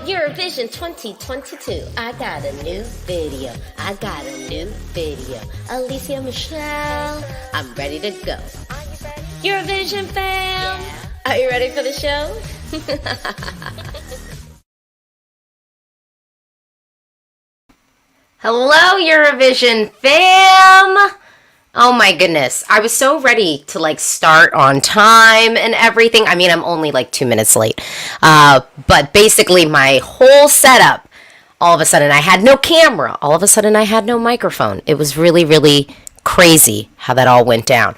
Eurovision 2022. I got a new video. Alicia Michelle, I'm ready to go. Eurovision fam, are you ready for the show? Hello, Eurovision fam! Oh my goodness. I was so ready to start on time and everything. I mean, I'm only 2 minutes late. But basically my whole setup, all of a sudden I had no camera. All of a sudden I had no microphone. It was really, really crazy how that all went down.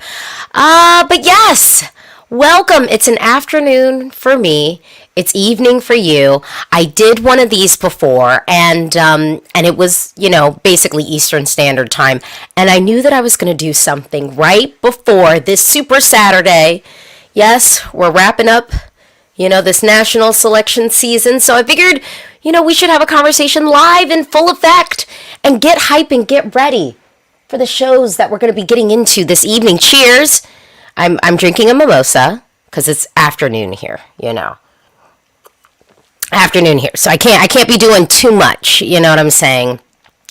But yes, welcome. It's an afternoon for me. It's evening for you. I did one of these before, and it was, basically Eastern Standard Time. And I knew that I was going to do something right before this Super Saturday. Yes, we're wrapping up, this national selection season. So I figured, we should have a conversation live in full effect and get hype and get ready for the shows that we're going to be getting into this evening. Cheers. I'm drinking a mimosa because it's afternoon here, afternoon here, so I can't be doing too much, you know what I'm saying?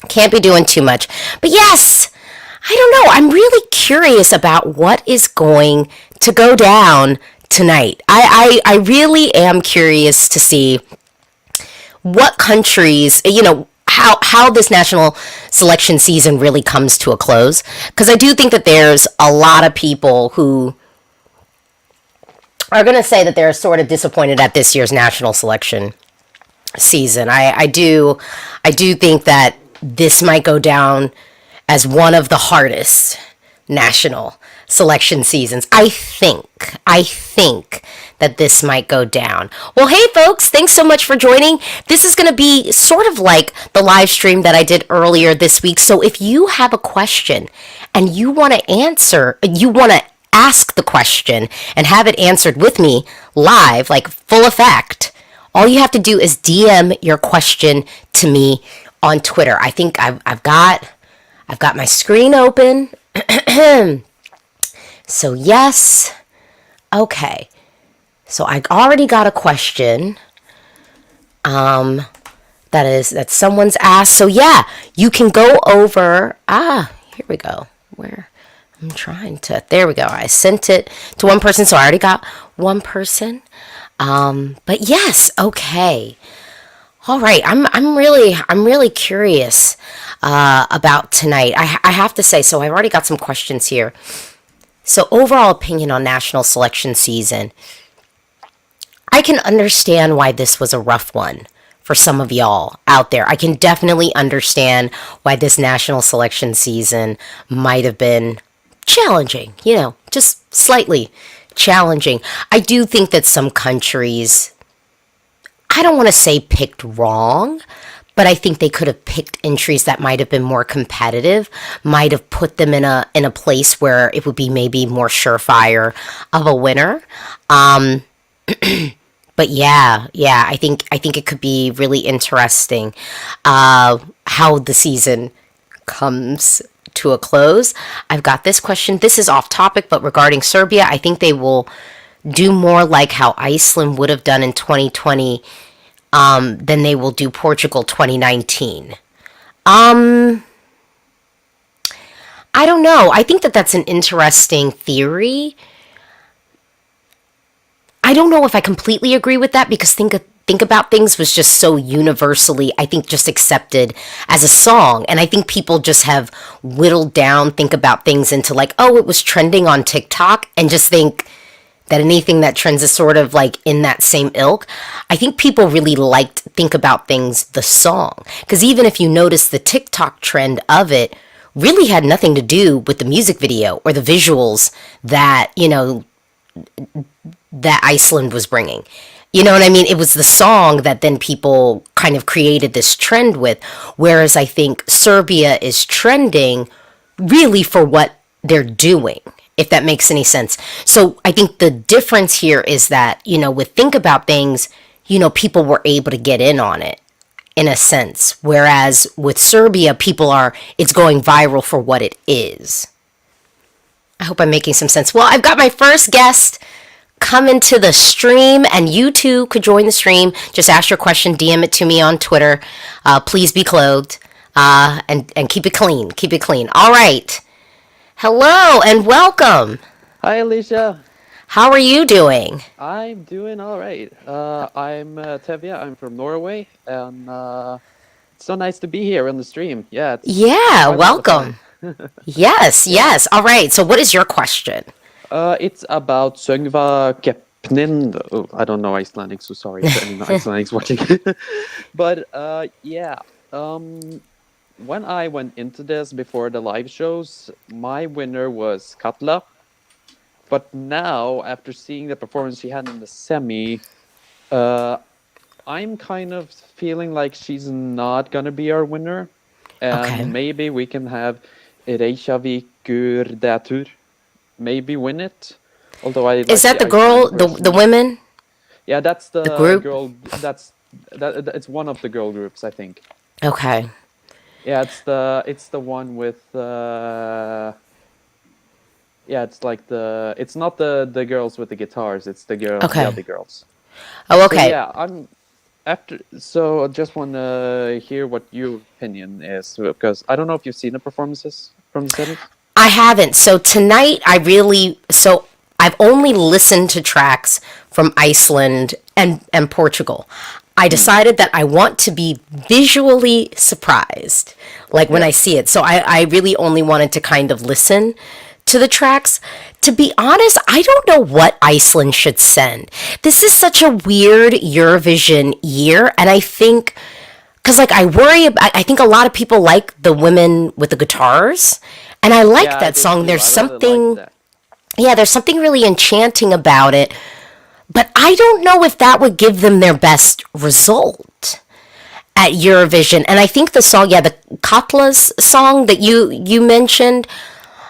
Can't be doing too much. But yes, I don't know, I'm really curious about what is going to go down tonight. I really am curious to see what countries, how this national selection season really comes to a close, because I do think that there's a lot of people who are going to say that they're sort of disappointed at this year's national selection season. I do think that this might go down as one of the hardest national selection seasons. I think that this might go down. Well, hey folks, thanks so much for joining. This is going to be sort of like the live stream that I did earlier this week. So if you have a question and you want to ask the question and have it answered with me live, full effect, all you have to do is DM your question to me on Twitter. I think I've got my screen open. So yes, okay. So I already got a question that someone's asked. So yeah, you can go over. Here we go. There we go. I sent it to one person, so I already got one person. But yes, okay. All right. I'm really curious, about tonight. I have to say, so I've already got some questions here. So overall opinion on national selection season. I can understand why this was a rough one for some of y'all out there. I can definitely understand why this national selection season might have been challenging, just slightly challenging. I do think that some countries, I don't want to say picked wrong, but I think they could have picked entries that might have been more competitive, might have put them in a place where it would be maybe more surefire of a winner. But yeah, I think it could be really interesting how the season comes to a close. I've got this question. This is off topic, but regarding Serbia, I think they will do more like how Iceland would have done in 2020 than they will do Portugal 2019. I don't know. I think that that's an interesting theory. I don't know if I completely agree with that, because Think About Things was just so universally, I think, just accepted as a song. And I think people just have whittled down Think About Things into it was trending on TikTok, and just think that anything that trends is sort of in that same ilk. I think people really liked Think About Things, the song. Because even if you notice, the TikTok trend of it really had nothing to do with the music video or the visuals that, that Iceland was bringing. You know what I mean? It was the song that then people kind of created this trend with. Whereas I think Serbia is trending really for what they're doing, if that makes any sense. So I think the difference here is that, with Think About Things, people were able to get in on it in a sense. Whereas with Serbia, it's going viral for what it is. I hope I'm making some sense. Well, I've got my first guest come into the stream, and you too could join the stream. Just ask your question, DM it to me on Twitter. Please be clothed, and keep it clean. Keep it clean. All right. Hello and welcome. Hi, Alicia. How are you doing? I'm doing all right. I'm Tevye. I'm from Norway, and it's so nice to be here on the stream. Yeah, it's Yeah, quite a lot of fun. welcome. Yes, Yeah. yes. All right. So, what is your question? It's about Söngva Kepnin. Oh, I don't know Icelandic, so sorry if any Icelandics watching. But yeah, when I went into this before the live shows, my winner was Katla. But now, after seeing the performance she had in the semi, uh, I'm kind of feeling like she's not gonna be our winner, Okay. and maybe we can have Reykjavikur Datur maybe win it. Although I Is like that the the girl, Icelandic the version. women, Yeah, that's the the group? girl. It's one of the girl groups, I think. Okay. Yeah, it's the one with yeah, it's like it's not the girls with the guitars. It's the Okay. other girls. Oh, So okay. yeah, so I just want to hear what your opinion is, because I don't know if you've seen the performances from the semis. I haven't. So tonight, I've only listened to tracks from Iceland and Portugal. I Hmm. decided that I want to be visually surprised, like when Yeah. I see it. So I really only wanted to kind of listen to the tracks. To be honest, I don't know what Iceland should send. This is such a weird Eurovision year, and I think because like I worry about, I think a lot of people like the women with the guitars, and I like Yeah, I that did song. too. There's I really liked something, that. yeah, there's something really enchanting about it, but I don't know if that would give them their best result at Eurovision. And I think the song, yeah, the Katla's song that you mentioned,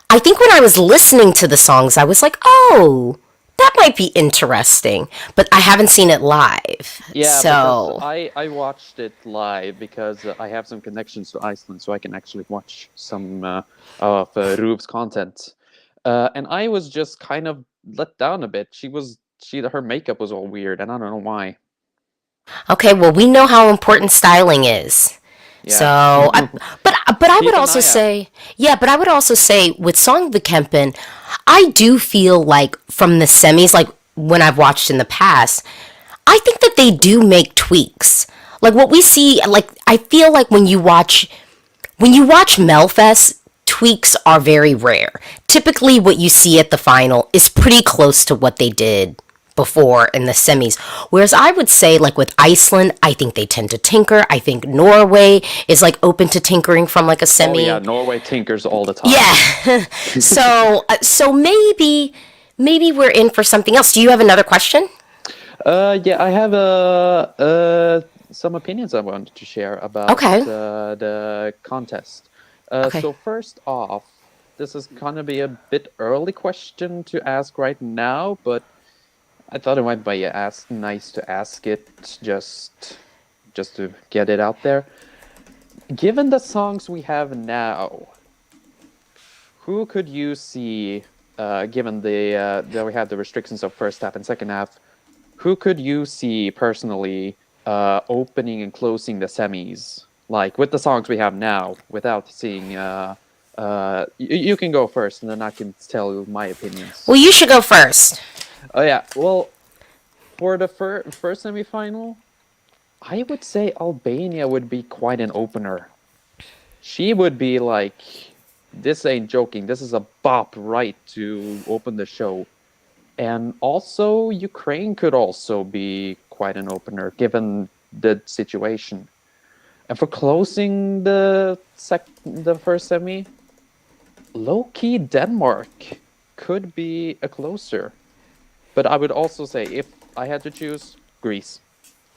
I think when I was listening to the songs, I was like, oh, that might be interesting, but I haven't seen it live. Yeah, because So, I watched it live because I have some connections to Iceland, so I can actually watch some of Rub's content. And I was just kind of let down a bit. Her makeup was all weird, and I don't know why. okay, well, we know how important styling is. Yeah. So, but I would Keep an also eye out. say, yeah, but I would also say with Song the Kempen, I do feel like from the semis, like when I've watched in the past, I think that they do make tweaks. Like what we see, like I feel like when you watch Melfest, tweaks are very rare. Typically, what you see at the final is pretty close to what they did before in the semis. Whereas I would say, like with Iceland, I think they tend to tinker. I think Norway is like open to tinkering from like a Oh yeah, semi. Norway tinkers all the time. Yeah. So maybe we're in for something else. Do you have another question? Yeah, I have some opinions I wanted to share about Okay. the contest. Okay. So first off, this is gonna be a bit early question to ask right now, but I thought it might be nice to ask it just to get it out there. Given the songs we have now, who could you see, given that we have the restrictions of first half and second half, who could you see personally opening and closing the semis, like with the songs we have now, without seeing? You can go first, and then I can tell my opinions. Well, you should go first. Oh yeah, well, for the first semifinal, I would say Albania would be quite an opener. She would be like, this ain't joking. This is a bop right to open the show. And also, Ukraine could also be quite an opener given the situation. And for closing the first semi, low key Denmark could be a closer. But I would also say, if I had to choose, Greece.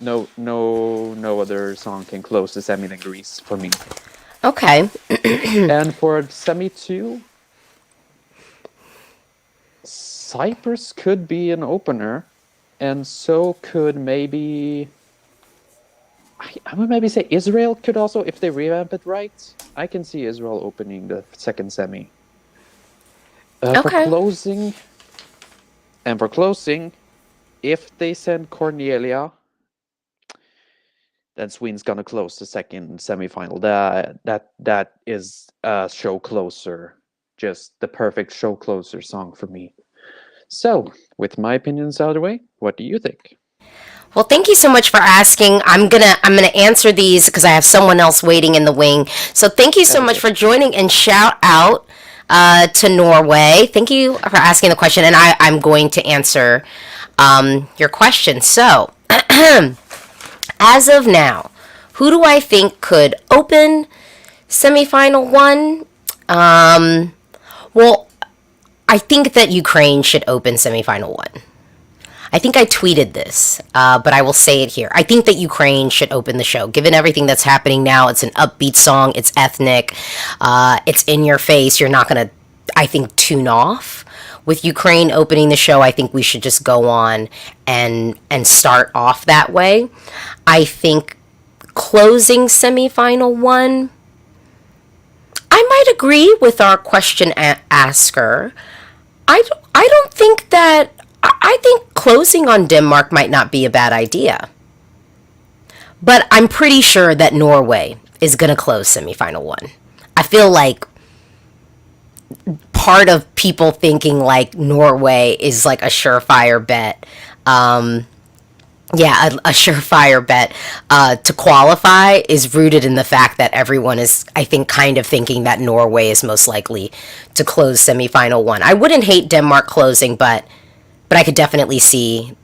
No other song can close the semi than Greece for me. Okay. And for semi two, Cyprus could be an opener, and so could maybe I would maybe say Israel could also, if they revamp it right. I can see Israel opening the second semi. For Okay. closing, and for closing, if they send Cornelia, then Sweden's gonna close the second semifinal. That is a show closer, just the perfect show closer song for me. So, with my opinions out of the way, what do you think? Well, thank you so much for asking. I'm gonna answer these because I have someone else waiting in the wing. So thank you so much for joining, and shout out to Norway. Thank you for asking the question, and I'm going to answer your question. So as of now, who do I think could open semifinal one? Well, I think that Ukraine should open semifinal one. I think I tweeted this, but I will say it here. I think that Ukraine should open the show. Given everything that's happening now, it's an upbeat song, it's ethnic, it's in your face. You're not going to, I think, tune off. With Ukraine opening the show, I think we should just go on and start off that way. I think closing semifinal one, I might agree with our question asker. I don't think that, I think closing on Denmark might not be a bad idea. But I'm pretty sure that Norway is going to close semifinal one. I feel like part of people thinking like Norway is like a surefire bet. A surefire bet to qualify is rooted in the fact that everyone is, I think, kind of thinking that Norway is most likely to close semifinal one. I wouldn't hate Denmark closing, but I could definitely see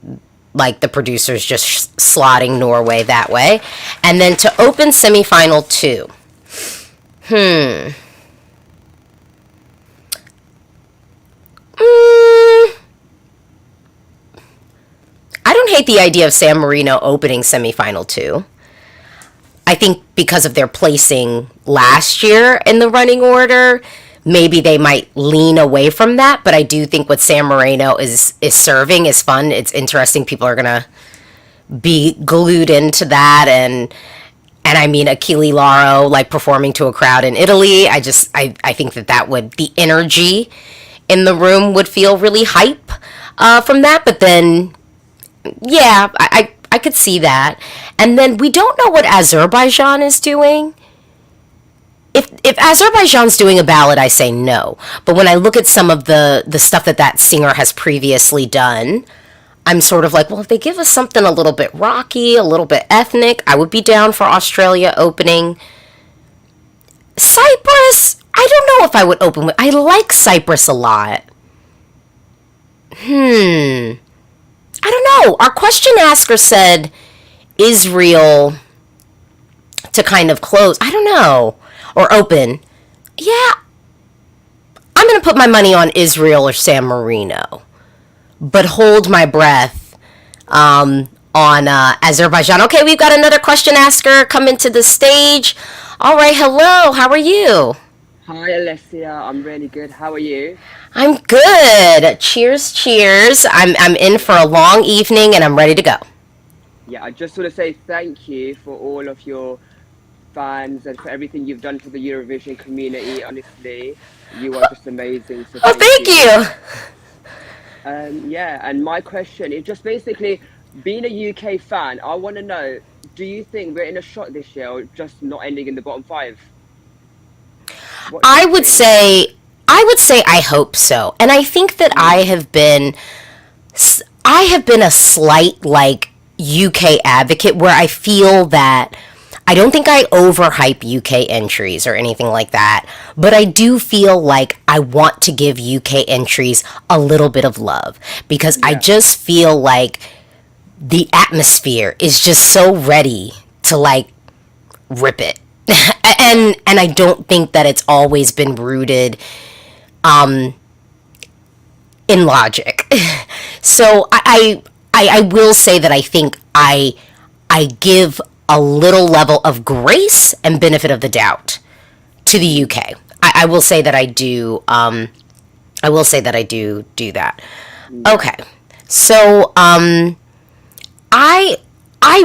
like the producers just slotting Norway that way. And then to open semifinal two. I don't hate the idea of San Marino opening semifinal two. I think because of their placing last year in the running order, maybe they might lean away from that, but I do think what San Marino is serving is fun. It's interesting. People are gonna be glued into that, and I mean Achille Lauro like performing to a crowd in Italy. I think that would, the energy in the room would feel really hype from that. But then, yeah, I could see that. And then we don't know what Azerbaijan is doing. If Azerbaijan's doing a ballad, I say no. But when I look at some of the stuff that singer has previously done, I'm sort of like, well, if they give us something a little bit rocky, a little bit ethnic, I would be down for Australia opening. Cyprus, I don't know if I would open with. I like Cyprus a lot. I don't know. Our question asker said Israel to kind of close. I don't know. Or open. Yeah. I'm going to put my money on Israel or San Marino. But hold my breath on Azerbaijan. Okay, we've got another question asker coming to the stage. All right, hello. How are you? Hi, Alessia. I'm really good. How are you? I'm good. Cheers, cheers. I'm in for a long evening and I'm ready to go. Yeah, I just want to say thank you for all of your fans and for everything you've done for the Eurovision community. Honestly, you are just amazing. So Oh, thank you. Yeah, and my question is just basically, being a UK fan, I want to know, do you think we're in a shot this year or just not ending in the bottom five? What do I you would think? say I hope so. And I think that I have been a slight like UK advocate where I feel that I don't think I overhype UK entries or anything like that, but I do feel like I want to give UK entries a little bit of love because I Yeah. just feel like the atmosphere is just so ready to like rip it. and I don't think that it's always been rooted in logic. So I will say that I think I give a little level of grace and benefit of the doubt to the UK. I will say that I do. I will say that I do that. Okay, so I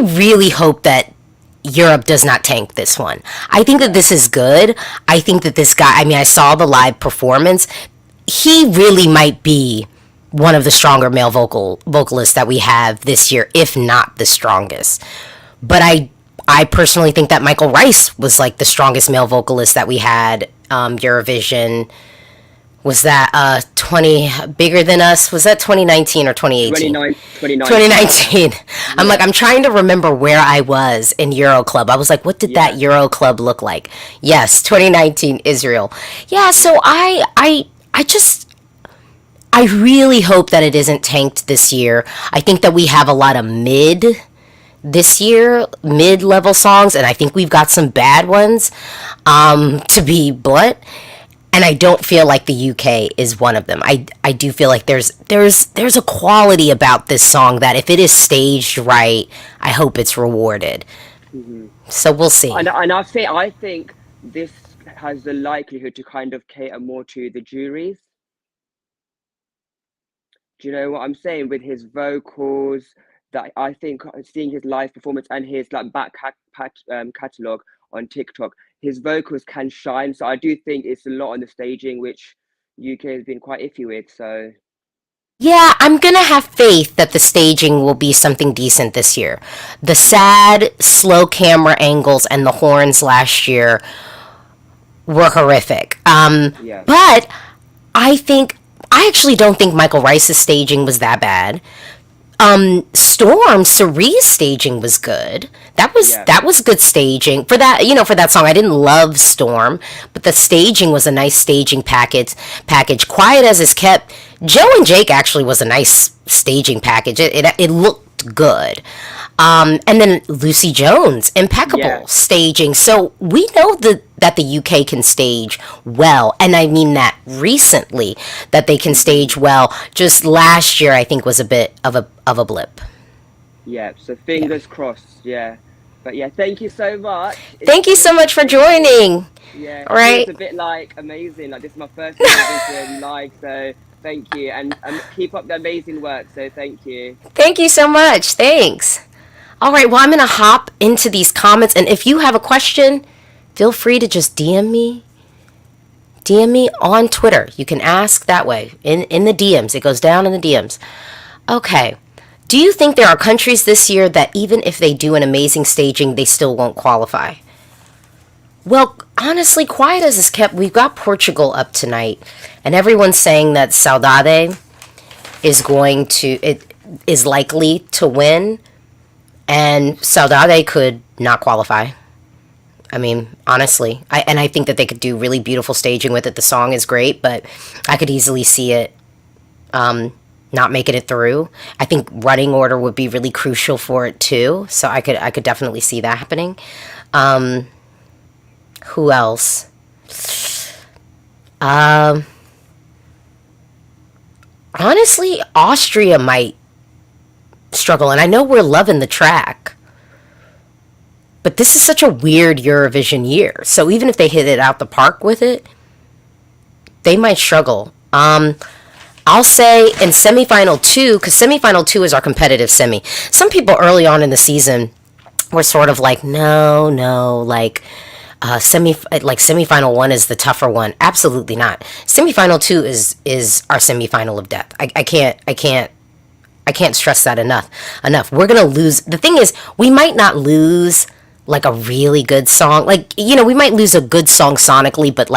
really hope that Europe does not tank this one. I think that this is good. I think that this guy. I mean, I saw the live performance. He really might be one of the stronger male vocalists that we have this year, if not the strongest. But I personally think that Michael Rice was like the strongest male vocalist that we had. Eurovision, was that 20 bigger than us? Was that 2019 or 2018? 2019. I'm like, I'm trying to remember where I was in Euro Club. I was like, what did that Euro Club look like? Yes, 2019 Israel. Yeah, so I really hope that it isn't tanked this year. I think that we have a lot of mid-level songs, and I think we've got some bad ones, to be blunt. And I don't feel like the UK is one of them. I do feel like there's a quality about this song that if it is staged right, I hope it's rewarded. Mm-hmm. So we'll see. And I think this has the likelihood to kind of cater more to the juries. Do you know what I'm saying? With his vocals, that I think seeing his live performance and his like back catalogue on TikTok, his vocals can shine. So I do think it's a lot on the staging, which UK has been quite iffy with. So yeah, I'm gonna have faith that the staging will be something decent this year. The sad, slow camera angles and the horns last year were horrific. But I actually don't think Michael Rice's staging was that bad. Storm Cerie's staging was good. That was good staging for that. For that song, I didn't love Storm, but the staging was a nice staging package. Quiet as It's Kept. Joe and Jake actually was a nice staging package. It looked good. And then Lucy Jones, impeccable staging. So we know that the UK can stage well, and I mean that recently that they can stage well. Just last year, I think, was a bit of a blip. Yeah. So fingers crossed. Yeah. But yeah, thank you so much. Thank you so much for joining. Yeah. All right. It's a bit like amazing. Like this is my first Eurovision live, so thank you, and keep up the amazing work. So thank you. Thank you so much. Thanks. All right, well, I'm going to hop into these comments, and if you have a question, feel free to just DM me on Twitter. You can ask that way, in the DMs. It goes down in the DMs. Okay. Do you think there are countries this year that even if they do an amazing staging, they still won't qualify? Well, honestly, Quiet as It's Kept, we've got Portugal up tonight, and everyone's saying that Saudade is likely to win. And Saudade could not qualify. I mean, honestly. I think that they could do really beautiful staging with it. The song is great, but I could easily see it not making it through. I think running order would be really crucial for it, too. So I could definitely see that happening. Who else? Honestly, Austria might struggle, and I know we're loving the track, but this is such a weird Eurovision year, so even if they hit it out the park with it, they might struggle. I'll say in semifinal 2, because semifinal 2 is our competitive semi. Some people early on in the season were sort of like, no, like semifinal 1 is the tougher one. Absolutely not. Semifinal 2 is our semifinal of death. I can't stress that enough. We're going to lose. The thing is, we might not lose like a really good song. Like, we might lose a good song sonically, but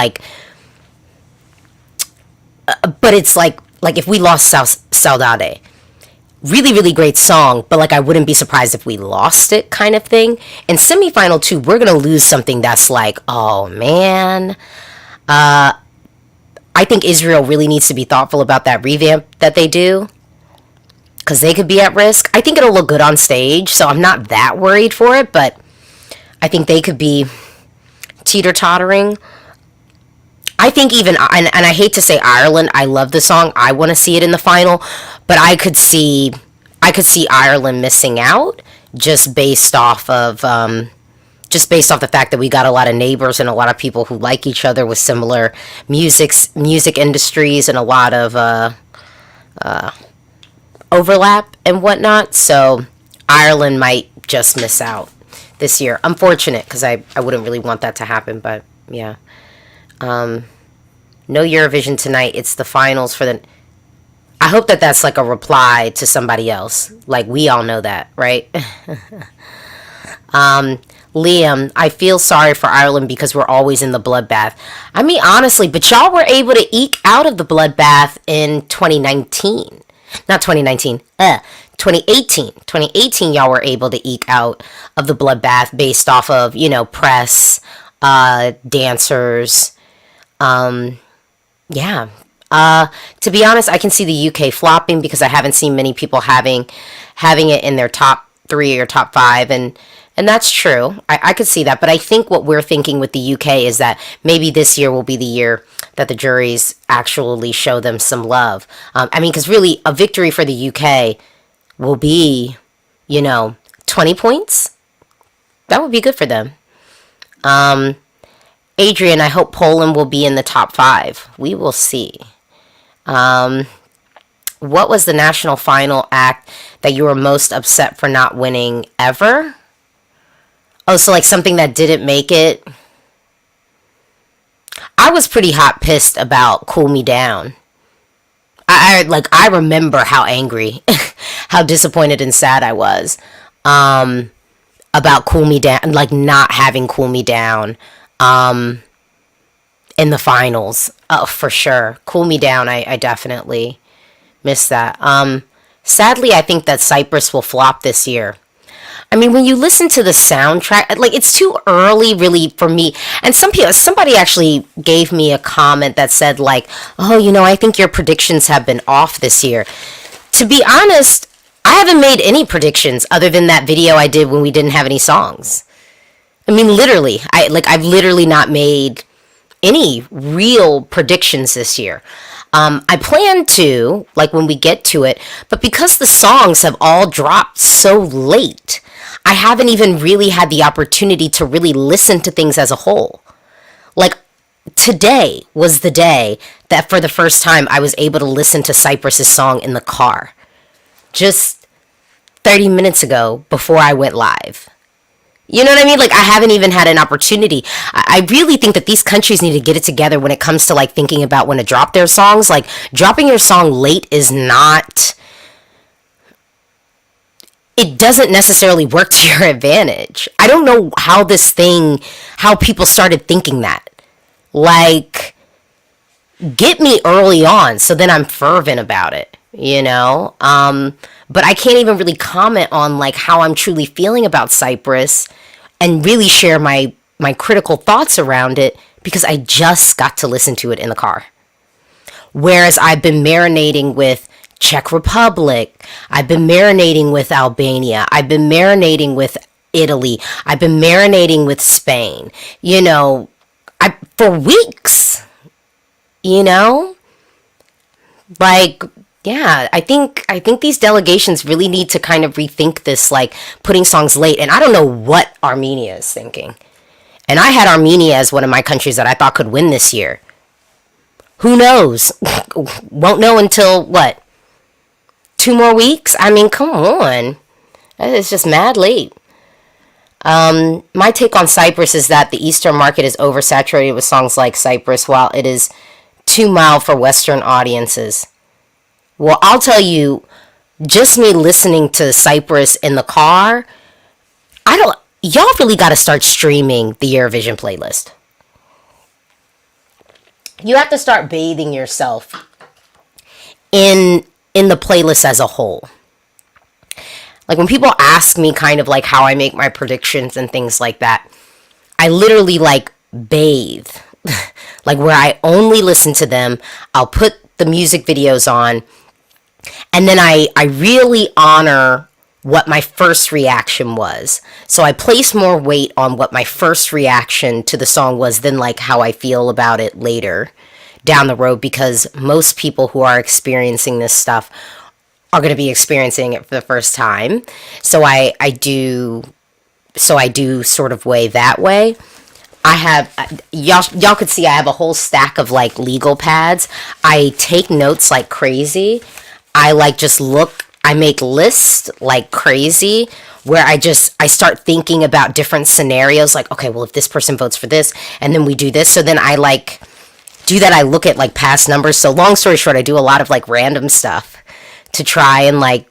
it's like if we lost Saudade, really, really great song, but I wouldn't be surprised if we lost it kind of thing. In semifinal 2, we're going to lose something that's like, oh man. I think Israel really needs to be thoughtful about that revamp that they do, because they could be at risk. I think it'll look good on stage, so I'm not that worried for it, but I think they could be teeter-tottering. I think even, and I hate to say Ireland, I love the song, I want to see it in the final, but I could see Ireland missing out just based off of the fact that we got a lot of neighbors and a lot of people who like each other with similar music industries and a lot of overlap and whatnot. So Ireland might just miss out this year. Unfortunate, because I wouldn't really want that to happen, but yeah. No Eurovision tonight. It's the finals for the... I hope that that's like a reply to somebody else. Like, we all know that, right? Liam, I feel sorry for Ireland because we're always in the bloodbath. I mean, honestly, but y'all were able to eke out of the bloodbath in 2019. Not 2019, 2018. 2018, y'all were able to eke out of the bloodbath based off of, you know, press, dancers. Yeah. To be honest, I can see the UK flopping because I haven't seen many people having it in their top 3 or top 5, and that's true. I could see that, but I think what we're thinking with the UK is that maybe this year will be the year that the juries actually show them some love. I mean, because really, a victory for the UK will be, you know, 20 points. That would be good for them. Adrian, I hope Poland will be in the top 5. We will see. What was the national final act that you were most upset for not winning ever? Oh, so like something that didn't make it. I was pretty hot pissed about Cool Me Down. I remember how angry, how disappointed and sad I was about Cool Me Down, like not having Cool Me Down in the finals. Oh, for sure. Cool Me Down, I definitely missed that. Sadly, I think that Cyprus will flop this year. I mean, when you listen to the soundtrack, like, it's too early really for me. And somebody actually gave me a comment that said like, oh, you know, I think your predictions have been off this year. To be honest, I haven't made any predictions other than that video I did when we didn't have any songs. I mean, literally, I've literally not made any real predictions this year. I plan to, like, when we get to it, but because the songs have all dropped so late, I haven't even really had the opportunity to really listen to things as a whole. Like, today was the day that for the first time I was able to listen to Cyprus's song in the car. Just 30 minutes ago before I went live. You know what I mean? Like, I haven't even had an opportunity. I really think that these countries need to get it together when it comes to, like, thinking about when to drop their songs. Like, dropping your song late is not... It doesn't necessarily work to your advantage. I don't know how people started thinking that. Like, get me early on so then I'm fervent about it, you know? But I can't even really comment on, like, how I'm truly feeling about Cyprus and really share my critical thoughts around it because I just got to listen to it in the car. Whereas I've been marinating with Czech Republic, I've been marinating with Albania, I've been marinating with Italy, I've been marinating with Spain, you know, for weeks, you know? Like... Yeah, I think these delegations really need to kind of rethink this, like, putting songs late. And I don't know what Armenia is thinking. And I had Armenia as one of my countries that I thought could win this year. Who knows? Won't know until, what? 2 more weeks? I mean, come on. It's just mad late. My take on Cyprus is that the Eastern market is oversaturated with songs like Cyprus, while it is too mild for Western audiences. Well, I'll tell you, just me listening to Cyprus in the car, y'all really got to start streaming the Eurovision playlist. You have to start bathing yourself in the playlist as a whole. Like, when people ask me kind of like how I make my predictions and things like that, I literally like bathe. Like, where I only listen to them, I'll put the music videos on, and then I really honor what my first reaction was. So I place more weight on what my first reaction to the song was than like how I feel about it later down the road, because most people who are experiencing this stuff are going to be experiencing it for the first time. So I do sort of weigh that way. I have, y'all could see I have a whole stack of like legal pads. I take notes like crazy. I like just look, I make lists like crazy where I start thinking about different scenarios. Like, okay, well, if this person votes for this and then we do this. So then I like do that, I look at like past numbers. So long story short, I do a lot of like random stuff to try and like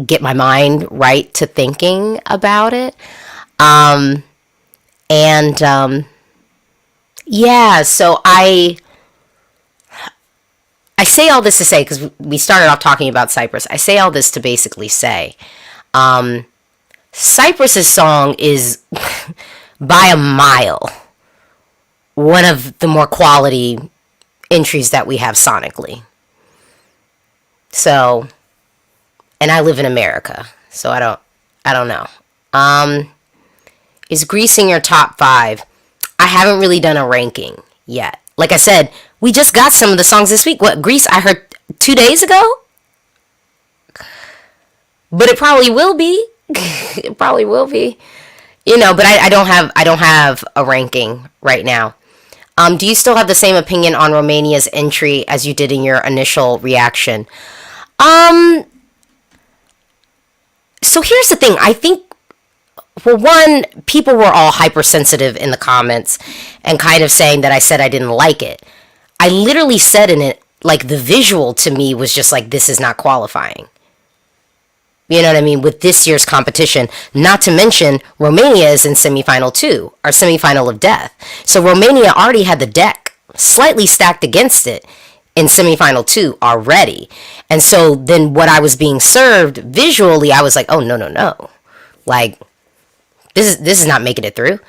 get my mind right to thinking about it. Yeah, so I say all this to say, because we started off talking about Cyprus. I say all this to basically say, Cyprus's song is by a mile one of the more quality entries that we have sonically. So, and I live in America, so I don't know. Is Greece in your top 5? I haven't really done a ranking yet. Like I said, we just got some of the songs this week. What, Greece I heard 2 days ago? But it probably will be. It probably will be. You know, but I don't have a ranking right now. Do you still have the same opinion on Romania's entry as you did in your initial reaction? So here's the thing. I think, well, one, people were all hypersensitive in the comments and kind of saying that I said I didn't like it. I literally said in it, like, the visual to me was just like, this is not qualifying. You know what I mean? With this year's competition, not to mention Romania is in semifinal 2, our semifinal of death. So Romania already had the deck slightly stacked against it in semifinal 2 already. And so then what I was being served visually, I was like, oh, no. Like, this is not making it through.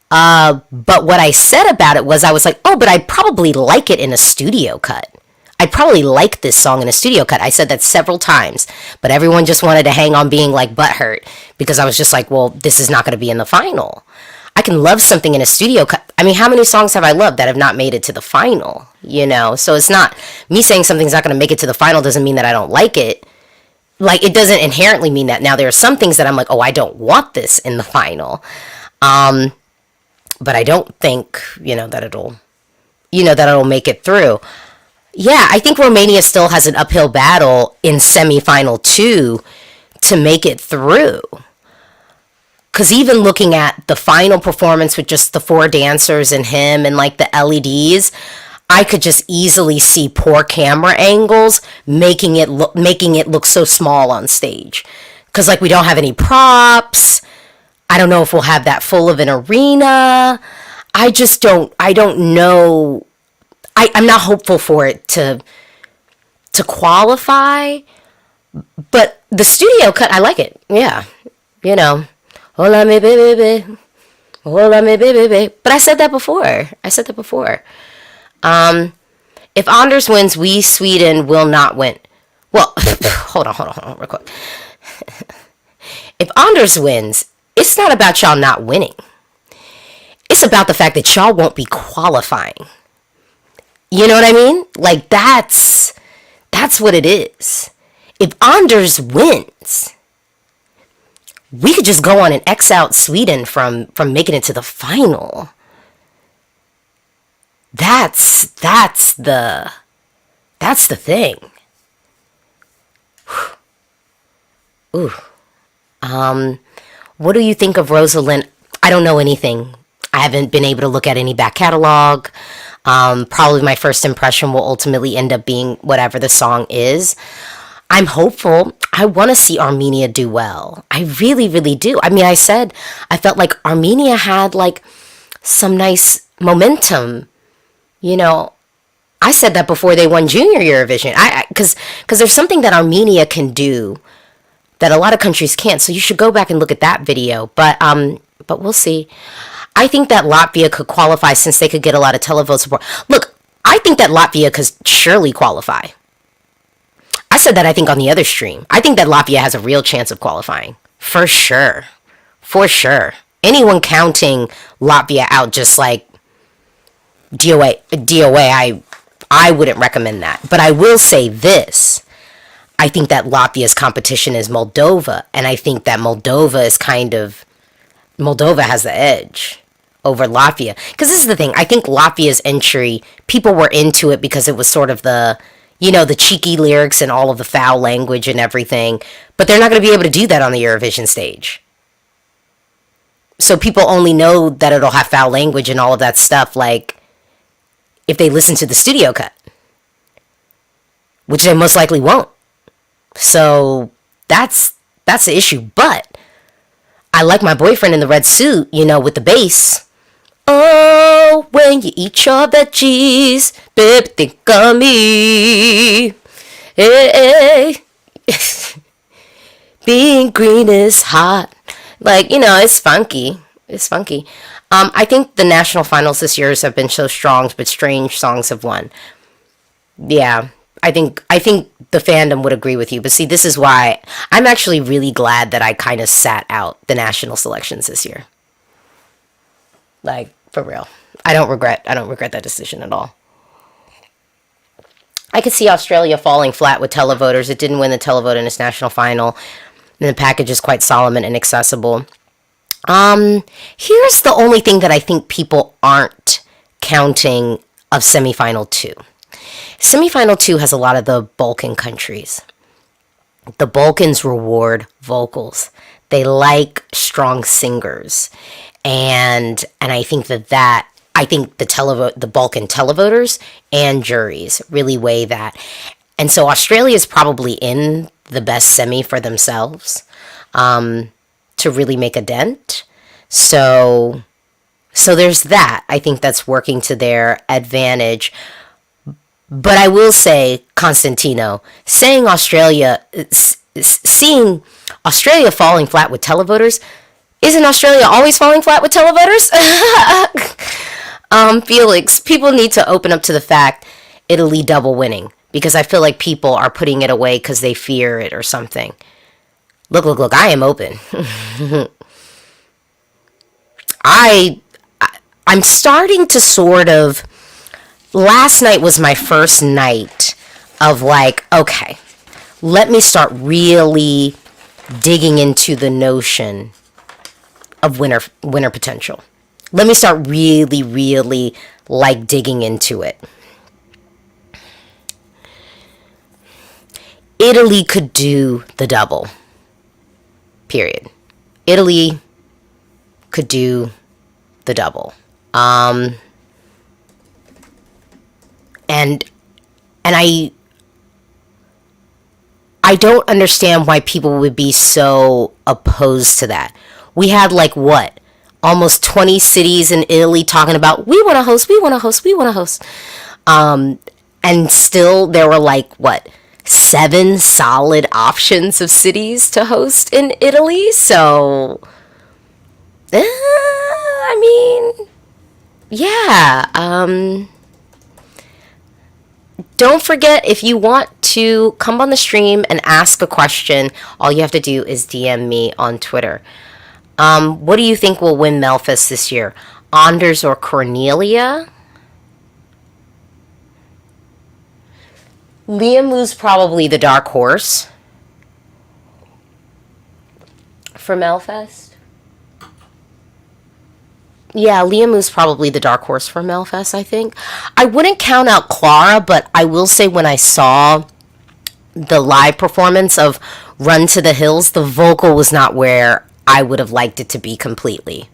But what I said about it was, I was like, oh, but I'd probably like it in a studio cut. I'd probably like this song in a studio cut. I said that several times, but everyone just wanted to hang on being like butthurt because I was just like, well, this is not going to be in the final. I can love something in a studio cut. I mean, how many songs have I loved that have not made it to the final? You know, so it's not me saying something's not going to make it to the final doesn't mean that I don't like it. Like, it doesn't inherently mean that. Now, there are some things that I'm like, oh, I don't want this in the final. But I don't think, that it'll make it through. Yeah, I think Romania still has an uphill battle in semifinal 2 to make it through. Because even looking at the final performance with just the 4 dancers and him and like the LEDs, I could just easily see poor camera angles making it look so small on stage. Because like we don't have any props. I don't know if we'll have that full of an arena. I don't know. I'm not hopeful for it to qualify, but the studio cut, I like it. Yeah, hola mi baby, hola mi baby. But I said that before. If Anders wins, we Sweden will not win. Well, hold on, real quick. If Anders wins, it's not about y'all not winning. It's about the fact that y'all won't be qualifying. You know what I mean? Like, that's what it is. If Anders wins, we could just go on and X out Sweden from making it to the final. That's the thing. Ooh. What do you think of Rosalind? I don't know anything. I haven't been able to look at any back catalog. Probably my first impression will ultimately end up being whatever the song is. I'm hopeful. I want to see Armenia do well. I really, really do. I mean, I said I felt like Armenia had like some nice momentum. I said that before they won Junior Eurovision. Because there's something that Armenia can do that a lot of countries can't. So you should go back and look at that video. But we'll see. I think that Latvia could qualify since they could get a lot of televote support. Look, I think that Latvia could surely qualify. I said that I think on the other stream. I think that Latvia has a real chance of qualifying. For sure. Anyone counting Latvia out just like DOA, I wouldn't recommend that. But I will say this. I think that Latvia's competition is Moldova. And I think that Moldova has the edge over Latvia. Because this is the thing. I think Latvia's entry, people were into it because it was sort of the cheeky lyrics and all of the foul language and everything. But they're not going to be able to do that on the Eurovision stage. So people only know that it'll have foul language and all of that stuff. Like, if they listen to the studio cut, which they most likely won't. So that's the issue. But I like my boyfriend in the red suit, you know, with the bass. Oh, when you eat your veggies, baby, think of me. Hey. Being green is hot. Like, you know, it's funky. It's funky. I think the national finals this year have been so strong, but strange songs have won. Yeah, I think the fandom would agree with you. But see, this is why I'm actually really glad that I kind of sat out the national selections this year. Like, for real. I don't regret that decision at all. I could see Australia falling flat with televoters. It didn't win the televote in its national final. And the package is quite solemn and inaccessible. Here's the only thing that I think people aren't counting of semifinal 2. Semifinal 2 has a lot of the Balkan countries. The Balkans reward vocals. They like strong singers. And I think that the Balkan televoters and juries really weigh that. And so Australia is probably in the best semi for themselves to really make a dent. So there's that. I think that's working to their advantage. But I will say, Constantino, seeing Australia falling flat with televoters, isn't Australia always falling flat with televoters? Felix, people need to open up to the fact Italy double winning, because I feel like people are putting it away because they fear it or something. Look, I am open. I'm starting to sort of... Last night was my first night of like, okay, let me start really digging into the notion of winner potential. Let me start really, really like digging into it. Italy could do the double. Period. Italy could do the double. And I don't understand why people would be so opposed to that. We had like what? Almost 20 cities in Italy talking about, we want to host. And still there were like, what? 7 solid options of cities to host in Italy. So, I mean, yeah. Don't forget, if you want to come on the stream and ask a question, all you have to do is DM me on Twitter. What do you think will win Melfest this year? Anders or Cornelia? Liamu's probably the dark horse for Melfest. Yeah, Liamu's probably the dark horse for Melfest, I think. I wouldn't count out Clara, but I will say when I saw the live performance of Run to the Hills, the vocal was not where I would have liked it to be completely.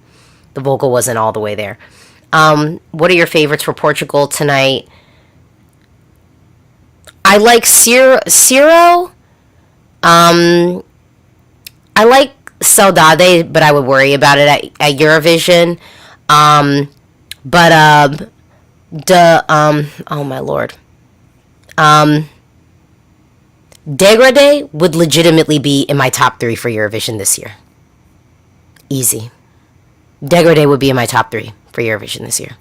The vocal wasn't all the way there. What are your favorites for Portugal tonight? I like Ciro. I like Saudade, but I would worry about it at Eurovision. Oh my lord. Degradé would legitimately be in my top 3 for Eurovision this year. Easy. Degradé would be in my top 3 for Eurovision this year.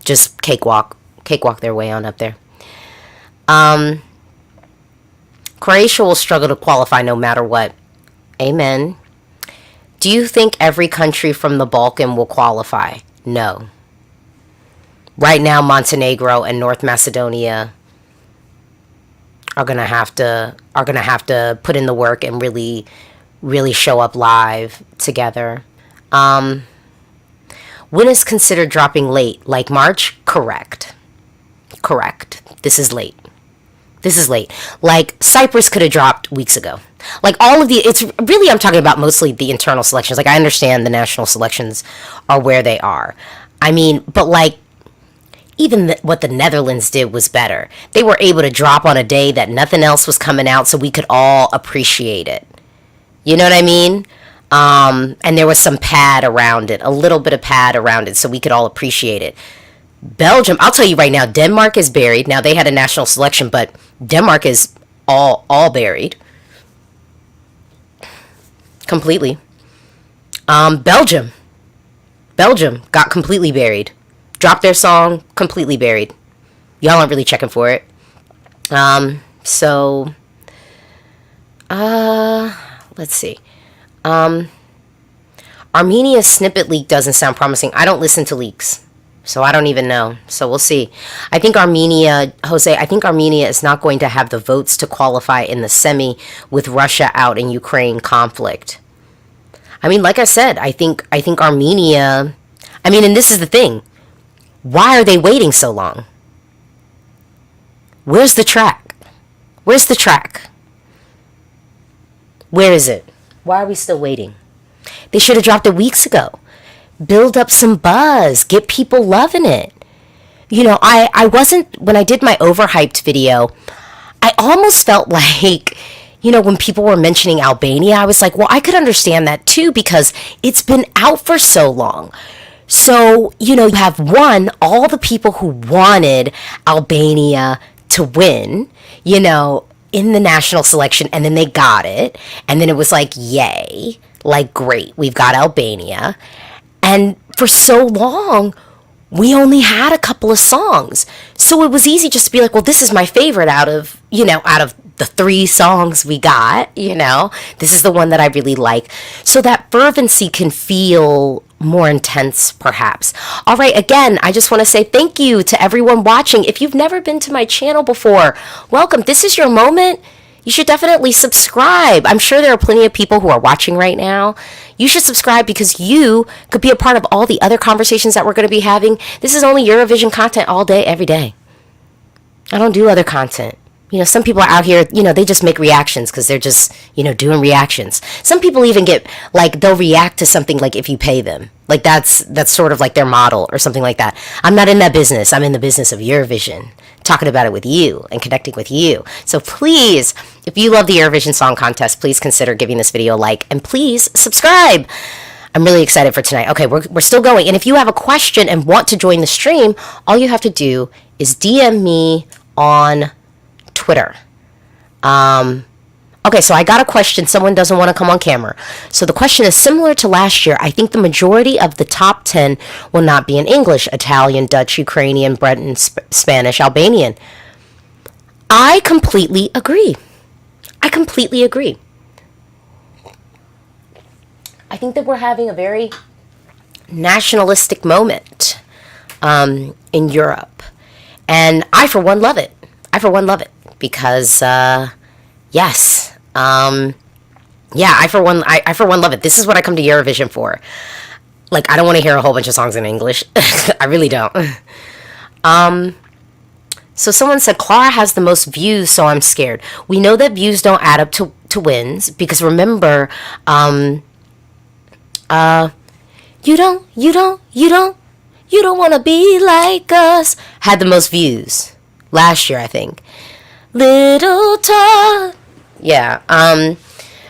Just cakewalk their way on up there. Croatia will struggle to qualify no matter what. Amen. Do you think every country from the Balkan will qualify? No. Right now, Montenegro and North Macedonia are gonna have to put in the work and really, really show up live together. When is considered dropping late? Like March? Correct. This is late. Like Cyprus could have dropped weeks ago. Like all of it's really, I'm talking about mostly the internal selections. Like I understand the national selections are where they are. I mean, but like even what the Netherlands did was better. They were able to drop on a day that nothing else was coming out, so we could all appreciate it. You know what I mean? And there was some pad around it, a little bit of pad around it, so we could all appreciate it. Belgium, I'll tell you right now, Denmark is buried. Now, they had a national selection, but Denmark is all buried. Completely. Belgium got completely buried. Dropped their song, completely buried. Y'all aren't really checking for it. Let's see. Armenia's snippet leak doesn't sound promising. I don't listen to leaks, so I don't even know. So we'll see. I think Armenia is not going to have the votes to qualify in the semi with Russia out in Ukraine conflict. I mean, like I said, I think Armenia, and this is the thing. Why are they waiting so long? Where's the track? Where's the track? Where is it? Why are we still waiting? They should have dropped it weeks ago. Build up some buzz. Get people loving it. I wasn't, when I did my overhyped video, I almost felt like, when people were mentioning Albania, I was like, well, I could understand that too, because it's been out for so long. So, you have all the people who wanted Albania to win, in the national selection, and then they got it. And then it was like, yay, like, great, we've got Albania. And for so long, we only had a couple of songs. So it was easy just to be like, well, this is my favorite out of the 3 songs we got, this is the one that I really like. So that fervency can feel more intense, perhaps. All right, again, I just want to say thank you to everyone watching. If you've never been to my channel before, welcome. This is your moment. You should definitely subscribe. I'm sure there are plenty of people who are watching right now. You should subscribe because you could be a part of all the other conversations that we're going to be having. This is only Eurovision content all day, every day. I don't do other content. Some people are out here, they just make reactions because they're just, doing reactions. Some people even get, like, they'll react to something, like, if you pay them. Like, that's sort of like their model or something like that. I'm not in that business. I'm in the business of Eurovision, talking about it with you and connecting with you. So please, if you love the Eurovision Song Contest, please consider giving this video a like, and please subscribe. I'm really excited for tonight. Okay, we're still going. And if you have a question and want to join the stream, all you have to do is DM me on Twitter. Okay, so I got a question. Someone doesn't want to come on camera. So the question is similar to last year. I think the majority of the top 10 will not be in English: Italian, Dutch, Ukrainian, Breton, Spanish, Albanian. I completely agree. I think that we're having a very nationalistic moment in Europe. And I, for one, love it. Because, yes. I for one love it. This is what I come to Eurovision for. Like, I don't want to hear a whole bunch of songs in English. I really don't. So someone said, Clara has the most views, so I'm scared. We know that views don't add up to wins, because remember, you don't want to be like us, had the most views last year, I think. Little Todd. Yeah.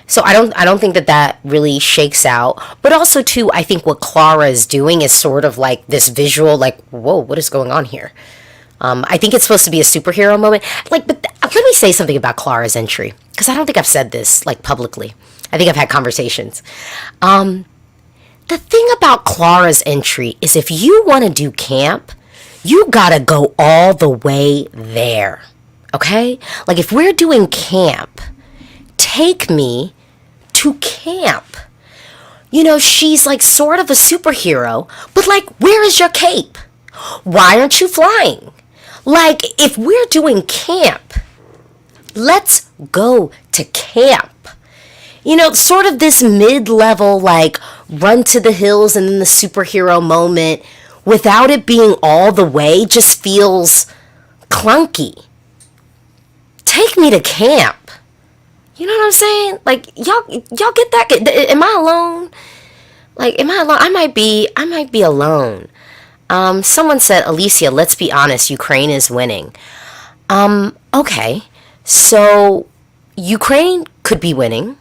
So I don't think that really shakes out. But also too, I think what Clara is doing is sort of like this visual, like, whoa, what is going on here? I think it's supposed to be a superhero moment. Like, but let me say something about Clara's entry, because I don't think I've said this like publicly. I think I've had conversations. The thing about Clara's entry is if you want to do camp, you gotta go all the way there. Okay? Like, if we're doing camp, take me to camp. She's like sort of a superhero, but like, where is your cape? Why aren't you flying? Like, if we're doing camp, let's go to camp. Sort of this mid-level, like, run to the hills and then the superhero moment without it being all the way just feels clunky. Take me to camp. You know what I'm saying? Like, y'all get that? Am I alone? Like, am I alone? I might be alone. Someone said, Alicia, let's be honest, Ukraine is winning. Okay. So, Ukraine could be winning.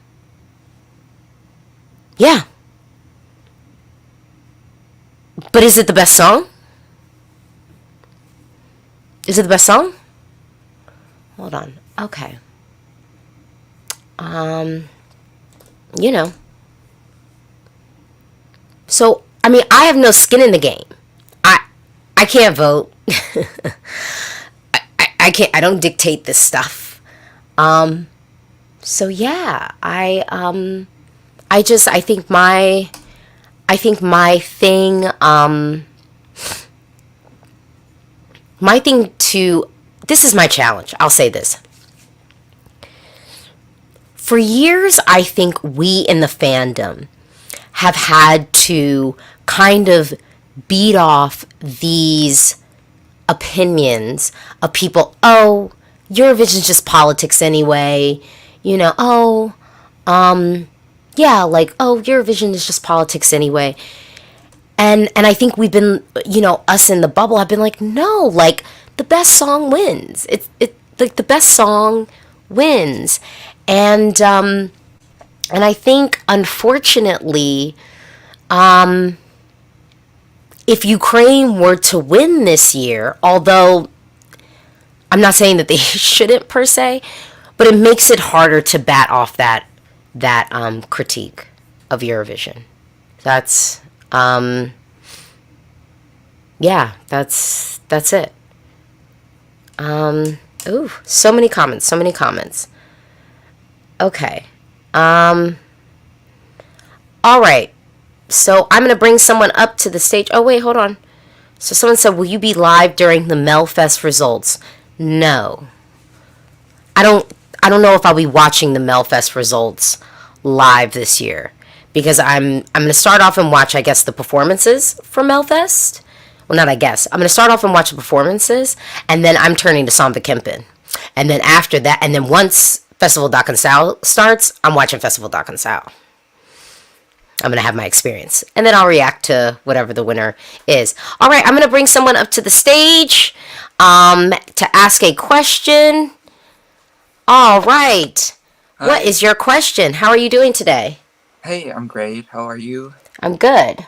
Yeah. But is it the best song? Is it the best song? Hold on. Okay. You know. So, I mean, I have no skin in the game. I can't vote. I can't. I don't dictate this stuff. So yeah, I think my thing, this is my challenge. I'll say this. For years, I think we in the fandom have had to kind of beat off these opinions of people. Oh, Eurovision's just politics anyway. You know, yeah, like, oh, Eurovision is just politics anyway. And I think we've been, us in the bubble have been like, no, like, the best song wins. It like the best song wins. And I think, unfortunately, if Ukraine were to win this year, although I'm not saying that they shouldn't per se, but it makes it harder to bat off that critique of Eurovision. That's yeah, that's it. Ooh, so many comments. Okay. All right. So I'm going to bring someone up to the stage. Oh, wait, hold on. So someone said, will you be live during the Melfest results? No. I don't know if I'll be watching the Melfest results live this year, because I'm going to start off and watch, I guess, the performances from Melfest. Well, not I guess. I'm going to start off and watch the performances, and then I'm turning to Samba Kempen. And then after that, and then once Festival d'Arkansas starts, I'm watching Festival d'Arkansas. I'm going to have my experience. And then I'll react to whatever the winner is. All right, I'm going to bring someone up to the stage to ask a question. All right. Hi. What is your question? How are you doing today? Hey, I'm great. How are you? I'm good.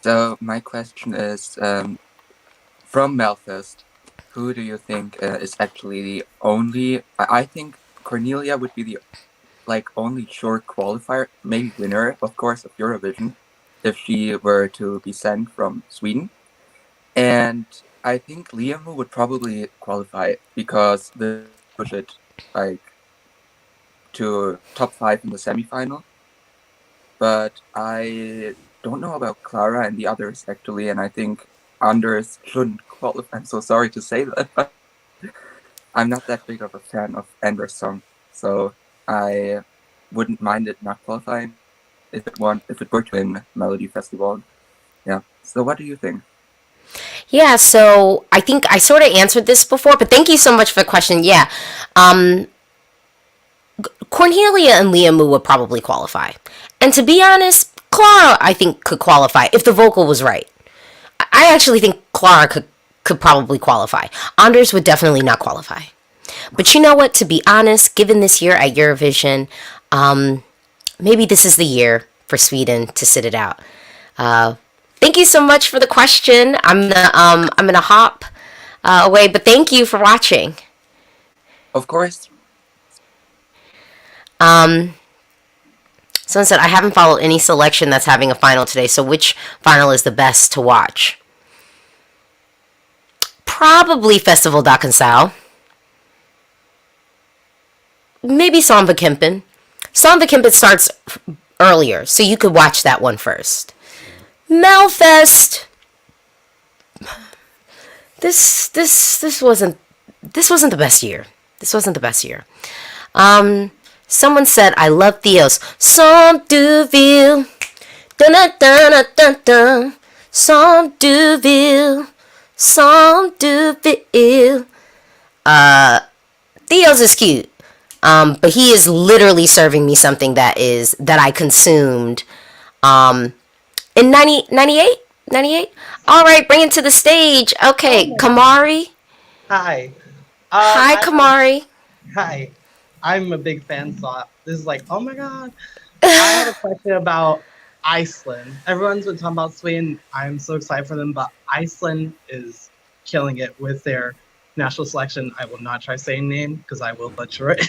So my question is, from Melfest, who do you think is actually the only? I think Cornelia would be the only sure qualifier, maybe winner, of course, of Eurovision, if she were to be sent from Sweden. And I think Liam would probably qualify because they push it to top 5 in the semifinal. But I don't know about Clara and the others actually, and I think Anders shouldn't qualify. I'm so sorry to say that, but I'm not that big of a fan of Anders' song, so I wouldn't mind it not qualifying if it were to win Melodifestivalen. Yeah. So what do you think? Yeah, so I think I sort of answered this before, but thank you so much for the question. Yeah. Cornelia and Liam would probably qualify. And to be honest, Clara, I think, could qualify if the vocal was right. I actually think Clara could probably qualify. Anders would definitely not qualify. But you know what? To be honest, given this year at Eurovision, maybe this is the year for Sweden to sit it out. Thank you so much for the question. I'm gonna hop away, but thank you for watching. Of course. Someone said, I haven't followed any selection that's having a final today, so which final is the best to watch? Probably Festival d'Arkansas. Maybe Samba Kempen. Samba Kempen starts earlier, so you could watch that one first. Melfest. This wasn't the best year. This wasn't the best year. Someone said, I love Theo's Som du vill. Dun dun dun dun dun. Som du vill. Som du vill. Theo's is cute. But he is literally serving me something that I consumed in 98. 98? All right, bring it to the stage. Oh Okay, my God. Kamari. Hi. Hi, I have Kamari. hi. I'm a big fan, so this is like, oh my God. I have a question about Iceland. Everyone's been talking about Sweden. I'm so excited for them, but Iceland is killing it with their national selection. I will not try saying name because I will butcher it.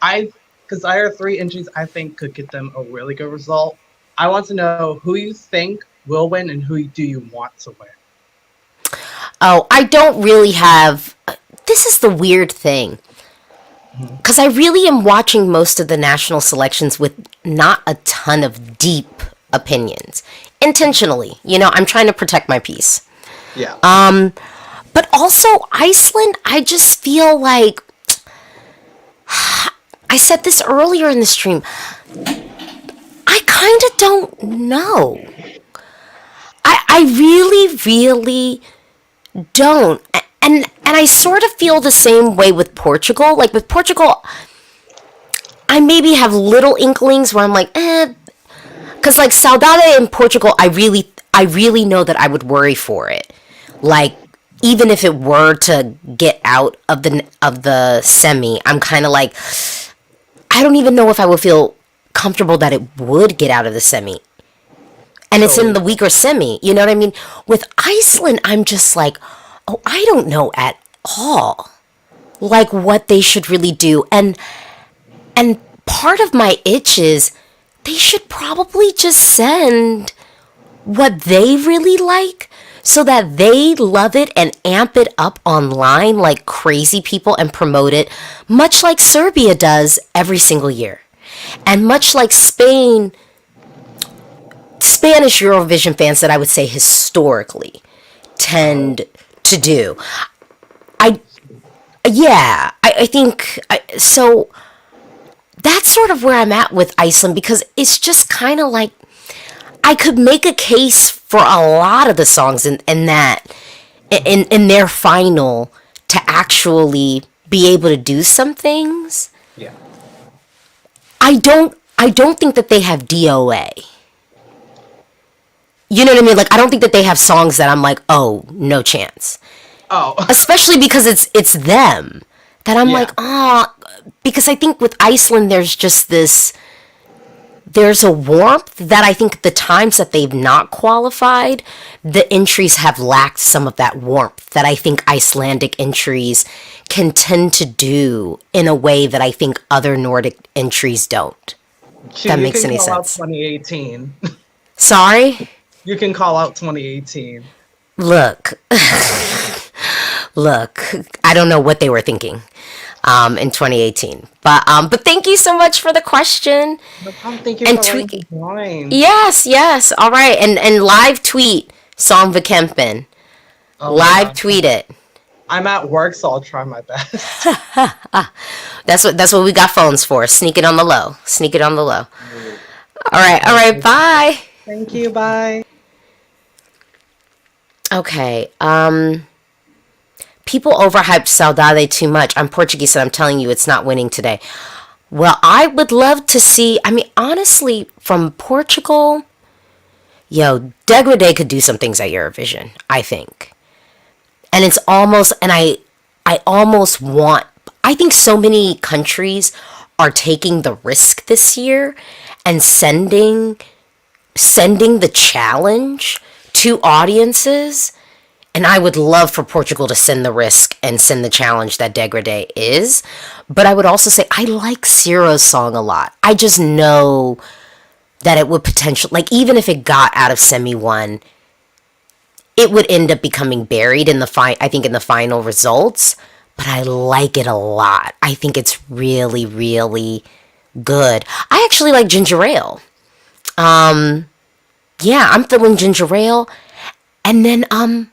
I because I have three entries I think could get them a really good result. I want to know who you think will win and who do you want to win. Oh, I don't really have. This is the weird thing. Because I really am watching most of the national selections with not a ton of deep opinions. Intentionally. I'm trying to protect my peace. Yeah. But also, Iceland, I just feel like. I said this earlier in the stream. I kind of don't know. I really, really don't. And I sort of feel the same way with Portugal. Like with Portugal, I maybe have little inklings where I'm like, because like Saudade in Portugal, I really know that I would worry for it. Like even if it were to get out of the semi, I'm kind of like, I don't even know if I would feel comfortable that it would get out of the semi. And it's in the weaker semi, you know what I mean? With Iceland, I'm just like, oh, I don't know at all, like what they should really do. And part of my itch is they should probably just send what they really like so that they love it and amp it up online like crazy people and promote it, much like Serbia does every single year. And much like Spanish Eurovision fans that I would say historically tend to do. I think so. That's sort of where I'm at with Iceland because it's just kind of like I could make a case for a lot of the songs in their final to actually be able to do some things. Yeah. I don't think that they have DOA. You know what I mean? Like I don't think that they have songs that I'm like, oh, no chance. Oh. Especially because it's them that I'm like, because I think with Iceland there's a warmth that I think the times that they've not qualified, the entries have lacked some of that warmth that I think Icelandic entries can tend to do in a way that I think other Nordic entries don't. That makes any sense. 2018. Sorry? You can call out 2018. Look, I don't know what they were thinking in 2018, but thank you so much for the question. No problem. Thank you And for tweet. letting me join. Yes, all right, and live tweet Song Vikempen. Oh my Live God. tweet it. I'm at work, so I'll try my best. That's what we got phones for. Sneak it on the low. All right, bye. Thank you. Bye. Okay, people overhyped Saudade too much. I'm Portuguese and I'm telling you it's not winning today. Well, I would love to see, honestly, from Portugal, Degradé could do some things at Eurovision, I think. And it's almost, and I almost want, I think so many countries are taking the risk this year and sending the challenge to audiences. And I would love for Portugal to send the risk and send the challenge that Degradé is. But I would also say I like Ciro's song a lot. I just know that it would potentially, like even if it got out of semi one, it would end up becoming buried in the final results. But I like it a lot. I think it's really, really good. I actually like Ginger Ale. Yeah, I'm feeling Ginger Ale. And then, I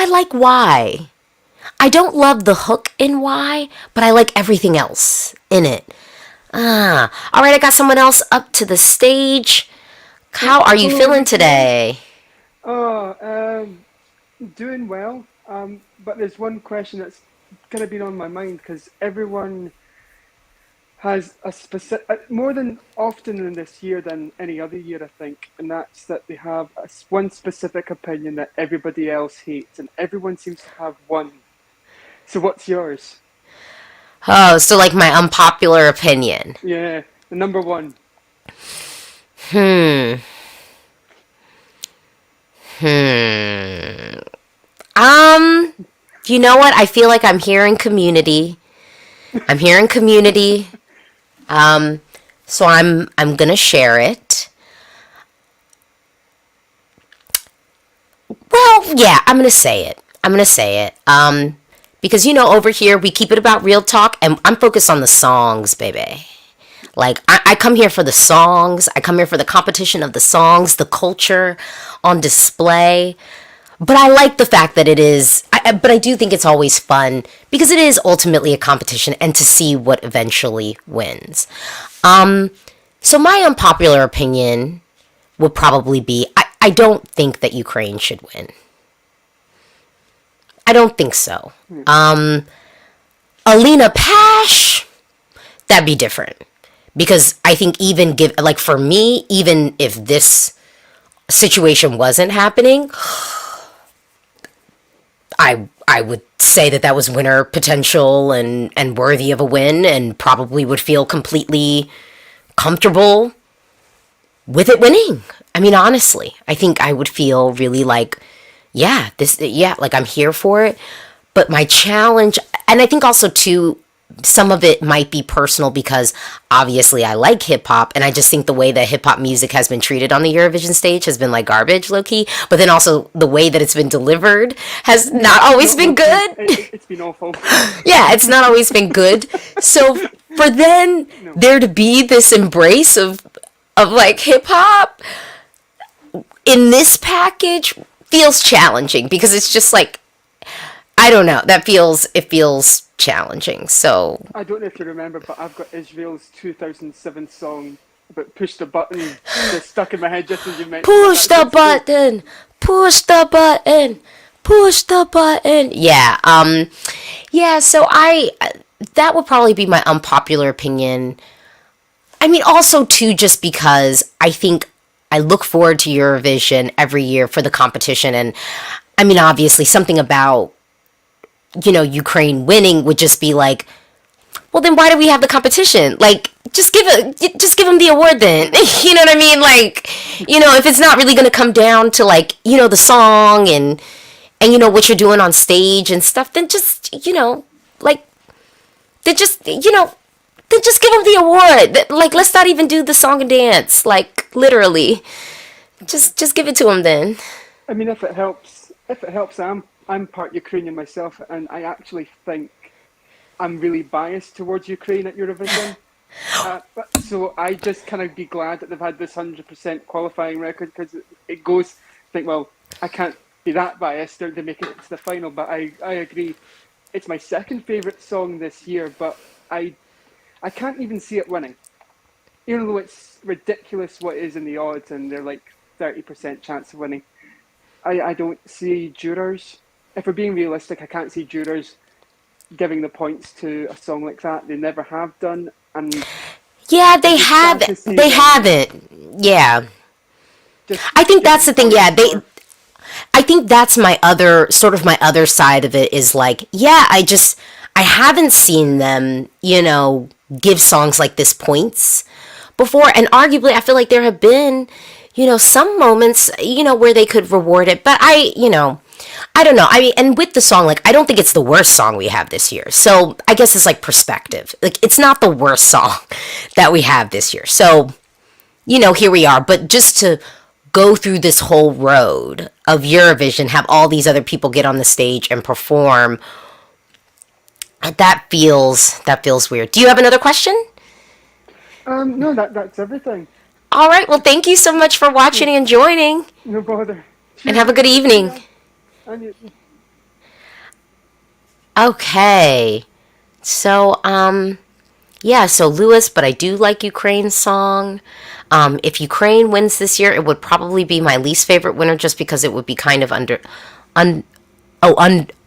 like Why. I don't love the hook in Why, but I like everything else in it. All right, I got someone else up to the stage. How are you feeling today? Doing well. But there's one question that's kind of been on my mind because everyone has a specific, more than often in this year than any other year, I think, and that's that they have one specific opinion that everybody else hates, and everyone seems to have one. So what's yours? Oh, so like my unpopular opinion. Yeah, the number one. Hmm. You know what? I feel like I'm hearing Community. I'm hearing Community. So I'm gonna share it. Well, yeah, I'm gonna say it. Because over here we keep it about real talk, and I'm focused on the songs, baby. Like, I come here for the songs. I come here for the competition of the songs, the culture on display. But I like the fact that it is, but I do think it's always fun because it is ultimately a competition and to see what eventually wins. So my unpopular opinion would probably be, I don't think that Ukraine should win. I don't think so. Alina Pash, that'd be different. Because I think for me, even if this situation wasn't happening, I would say that was winner potential and worthy of a win, and probably would feel completely comfortable with it winning. I mean, honestly, I think I would feel really like, like I'm here for it. But my challenge, and I think also too, some of it might be personal because obviously I like hip hop, and I just think the way that hip hop music has been treated on the Eurovision stage has been like garbage, low key. But then also the way that it's been delivered has not always been good. It's been awful. Yeah, it's not always been good. So for then there to be this embrace of like hip hop in this package feels challenging because it's just like, I don't know, it feels challenging. So I don't know if you remember, but I've got Israel's 2007 song about push the button that's stuck in my head just as you mentioned. Push the button, push the button, push the button. Yeah, so that would probably be my unpopular opinion. I mean, also too, just because I think I look forward to Eurovision every year for the competition, and I mean, obviously something about Ukraine winning would just be like, well, then why do we have the competition? Like, just give them the award then. You know what I mean? Like, if it's not really going to come down to like, the song and what you're doing on stage and stuff, then just, like, then just give them the award. Like, let's not even do the song and dance. Like, literally, just give it to them then. I mean, if it helps, I'm part Ukrainian myself, and I actually think I'm really biased towards Ukraine at Eurovision. So I just kind of be glad that they've had this 100% qualifying record, because it goes, think, well, I can't be that biased to make it to the final, but I agree. It's my second favourite song this year, but I can't even see it winning. Even though it's ridiculous what is in the odds, and they're like 30% chance of winning. I don't see jurors. If we're being realistic, I can't see jurors giving the points to a song like that. They never have done, and yeah, they haven't. Yeah, I think that's the thing. Yeah, I think that's my other side of it is like, yeah, I haven't seen them, give songs like this points before, and arguably, I feel like there have been, some moments, where they could reward it, but I don't know. I mean, and with the song, like, I don't think it's the worst song we have this year. So I guess it's like perspective. Like, it's not the worst song that we have this year. So, here we are. But just to go through this whole road of Eurovision, have all these other people get on the stage and perform, that feels weird. Do you have another question? No, that's everything. All right. Well, thank you so much for watching and joining. No bother. And have a good evening. Okay. So, so Lewis, but I do like Ukraine's song. If Ukraine wins this year, it would probably be my least favorite winner just because it would be kind of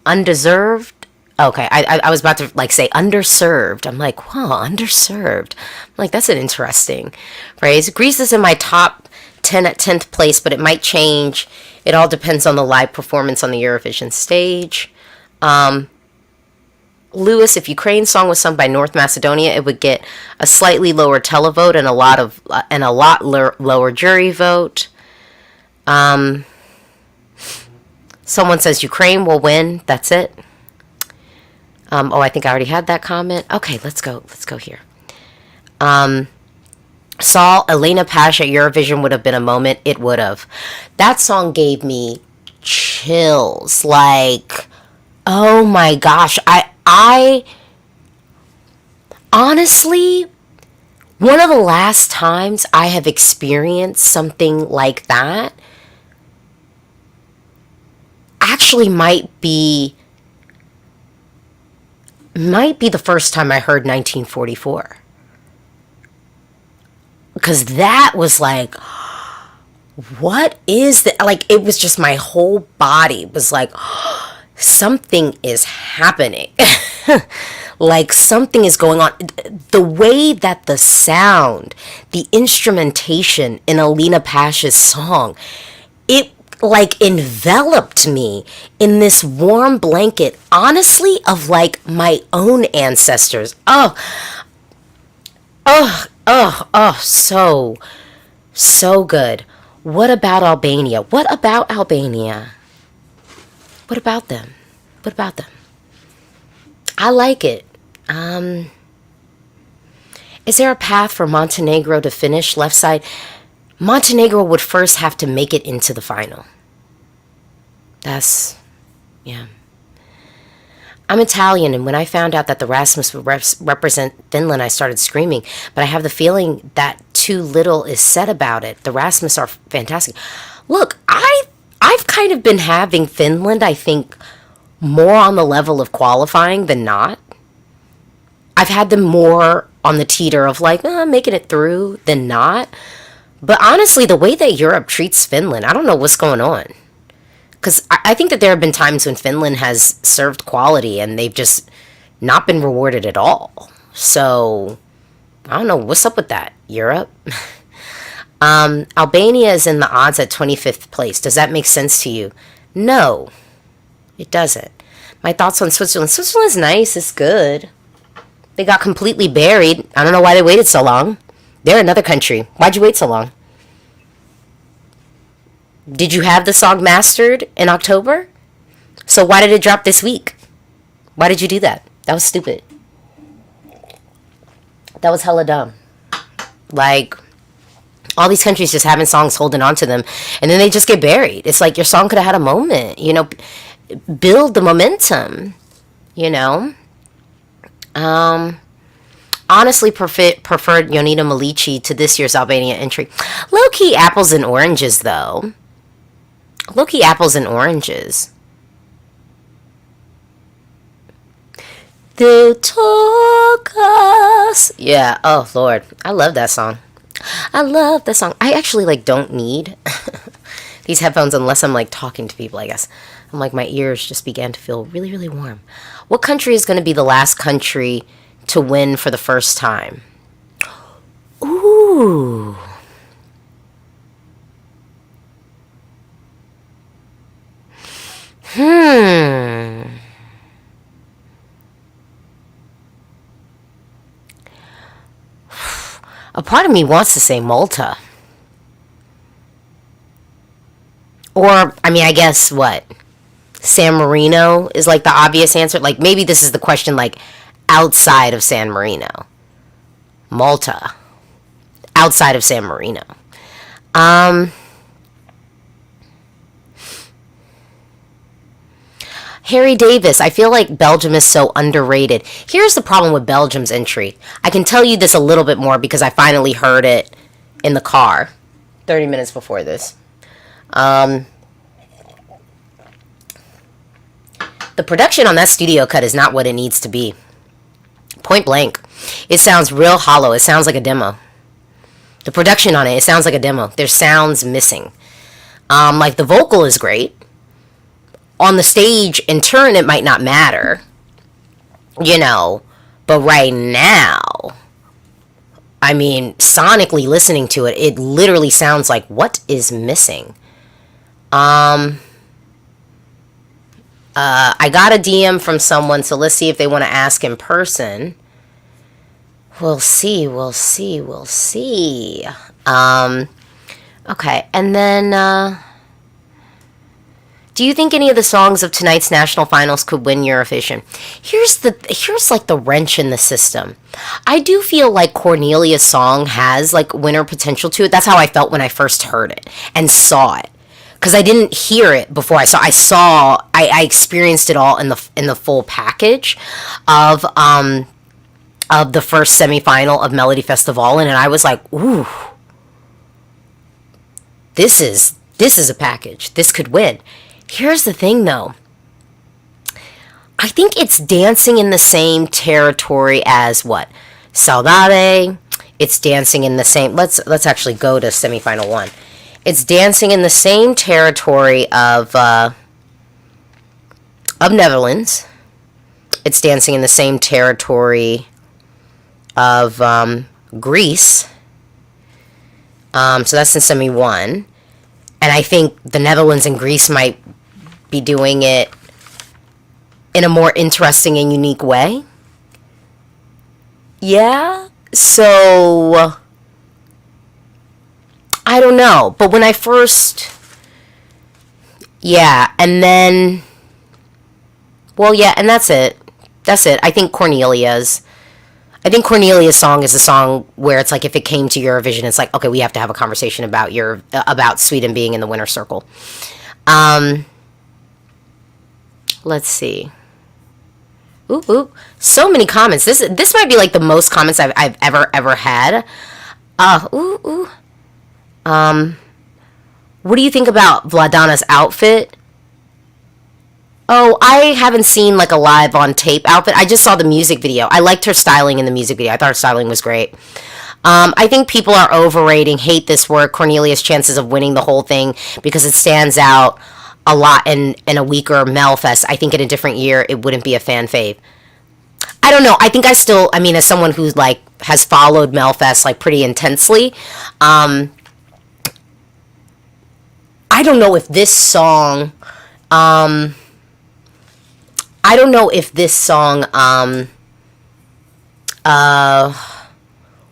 undeserved. Okay, I was about to like say underserved. I'm like, wow, underserved. I'm like, that's an interesting phrase. Greece is in my top 10 at 10th place, but it might change. It all depends on the live performance on the Eurovision stage. Lewis, if Ukraine's song was sung by North Macedonia, it would get a slightly lower televote and a lot lower jury vote. Someone says Ukraine will win. That's it. I think I already had that comment. Okay, let's go here. Saul, Elena Pash at Eurovision would have been a moment. It would have. That song gave me chills. Like, oh my gosh. I honestly, one of the last times I have experienced something like that actually might be the first time I heard 1944. Because that was like, what is that? Like, it was just my whole body was like, something is happening. Like, something is going on. The way that the sound, the instrumentation in Alina Pash's song, it like enveloped me in this warm blanket, honestly, of like my own ancestors. So good. What about Albania? What about them? I like it. Is there a path for Montenegro to finish left side? Montenegro would first have to make it into the final. Yeah. I'm Italian, and when I found out that the Rasmus would represent Finland, I started screaming. But I have the feeling that too little is said about it. The Rasmus are fantastic. Look, I've kind of been having Finland, I think, more on the level of qualifying than not. I've had them more on the teeter of like, making it through than not. But honestly, the way that Europe treats Finland, I don't know what's going on. Because I think that there have been times when Finland has served quality and they've just not been rewarded at all. So, I don't know. What's up with that, Europe? Albania is in the odds at 25th place. Does that make sense to you? No, it doesn't. My thoughts on Switzerland. Switzerland's nice. It's good. They got completely buried. I don't know why they waited so long. They're another country. Why'd you wait so long? Did you have the song mastered in October? So why did it drop this week? Why did you do that? That was stupid. That was hella dumb. Like, all these countries just having songs holding on to them, and then they just get buried. It's like your song could have had a moment, build the momentum, Honestly preferred Yonita Malici to this year's Albania entry. Low-key apples and oranges, though. Low-key apples and oranges. They'll talk us. Yeah, oh, Lord. I love that song. I actually, don't need these headphones unless I'm, talking to people, I guess. I'm my ears just began to feel really, really warm. What country is going to be the last country to win for the first time? Ooh. A part of me wants to say Malta. Or, I guess what? San Marino is the obvious answer. Maybe this is the question outside of San Marino. Malta. Outside of San Marino. Harry Davis, I feel like Belgium is so underrated. Here's the problem with Belgium's entry. I can tell you this a little bit more because I finally heard it in the car 30 minutes before this. The production on that studio cut is not what it needs to be. Point blank. It sounds real hollow. It sounds like a demo. The production on it sounds like a demo. There's sounds missing. The vocal is great. On the stage, in turn, it might not matter. you know, but right now, I mean, sonically listening to it, it literally sounds like, what is missing? I got a DM from someone, so let's see if they want to ask in person. We'll see. Okay, and then, do you think any of the songs of tonight's national finals could win Eurovision? Here's like the wrench in the system. I do feel like Cornelia's song has like winner potential to it. That's how I felt when I first heard it and saw it. Because I didn't hear it before I experienced it all in the full package of the first semifinal of Melodifestivalen, and I was like, ooh, this is a package. This could win. Here's the thing, though. I think it's dancing in the same territory as what? Saudade. It's dancing in the same. Let's actually go to semifinal 1. It's dancing in the same territory of Netherlands. It's dancing in the same territory of Greece. So that's in semi 1. And I think the Netherlands and Greece might be doing it in a more interesting and unique way. Yeah. So I don't know. But when I first... Yeah. And then... Well, yeah. And that's it. I think Cornelia's song is a song where it's like, if it came to Eurovision, it's like, okay, we have to have a conversation about Sweden being in the winner's circle. Let's see. Ooh, so many comments. This might be like the most comments I've ever had. What do you think about Vladana's outfit? Oh, I haven't seen like a live on tape outfit. I just saw the music video. I liked her styling in the music video. I thought her styling was great. I think people are overrating, hate this word, Cornelia's chances of winning the whole thing because it stands out a lot in a weaker Melfest. I think in a different year, it wouldn't be a fan fave. I don't know. I think as someone who's like has followed Melfest like pretty intensely, I don't know if this song,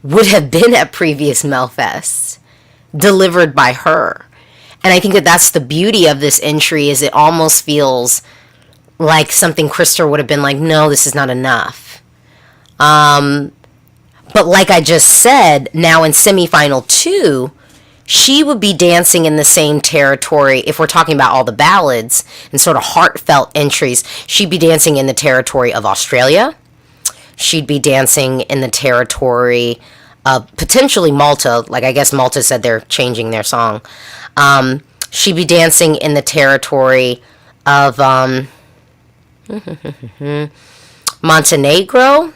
would have been at previous Melfests delivered by her. And I think that that's the beauty of this entry, is it almost feels like something Krister would have been like, no, this is not enough. But like I just said, now in semifinal 2, she would be dancing in the same territory. If we're talking about all the ballads and sort of heartfelt entries, she'd be dancing in the territory of Australia. She'd be dancing in the territory of potentially Malta. Like, I guess Malta said they're changing their song. She'd be dancing in the territory of Montenegro.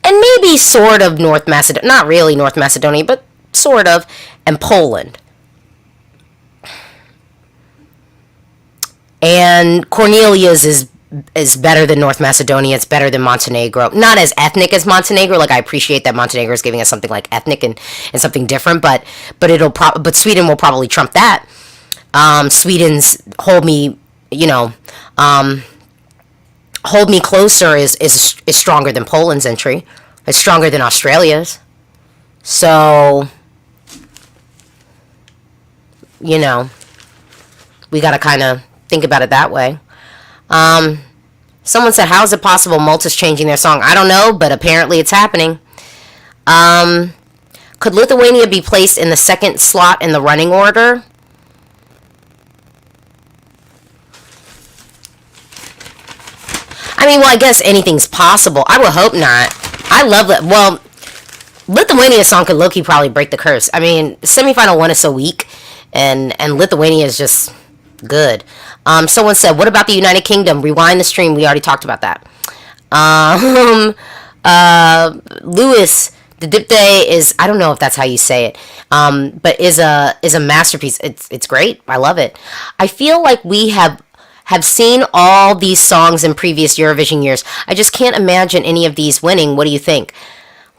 And maybe sort of North Macedonia. Not really North Macedonia, but sort of. And Poland. And Cornelia's is better than North Macedonia. It's better than Montenegro. Not as ethnic as Montenegro. Like, I appreciate that Montenegro is giving us something like ethnic and something different, but Sweden will probably trump that. Sweden's Hold Me Closer is stronger than Poland's entry. It's stronger than Australia's. So, we gotta kind of think about it that way. Someone said, how is it possible Malta's changing their song? I don't know, but apparently it's happening. Could Lithuania be placed in the second slot in the running order? I mean, well, I guess anything's possible. I would hope not. I love that. Well, Lithuania's song could low-key probably break the curse. I mean, semifinal 1 is so weak, and Lithuania is just good. Someone said, what about the United Kingdom? Rewind the stream. We already talked about that. Lewis, the Dipte is, I don't know if that's how you say it, but is a masterpiece. It's great. I love it. I feel like we have have seen all these songs in previous Eurovision years. I just can't imagine any of these winning. What do you think?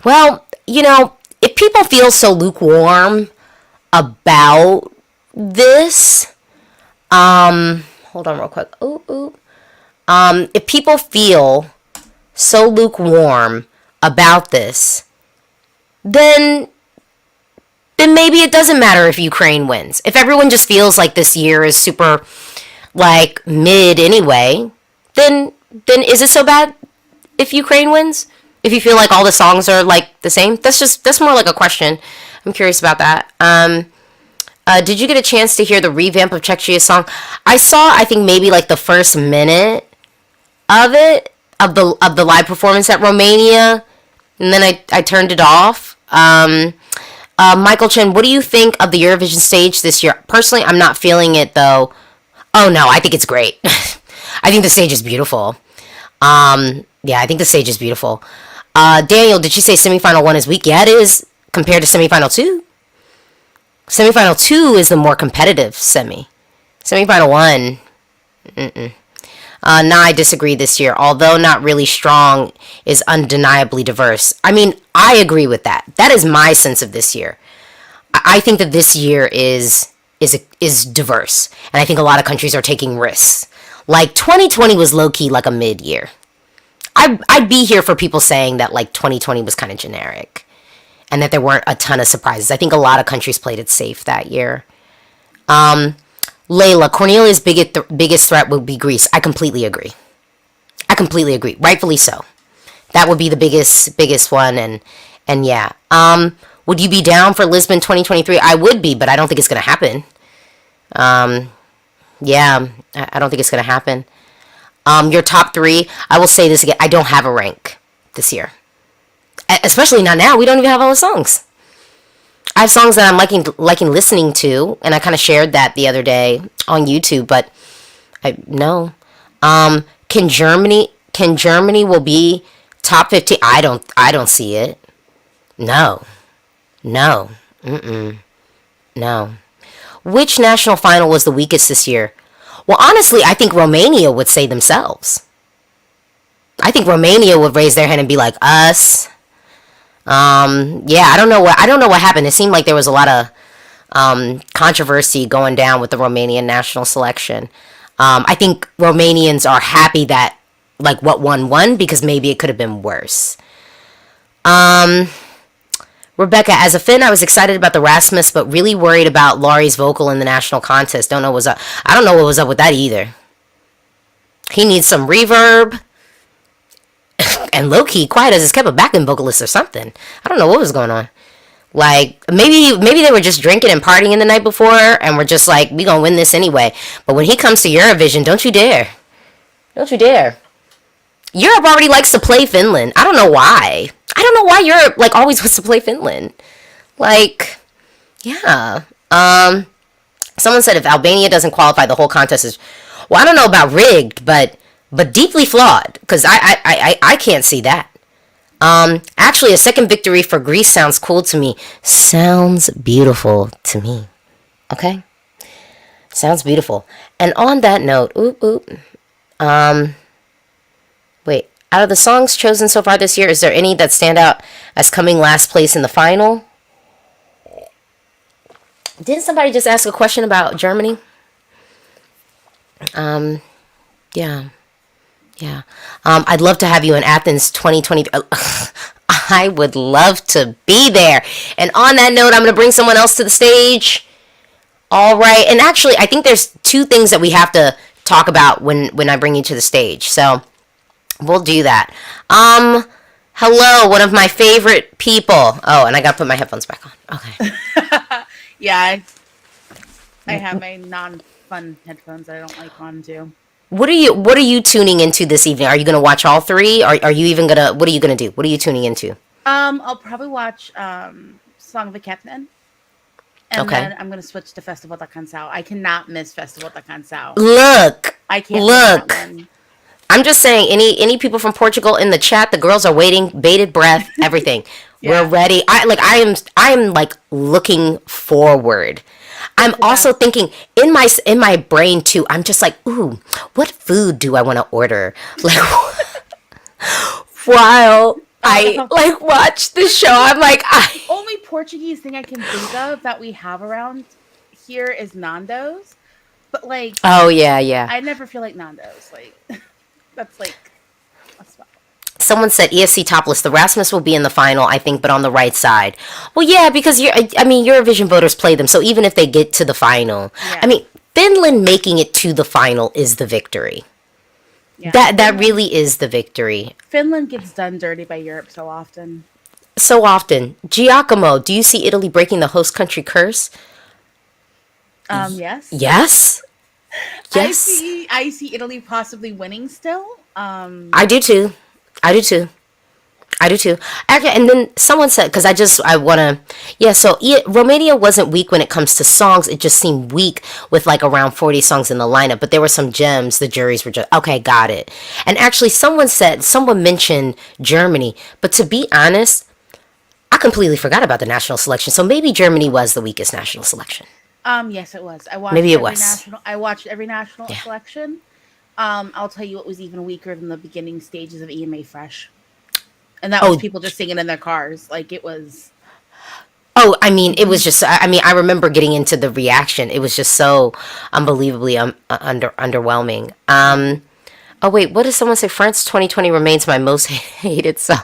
Well, if people feel so lukewarm about this, hold on real quick. If people feel so lukewarm about this, then maybe it doesn't matter if Ukraine wins. If everyone just feels like this year is super, like, mid anyway, then is it so bad if Ukraine wins? If you feel like all the songs are, like, the same? That's more like a question. I'm curious about that. Did you get a chance to hear the revamp of Czechia's song? I saw, I think, maybe, like, the first minute of it, of the live performance at Romania, and then I turned it off. Michael Chen, what do you think of the Eurovision stage this year? Personally, I'm not feeling it, though. Oh, no, I think it's great. I think the stage is beautiful. Yeah, I think the stage is beautiful. Daniel, did you say semifinal 1 is weak? Yeah, it is, compared to semifinal 2. Semifinal 2 is the more competitive semi. Semifinal 1, nah, I disagree this year. Although not really strong, is undeniably diverse. I mean, I agree with that. That is my sense of this year. I think that this year is diverse, and I think a lot of countries are taking risks. Like 2020 was low key like a mid year. I'd be here for people saying that like 2020 was kind of generic, and that there weren't a ton of surprises. I think a lot of countries played it safe that year. Layla, Cornelia's biggest threat would be Greece. I completely agree. Rightfully so. That would be the biggest one, and yeah. Would you be down for Lisbon 2023? I would be, but I don't think it's gonna happen. Yeah, I don't think it's gonna happen. Your top 3, I will say this again, I don't have a rank this year. Especially not now, we don't even have all the songs. I have songs that I'm liking listening to, and I kind of shared that the other day on YouTube, but no. Can Germany will be top 15? I don't see it. No. No. Which national final was the weakest this year? Well, honestly, I think Romania would say themselves. I think Romania would raise their hand and be like, us. Yeah, I don't know what happened. It seemed like there was a lot of controversy going down with the Romanian national selection. I think Romanians are happy that like what won because maybe it could have been worse. Rebecca, as a Finn, I was excited about the Rasmus, but really worried about Laurie's vocal in the national contest. Don't know what's up. I don't know what was up with that either. He needs some reverb. And low-key, quiet as it's kept a backing vocalist or something. I don't know what was going on. Like, maybe they were just drinking and partying the night before, and we're just like, we gonna win this anyway. But when he comes to Eurovision, don't you dare. Don't you dare. Europe already likes to play Finland. I don't know why. Europe, like, always wants to play Finland. Like, yeah. Someone said if Albania doesn't qualify, the whole contest is... Well, I don't know about rigged, but deeply flawed, because I can't see that. Actually, a second victory for Greece sounds cool to me. Sounds beautiful to me. Okay? Sounds beautiful. And on that note, wait, out of the songs chosen so far this year, is there any that stand out as coming last place in the final? Didn't somebody just ask a question about Germany? Yeah. I'd love to have you in Athens 2020. I would love to be there. And on that note, I'm going to bring someone else to the stage. All right. And actually, I think there's 2 things that we have to talk about when I bring you to the stage. So we'll do that. Hello, one of my favorite people. Oh, and I got to put my headphones back on. Okay. Yeah, I have my non-fun headphones that I don't like on too. What are you tuning into this evening? Are you gonna watch all 3? Are you even gonna? What are you gonna do? What are you tuning into? I'll probably watch Song of the Captain, and then I'm gonna switch to Festival da Canção. I cannot miss Festival da Canção. Look, I can't. Look. I'm just saying. Any people from Portugal in the chat? The girls are waiting, bated breath, everything. Yeah. We're ready. I am like looking forward. I'm also thinking in my brain too. I'm just like, ooh, what food do I want to order? Like while I like watch the show, I'm like, Only Portuguese thing I can think of that we have around here is Nando's, but like, oh yeah. I never feel like Nando's. Like, that's like, that's not. Someone said ESC topless. The Rasmus will be in the final, I think, but on the right side. Well, yeah, because Eurovision voters play them, so even if they get to the final, Yeah. I mean, Finland making it to the final is the victory. Yeah. That really is the victory. Finland gets done dirty by Europe so often. So often. Giacomo, do you see Italy breaking the host country curse? Yes. Yes. Yes. I see Italy possibly winning still. I do too. Actually, and then someone said, because Romania wasn't weak when it comes to songs. It just seemed weak with like around 40 songs in the lineup. But there were some gems. The juries were just, okay, got it. And actually, someone mentioned Germany. But to be honest, I completely forgot about the national selection. So maybe Germany was the weakest national selection. Yes, it was. I watched every national selection. I'll tell you what was even weaker than the beginning stages of EMA Fresh. And that was people just singing in their cars. Like, it was... Oh, I mean, it was just... I remember getting into the reaction. It was just so unbelievably underwhelming. Oh, wait, what does someone say? France 2020 remains my most hated song.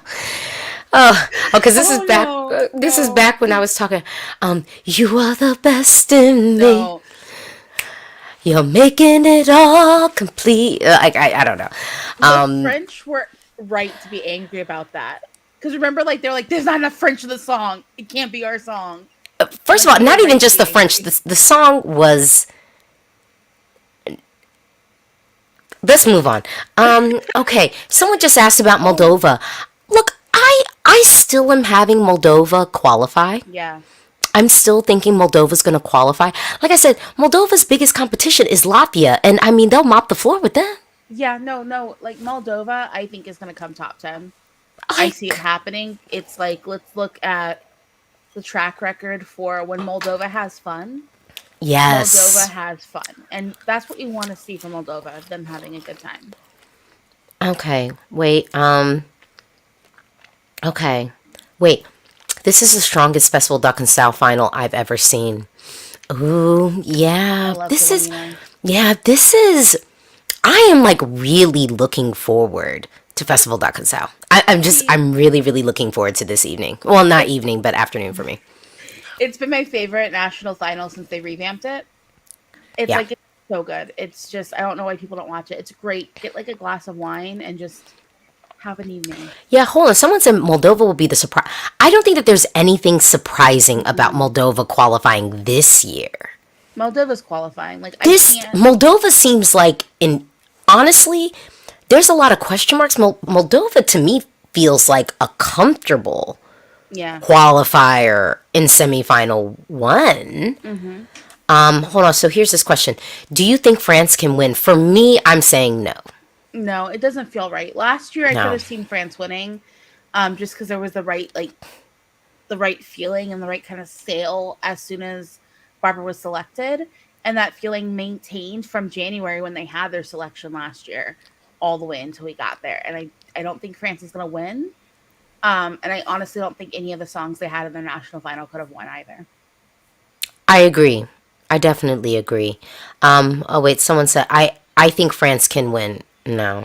Oh, because this is back... This is back when I was talking... you are the best in me. No. You're making it all complete. I don't know. The French were right to be angry about that. Because remember, like, they're like, there's not enough French in the song. It can't be our song. First of all, not even just the French. The song was... Let's move on. Okay, someone just asked about Moldova. Look, I still am having Moldova qualify. Yeah. I'm still thinking Moldova's going to qualify. Like I said, Moldova's biggest competition is Latvia, and I mean, they'll mop the floor with them. Yeah, no. Like, Moldova, I think, is going to come top 10. I see it happening. It's like, let's look at the track record for when Moldova has fun. Yes. Moldova has fun. And that's what you want to see from Moldova, them having a good time. Okay, wait. Okay, wait. This is the strongest Festival Duck and Sal final I've ever seen. Ooh, yeah. This is... I am like really looking forward to Festival Duck and Sal. I'm really, really looking forward to this evening. Well, not evening, but afternoon for me. It's been my favorite national final since they revamped it. It's like, it's so good. It's just, I don't know why people don't watch it. It's great. Get like a glass of wine and just have an evening. Yeah, hold on. Someone said Moldova will be the surprise. I don't think that there's anything surprising about Moldova qualifying this year. Moldova's qualifying. Like, Moldova seems like, honestly, there's a lot of question marks. Moldova to me feels like a comfortable qualifier in semifinal 1. Mm-hmm. Hold on. So here's this question: do you think France can win? For me, I'm saying no. No, it doesn't feel right. Last year, I could have seen France winning, just because there was the right feeling and the right kind of sale as soon as Barbara was selected, and that feeling maintained from January when they had their selection last year, all the way until we got there. And I don't think France is going to win, and I honestly don't think any of the songs they had in their national final could have won either. I agree. I definitely agree. Oh wait, someone said I think France can win. No.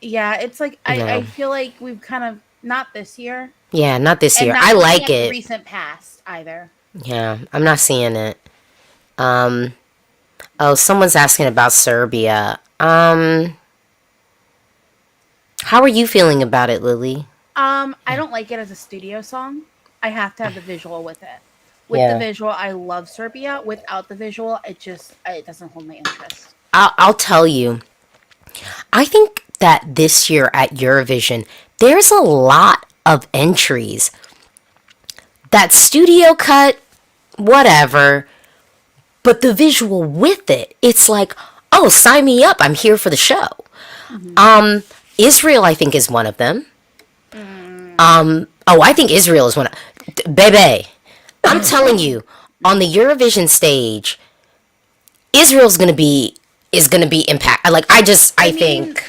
Yeah, it's like I feel like we've kind of not this year. Yeah, not this year. Not I like it. Recent past either. Yeah, I'm not seeing it. Oh, someone's asking about Serbia. How are you feeling about it, Lily? I don't like it as a studio song. I have to have the visual with it. With the visual, I love Serbia. Without the visual, it doesn't hold my interest. I'll tell you. I think that this year at Eurovision, there's a lot of entries. That studio cut, whatever, but the visual with it, it's like, oh, sign me up. I'm here for the show. Mm-hmm. Israel, I think, is one of them. I think Israel is one of... Bebe, I'm telling you, on the Eurovision stage, Israel's gonna be impact. Like I think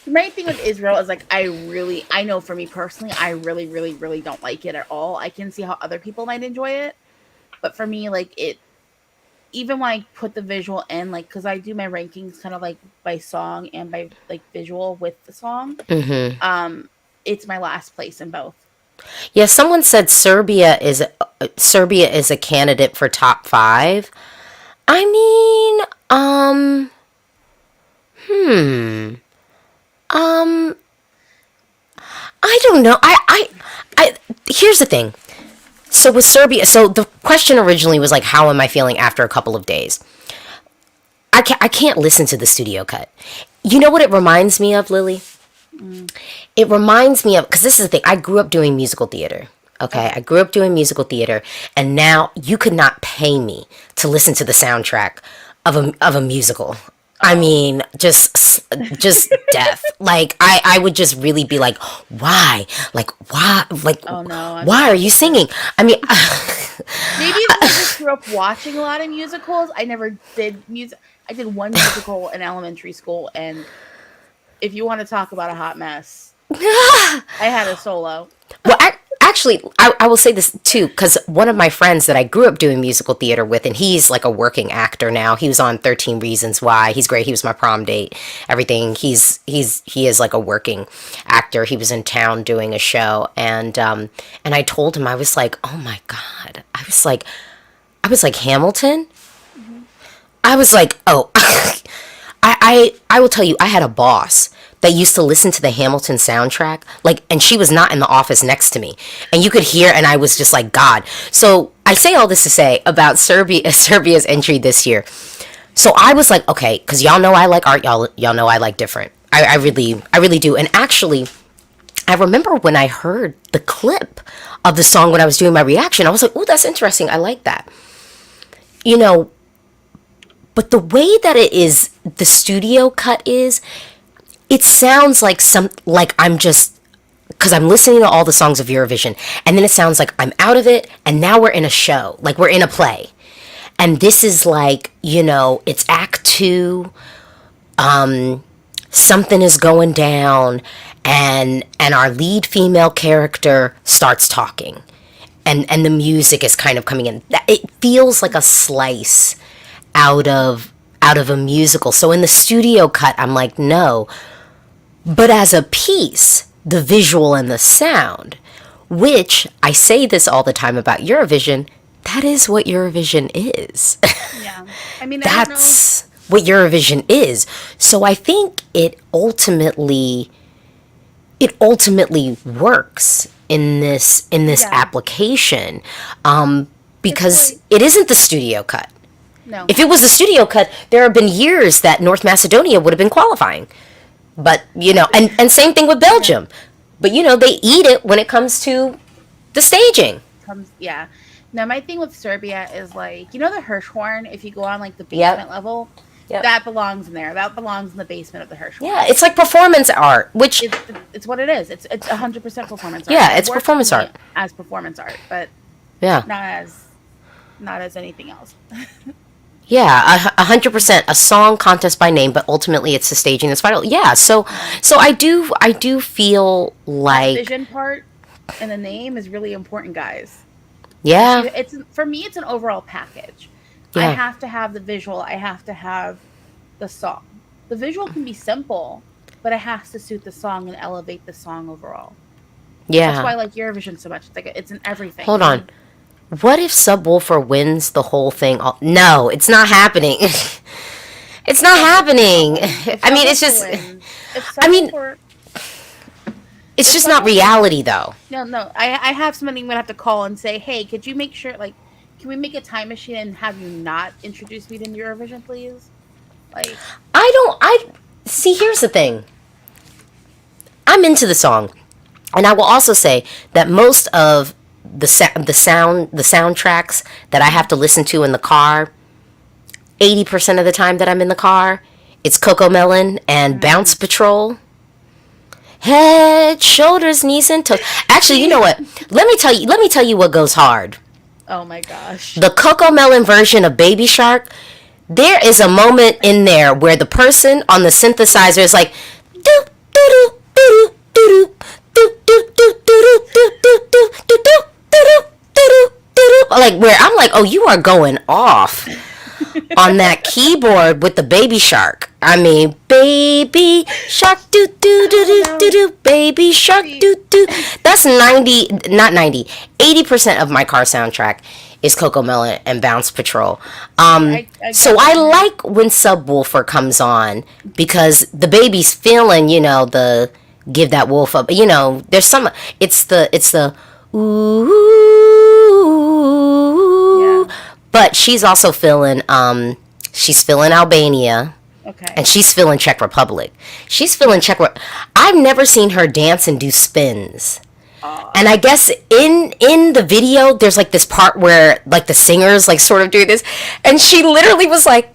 the main thing with Israel is like I know for me personally, I really don't like it at all. I can see how other people might enjoy it, but for me, like it, even when I put the visual in, like because I do my rankings kind of like by song and by like visual with the song, it's my last place in both. Yeah, someone said Serbia is a candidate for top 5. I mean, I don't know. I here's the thing. So with Serbia, so the question originally was like, how am I feeling after a couple of days? I can't listen to the studio cut. You know what it reminds me of, Lily? It reminds me of, because this is the thing, I grew up doing musical theater. Okay, I grew up doing musical theater, and now you could not pay me to listen to the soundtrack of a musical. I mean, just death. Like I would just really be like, why? Like why? Like Oh no! why are you singing? I mean, Maybe because I just grew up watching a lot of musicals. I never did music. I did one musical in elementary school, and if you want to talk about a hot mess, I had a solo. well, actually, I will say this too, because one of my friends that I grew up doing musical theater with, and he's like a working actor now. He was on 13 Reasons Why. He's great. He was my prom date. Everything. He is like a working actor. He was in town doing a show, and I told him, I was like, oh my God. I was like Hamilton. I was like, oh, I will tell you, I had a boss that used to listen to the Hamilton soundtrack, like, and she was not in the office next to me, and you could hear, and I was just like, God. So I say all this to say about Serbia's entry this year. So I was like, okay, because y'all know I like art, y'all know I like different. I really do. And actually, I remember when I heard the clip of the song when I was doing my reaction, I was like, oh, that's interesting. I like that. You know, but the way that it is, the studio cut is, it sounds like I'm just, because I'm listening to all the songs of Eurovision, and then it sounds like I'm out of it, and now we're in a show, like we're in a play. And this is like, you know, it's Act 2, something is going down, and our lead female character starts talking, and the music is kind of coming in. It feels like a slice out of a musical. So in the studio cut, I'm like, no. But as a piece, the visual and the sound, which I say this all the time about Eurovision, that is what Eurovision is. Yeah, I mean, That's what Eurovision is. So I think it ultimately works in this application, because it isn't the studio cut. No. If it was the studio cut, there have been years that North Macedonia would have been qualifying. But, you know, and same thing with Belgium. But, you know, they eat it when it comes to the staging. Yeah. Now, my thing with Serbia is, like, you know the Hirschhorn, if you go on, like, the basement level? Yep. That belongs in there. That belongs in the basement of the Hirschhorn. Yeah, it's like performance art, which... It's what it is. It's 100% performance art. Yeah, it's performance art. As performance art, but not as anything else. Yeah, 100%. A song contest by name, but ultimately it's the staging that's vital. Yeah, so I do feel like the vision part and the name is really important, guys. Yeah. It's for me, it's an overall package. Yeah. I have to have the visual. I have to have the song. The visual can be simple, but it has to suit the song and elevate the song overall. Yeah. That's why I like Eurovision so much. It's like it's in everything. Hold on. What if Subwoofer wins the whole thing? No, it's not happening. It's not happening. I mean, it's just... I mean, it's just not reality, though. No. I have somebody I'm going to have to call and say, hey, could you make sure, like, can we make a time machine and have you not introduce me to Eurovision, please? Like... See, here's the thing. I'm into the song. And I will also say that most of the soundtracks that I have to listen to in the car, 80% of the time that I'm in the car, it's Coco Melon and Bounce Patrol. Head, shoulders, knees, and toes. Actually, you know what? Let me tell you what goes hard. Oh my gosh. The Coco Melon version of Baby Shark, there is a moment in there where the person on the synthesizer is like, doo doo doo doo doo doo doo doo doo doo doo doo doo doo doo doo, like where I'm like, oh, you are going off on that keyboard with the Baby Shark. I mean, Baby Shark, doo doo doo doo doo doo, Baby Shark, doo doo. That's 80% of my car soundtrack is Coco Melon and Bounce Patrol. So I like when Subwoofer comes on because the baby's feeling, the give that wolf up. There's some. It's the ooh. Yeah. But she's also feeling. She's feeling Albania. Okay. And she's feeling Czech Republic. She's feeling I've never seen her dance and do spins. And I guess in the video, there's like this part where like the singers like sort of do this, and she literally was like,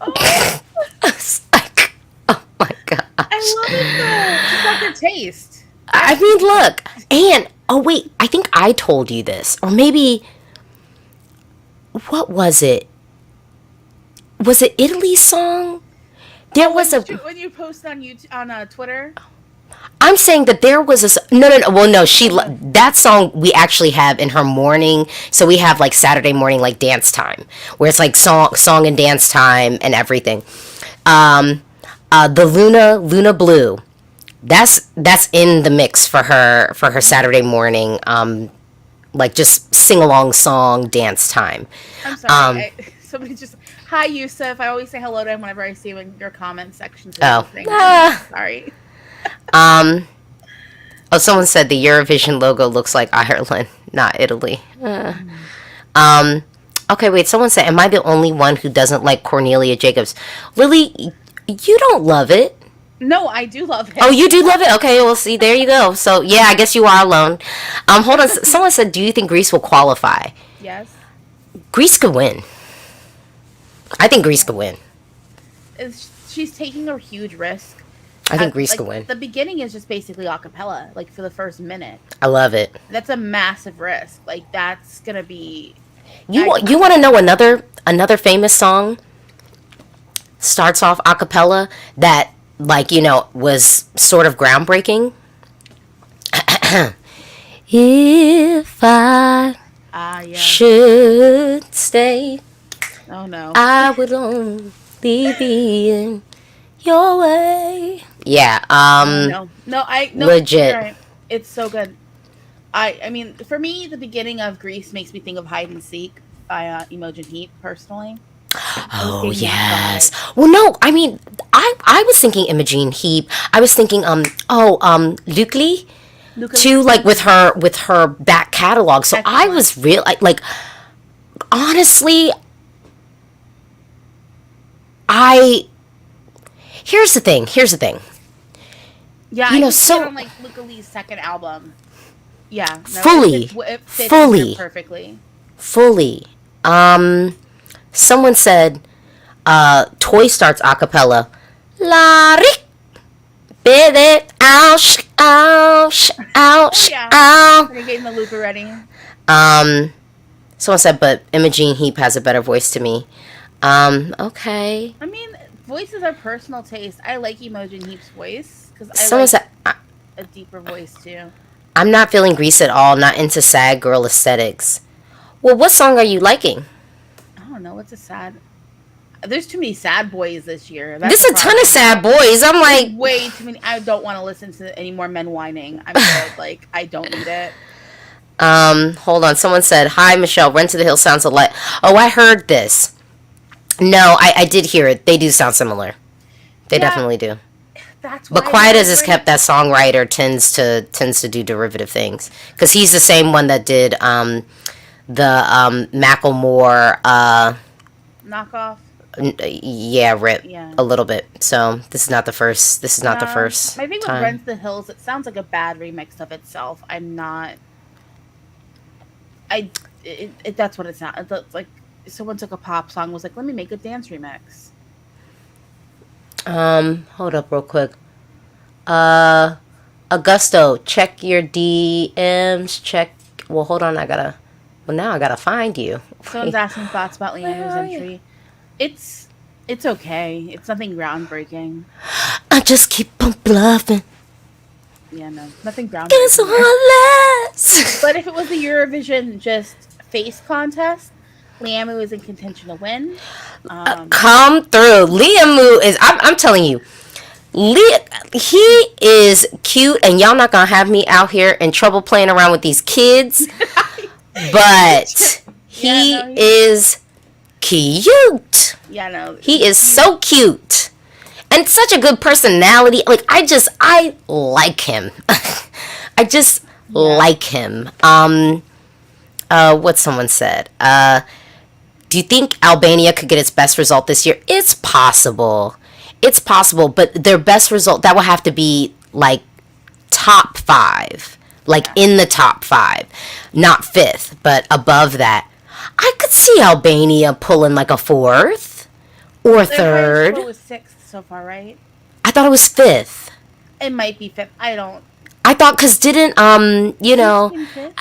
I was like, oh my gosh. I love it though. She's got good taste. I mean, look, and oh wait, I think I told you this, or maybe what was it? Was it Italy's song? There was when you post on YouTube on Twitter. I'm saying that there was no. Well, no, that song we actually have in her morning. So we have like Saturday morning like dance time, where it's like song and dance time and everything. The Luna Blue, that's in the mix for her Saturday morning. Like just sing along song dance time. I'm sorry. Somebody just hi Yusuf. I always say hello to him whenever I see him in your comment sections. Sorry. Someone said the Eurovision logo looks like Ireland, not Italy. Okay, wait, someone said, am I the only one who doesn't like Cornelia Jacobs? Lily, you don't love it. No, I do love it. Oh, you do love it? Okay, well, see, there you go. So, yeah, I guess you are alone. Hold on. Someone said, do you think Greece will qualify? Yes. Greece could win. I think Greece could win. She's taking a huge risk. I think Greece could win. The beginning is just basically a cappella, like for the first minute. I love it. That's a massive risk. Like that's gonna be. You want to know another famous song? Starts off a cappella that was sort of groundbreaking. If I should stay, oh no, I would only be in your way. Yeah. No, legit. Right. It's so good. I mean, for me, the beginning of Grease makes me think of Hide and Seek by Imogen Heap, personally. Oh yes. Well, no, I mean, I was thinking Imogen Heap. I was thinking Lukely too, like with her back catalog. So Excellent. I was real like honestly. Here's the thing. Yeah, you know, I so on like Luca Lee's second album. Yeah, no, fully. it fits perfectly. Fully. Someone said, Toy starts a cappella. La ri, bede, ouch, ouch, ouch, Yeah. ow. They're getting the loop already. Someone said, but Imogen Heap has a better voice to me. Okay. I mean, voices are personal taste. I like Imogen Heap's voice because Someone said, a deeper voice too. I'm not feeling Grease at all. Not into sad girl aesthetics. Well, what song are you liking? I don't know. What's a sad? There's too many sad boys this year. There's a ton of sad boys. I'm like, way too many. I don't want to listen to any more men whining. I'm good. Like, I don't need it. Hold on. Someone said, hi, Michelle. Run to the Hill sounds alike. Oh, I heard this. No, I did hear it. They do sound similar. They definitely do. That's but Quiet as is kept, that songwriter tends to do derivative things because he's the same one that did the Macklemore knockoff. Yeah, rip a little bit. So this is not the first. This is not the first. My thing with Run to the Hills, it sounds like a bad remix of itself. I'm not. That's what it sounds. It's like someone took a pop song, was like, let me make a dance remix. Hold up real quick. Augusto, check your DMs. Check. Well, hold on. I gotta Well, now I gotta find you. Someone's asking thoughts about Leanna's Where are you? entry. It's okay. It's nothing groundbreaking. I just keep on bluffing. Yeah, no, nothing Guess groundbreaking. there. what less? But if it was the Eurovision just face contest, Liamu is in contention to win. Come through. Liamu is. I'm telling you. He is cute, and y'all not gonna have me out here in trouble playing around with these kids. But he Yeah, no, is cute. Yeah, no. He is so cute. And such a good personality. Like, I like him. I just like him. What someone said. Do you think Albania could get its best result this year? It's possible. It's possible, but their best result, that will have to be, like, top 5. Like, in the top 5. Not 5th, but above that. I could see Albania pulling, like, a 4th or Their highest 3rd. score was 6th so far, right? I thought it was 5th. It might be 5th. I don't. I thought, because didn't, you know, Think 5th?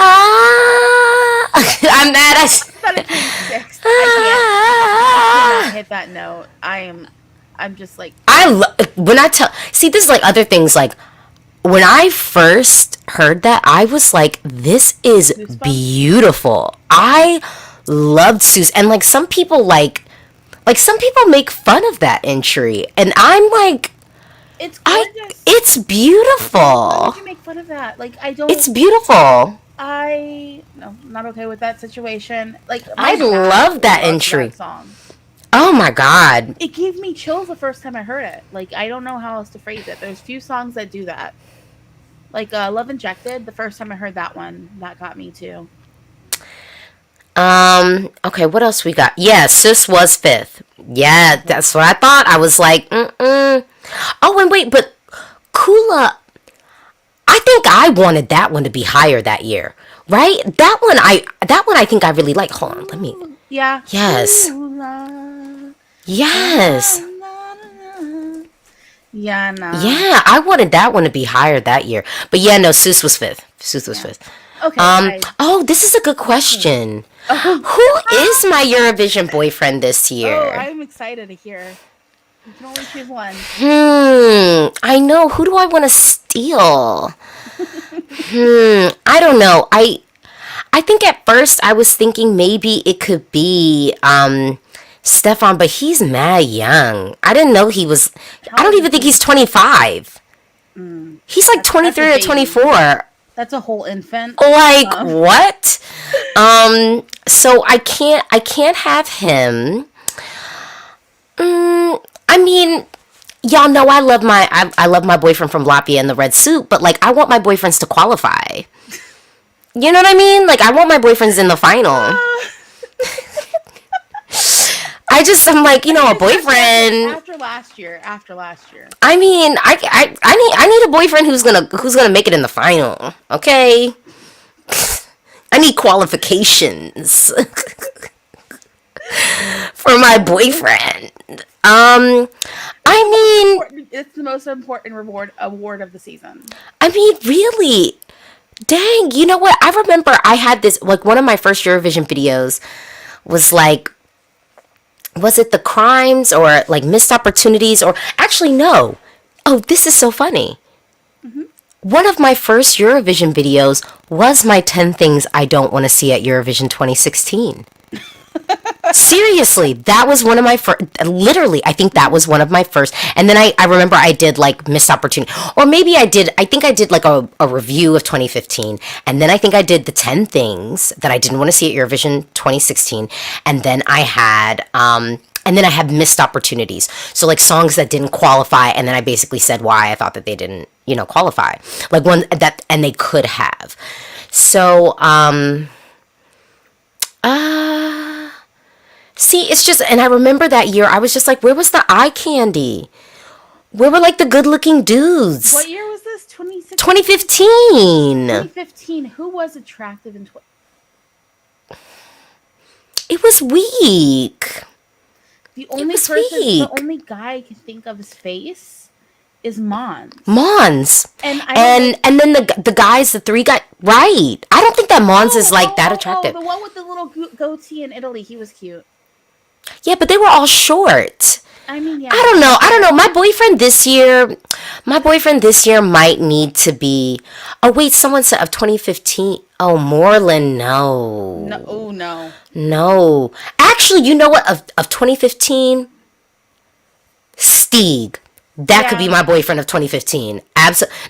I'm mad. I thought it came 6th. I cannot hit that note. I'm just like. See, this is like other things, like, when I first heard that, I was like, this is Goosebumps? beautiful. I loved Suze. And, like, some people some people make fun of that entry. And I'm like, It's gorgeous. it's Why beautiful. would you make fun of that? Like, I don't. It's beautiful. No, I'm not okay with that situation. Like, I my dad love that loves entry. that song. Oh, my God. It gave me chills the first time I heard it. Like, I don't know how else to phrase it. There's few songs that do that. Like, Love Injected, the first time I heard that one, that got me too. Okay, what else we got? Yeah, Sis was 5th. Yeah, that's what I thought. I was like, Oh, and wait, but Kula, I think I wanted that one to be higher that year, right? That one I think I really like. Hold on, let me. Yeah. Yes. Ooh, la, Yes. la, la, la. Yeah, no. Yeah, I wanted that one to be higher that year. But yeah, no, Sis was 5th. Sis was 5th. Okay. Oh, this is a good question. Who is my Eurovision boyfriend this year? Oh, I'm excited to hear. You can only choose one. I know. Who do I want to steal? I don't know. I think at first I was thinking maybe it could be Stefan, but he's mad young. I didn't know he was. I don't even think he's 25. He's like 23 or baby. 24. That's a whole infant. Like what? So I can't have him. I mean, y'all know I love my boyfriend from Latvia in the red suit, but like I want my boyfriends to qualify. You know what I mean? Like I want my boyfriends in the final. I'm like, a boyfriend. After last year. I mean, I need a boyfriend who's gonna make it in the final. Okay. I need qualifications for my boyfriend. I mean, It's the most important award of the season. I mean, really. Dang, you know what? I remember I had this, like, one of my first Eurovision videos was like, was it the crimes or like missed opportunities, or actually no. Oh, this is so funny. One of my first Eurovision videos was my 10 things I don't want to see at Eurovision 2016. Seriously, that was one of my first. Literally, I think that was one of my first. And then I remember I did like missed opportunity, or maybe I think I did like a review of 2015, and then I think I did the 10 things that I didn't want to see at Eurovision 2016, and then I had missed opportunities. So like songs that didn't qualify, and then I basically said why I thought that they didn't, qualify. Like one that, and they could have. So see, it's just, and I remember that year, I was just like, where was the eye candy? Where were like the good looking dudes? What year was this? 2016? 2015. 2015. Who was attractive in It was weak. The only was person, weak. the only guy I can think of his face is Mons. Mons. And then the guys, the three got right. I don't think that Mons is like that attractive. the one with the little goatee in Italy, he was cute. Yeah, but they were all short. I mean, yeah. I don't know. My boyfriend this year might need to be. Oh wait, someone said of 2015. Oh, Moreland, no. No, oh no. No. Actually, you know what? Of 2015, Stieg. That could be my boyfriend of 2015.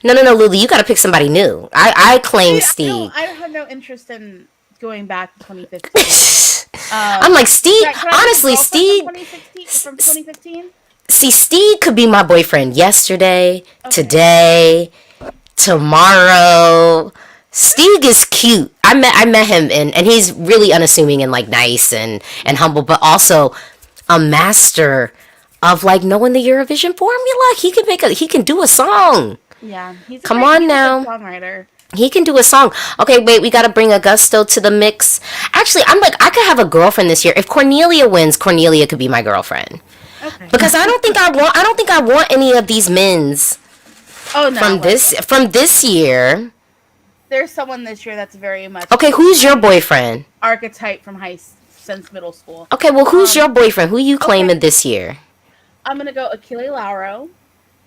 No, Lily, you got to pick somebody new. I claim Stieg. I have no interest in going back to 2015. I'm like, Stieg. Honestly, Stieg. From 2015. See, Stieg could be my boyfriend yesterday, today, tomorrow. Stieg is cute. I met him and he's really unassuming and like nice and humble, but also a master of like knowing the Eurovision formula. He can do a song. Yeah, he's a songwriter. He can do a song. Okay, wait, we gotta bring Augusto to the mix. Actually, I'm like, I could have a girlfriend this year. If Cornelia wins, Cornelia could be my girlfriend. Okay. Because I don't think I want any of these men's. Oh no. From this year. There's someone this year that's very much. Okay, who's your boyfriend? Archetype from since middle school. Okay, well, who's your boyfriend? Who you claiming this year? I'm gonna go Achille Lauro.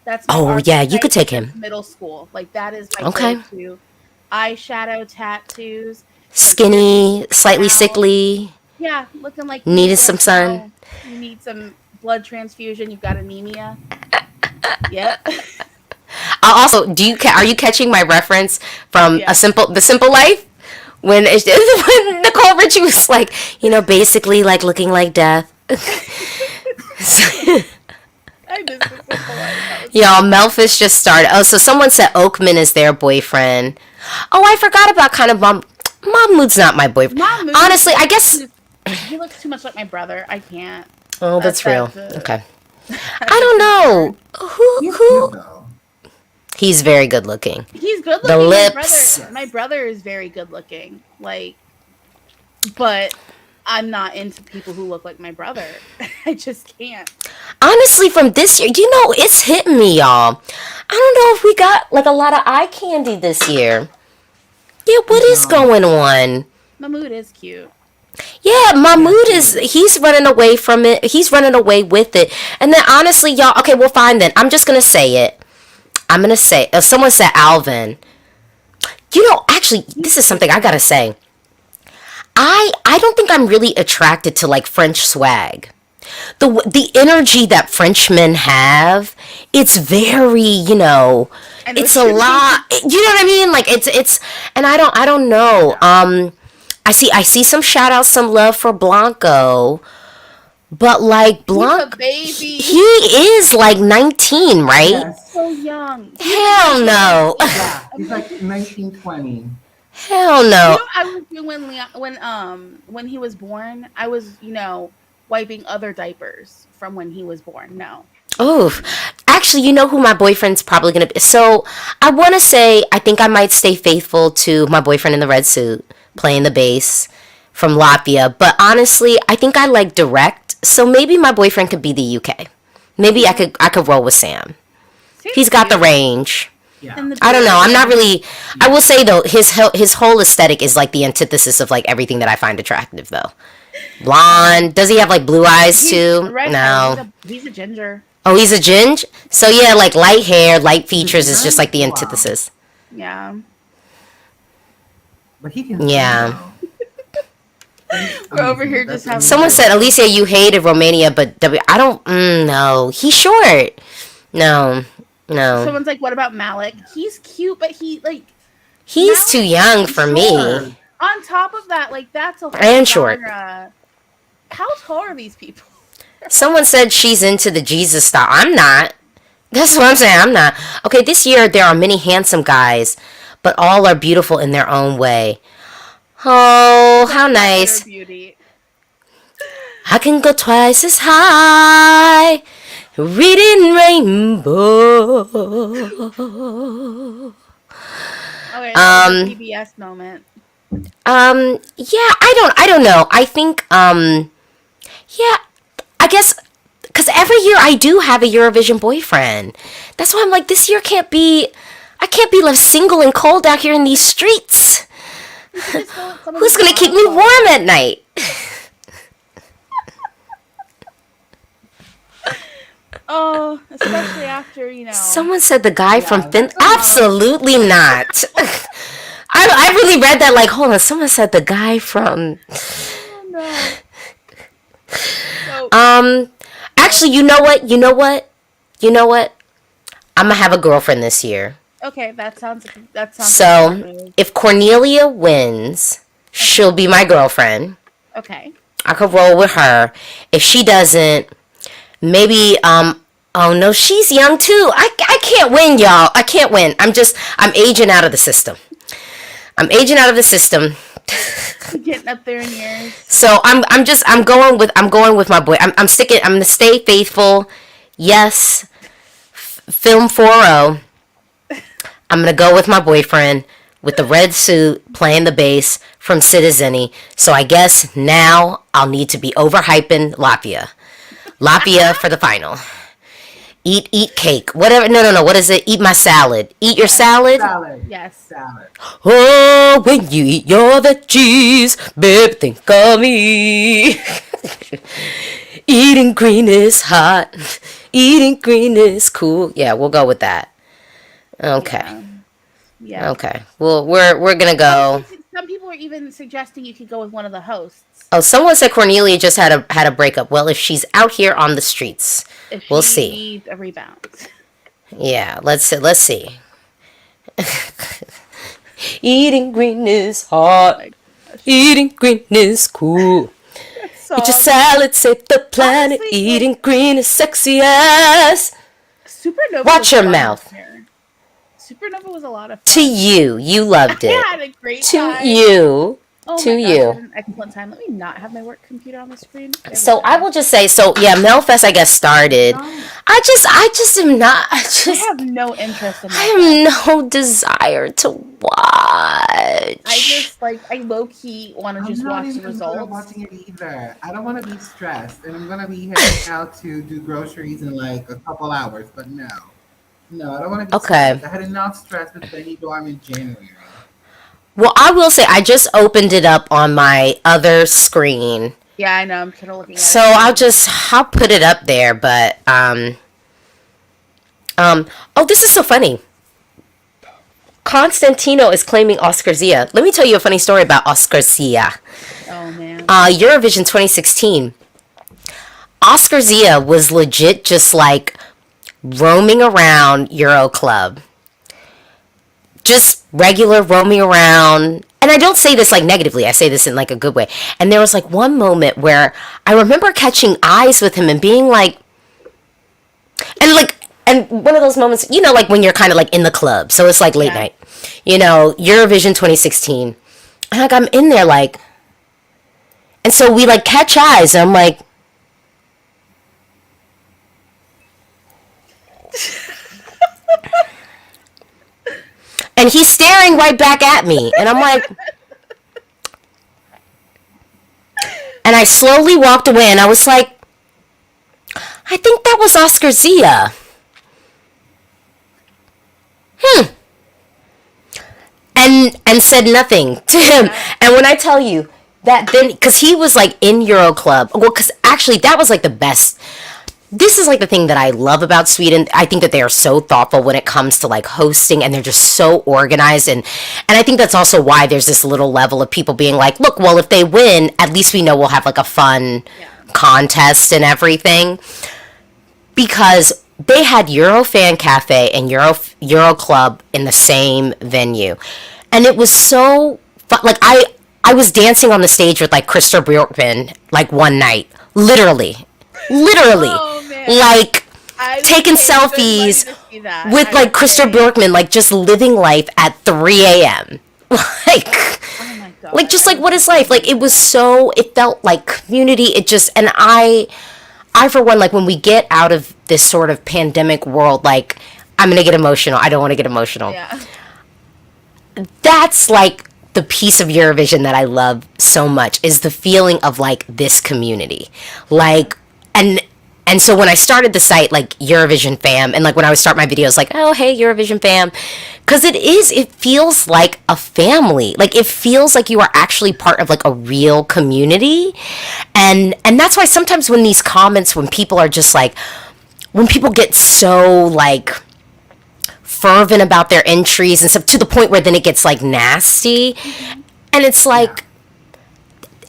That's yeah, you could take him. Middle school, like that is my go-to. Eyeshadow, tattoos. Skinny, slightly sickly. Yeah, looking like needed some sun. You need some blood transfusion. You've got anemia. Yep. Also, are you catching my reference from The Simple Life? When Nicole Richie was like, basically like looking like death. I miss The Simple Life. Y'all, Melfest just started. Oh, so someone said Oakman is their boyfriend. Oh, I forgot about kind of Mahmoud's not my boyfriend. Honestly, I guess he looks too much like my brother. I can't. Oh, that's real. Okay. I don't know. Who? He's very good looking. He's good looking. The lips. My brother is very good looking. But I'm not into people who look like my brother. I just can't. Honestly, from this year, it's hitting me, y'all. I don't know if we got like a lot of eye candy this year. Yeah, what is going on? Mahmoud is cute. Yeah, Mahmoud he's running away from it. He's running away with it. And then honestly, y'all, okay, well, fine then. I'm just going to say it. I'm going to say, someone said Alvin. Actually, this is something I got to say. I don't think I'm really attracted to like French swag. The energy that Frenchmen have, it's very, it's a lot. You know what I mean? Like it's and I don't know. I see some shout outs, some love for Blanco. But like Blanc, he is like 19, right? Yes. So young. Hell no. Yeah, he's like 19, 20. Hell no. I was doing when he was born. I was wiping other diapers from when he was born. No. Oof. Actually, you know who my boyfriend's probably gonna be. So I want to say I think I might stay faithful to my boyfriend in the red suit playing the bass from Latvia. But honestly, I think I like direct. So maybe my boyfriend could be the UK. Maybe I could roll with Sam. He's got the range. Yeah. I don't know. I'm not really. I will say though, his whole aesthetic is like the antithesis of like everything that I find attractive though. Blonde. Does he have like blue eyes too? No. He's a ginger. Oh, he's a ginger? So yeah, like light hair, light features is just like the antithesis. Yeah. But he can. Yeah. We're over here just having. Someone said, Alicia, you hated Romania, but I don't. No, he's short. No. Someone's like, what about Malik? He's cute, but he's Malik, too young for me. On top of that, like that's a whole and short. How tall are these people? Someone said she's into the Jesus style. I'm not. That's what I'm saying. I'm not. Okay, this year there are many handsome guys, but all are beautiful in their own way. Oh, how nice. I can go twice as high, reading rainbow. Okay, PBS moment. Yeah, I don't know. I think, yeah, I guess, because every year I do have a Eurovision boyfriend. That's why I'm like, this year I can't be left single and cold out here in these streets. Who's gonna keep me warm at night? Oh, especially after, Someone said the guy from Finland. Absolutely not. I really read that like, hold on, someone said the guy from... Oh, no. Actually, you know what? I'm gonna have a girlfriend this year. Okay, that sounds So, if Cornelia wins, she'll be my girlfriend. Okay. I could roll with her. If she doesn't, maybe, oh no, she's young too. I can't win, y'all. I can't win. I'm aging out of the system. Getting up there in years. So I'm going with my boy. I'm gonna stay faithful. Yes. Film 4-0. I'm gonna go with my boyfriend with the red suit playing the bass from Citizeny. So I guess now I'll need to be overhyping Latvia for the final. Eat cake. Whatever. No. What is it? Eat my salad. Eat your salad? Salad. Yes. Salad. Oh, when you eat your veggies, babe, think of me. Eating green is hot. Eating green is cool. Yeah, we'll go with that. Okay. Yeah. Okay. Well, we're gonna go. Some people are even suggesting you could go with one of the hosts. Oh, someone said Cornelia just had a breakup. Well, if she's out here on the streets, we'll see. Needs a rebound. Yeah, let's see. Eating green is hot. Eating green is cool. Eat your salad, save the planet. Honestly, Eating green is sexy as. Supernova. Watch your mouth. Supernova was a lot of fun. To you loved it. I had a great To time. you. Oh To my gosh, you. I had an excellent time. Let me not have my work computer on the screen. There we So go. I will just say, Melfest I guess started. I just am not. I have no interest in I that. have no desire to watch. I low key want to just watch the results. Watching it either. I don't want to be stressed, and I'm gonna be heading out to do groceries in like a couple hours. But no, I don't want to be stressed. I had enough stress with Benny Dorm in January. Well, I will say I just opened it up on my other screen. Yeah, I know. I'm kind of looking at So it. I'll put it up there, but oh, this is so funny. Constantino is claiming Oscar Zia. Let me tell you a funny story about Oscar Zia. Oh man. Eurovision 2016. Oscar Zia was legit just like roaming around Euro Club. Just regular roaming around. And I don't say this like negatively. I say this in like a good way. And there was like one moment where I remember catching eyes with him and being like, and one of those moments, like when you're kind of like in the club. So it's like late night, Eurovision 2016. And like I'm in there like, and so we like catch eyes. And I'm like, and he's staring right back at me. And I'm like, and I slowly walked away and I was like, I think that was Oscar Zia. And said nothing to him. And when I tell you that then, because he was like in Euro Club, well, because actually that was like the best. This is like the thing that I love about Sweden. I think that they are so thoughtful when it comes to like hosting, and they're just so organized. And I think that's also why there's this little level of people being like, look, well, if they win, at least we know we'll have like a fun contest and everything. Because they had Euro Fan Cafe and Euro Club in the same venue. And it was so fun. Like I was dancing on the stage with like Krista Bjorkman like one night. Literally. Oh, man. Like taking selfies with like Krista Bjorkman, like just living life at 3 a.m. Like, oh my God. Like just like what is life? Like it felt like community. It just, and I for one, like when we get out of this sort of pandemic world, like I'm gonna get emotional. I don't want to get emotional. Yeah. That's like the piece of Eurovision that I love so much, is the feeling of like this community, like, and And so when I started the site, like Eurovision fam, and like when I would start my videos, like, oh, hey, Eurovision fam, because it feels like a family. Like it feels like you are actually part of like a real community. And that's why sometimes when these comments, when people are just like, when people get so like fervent about their entries and stuff to the point where then it gets like nasty, and it's like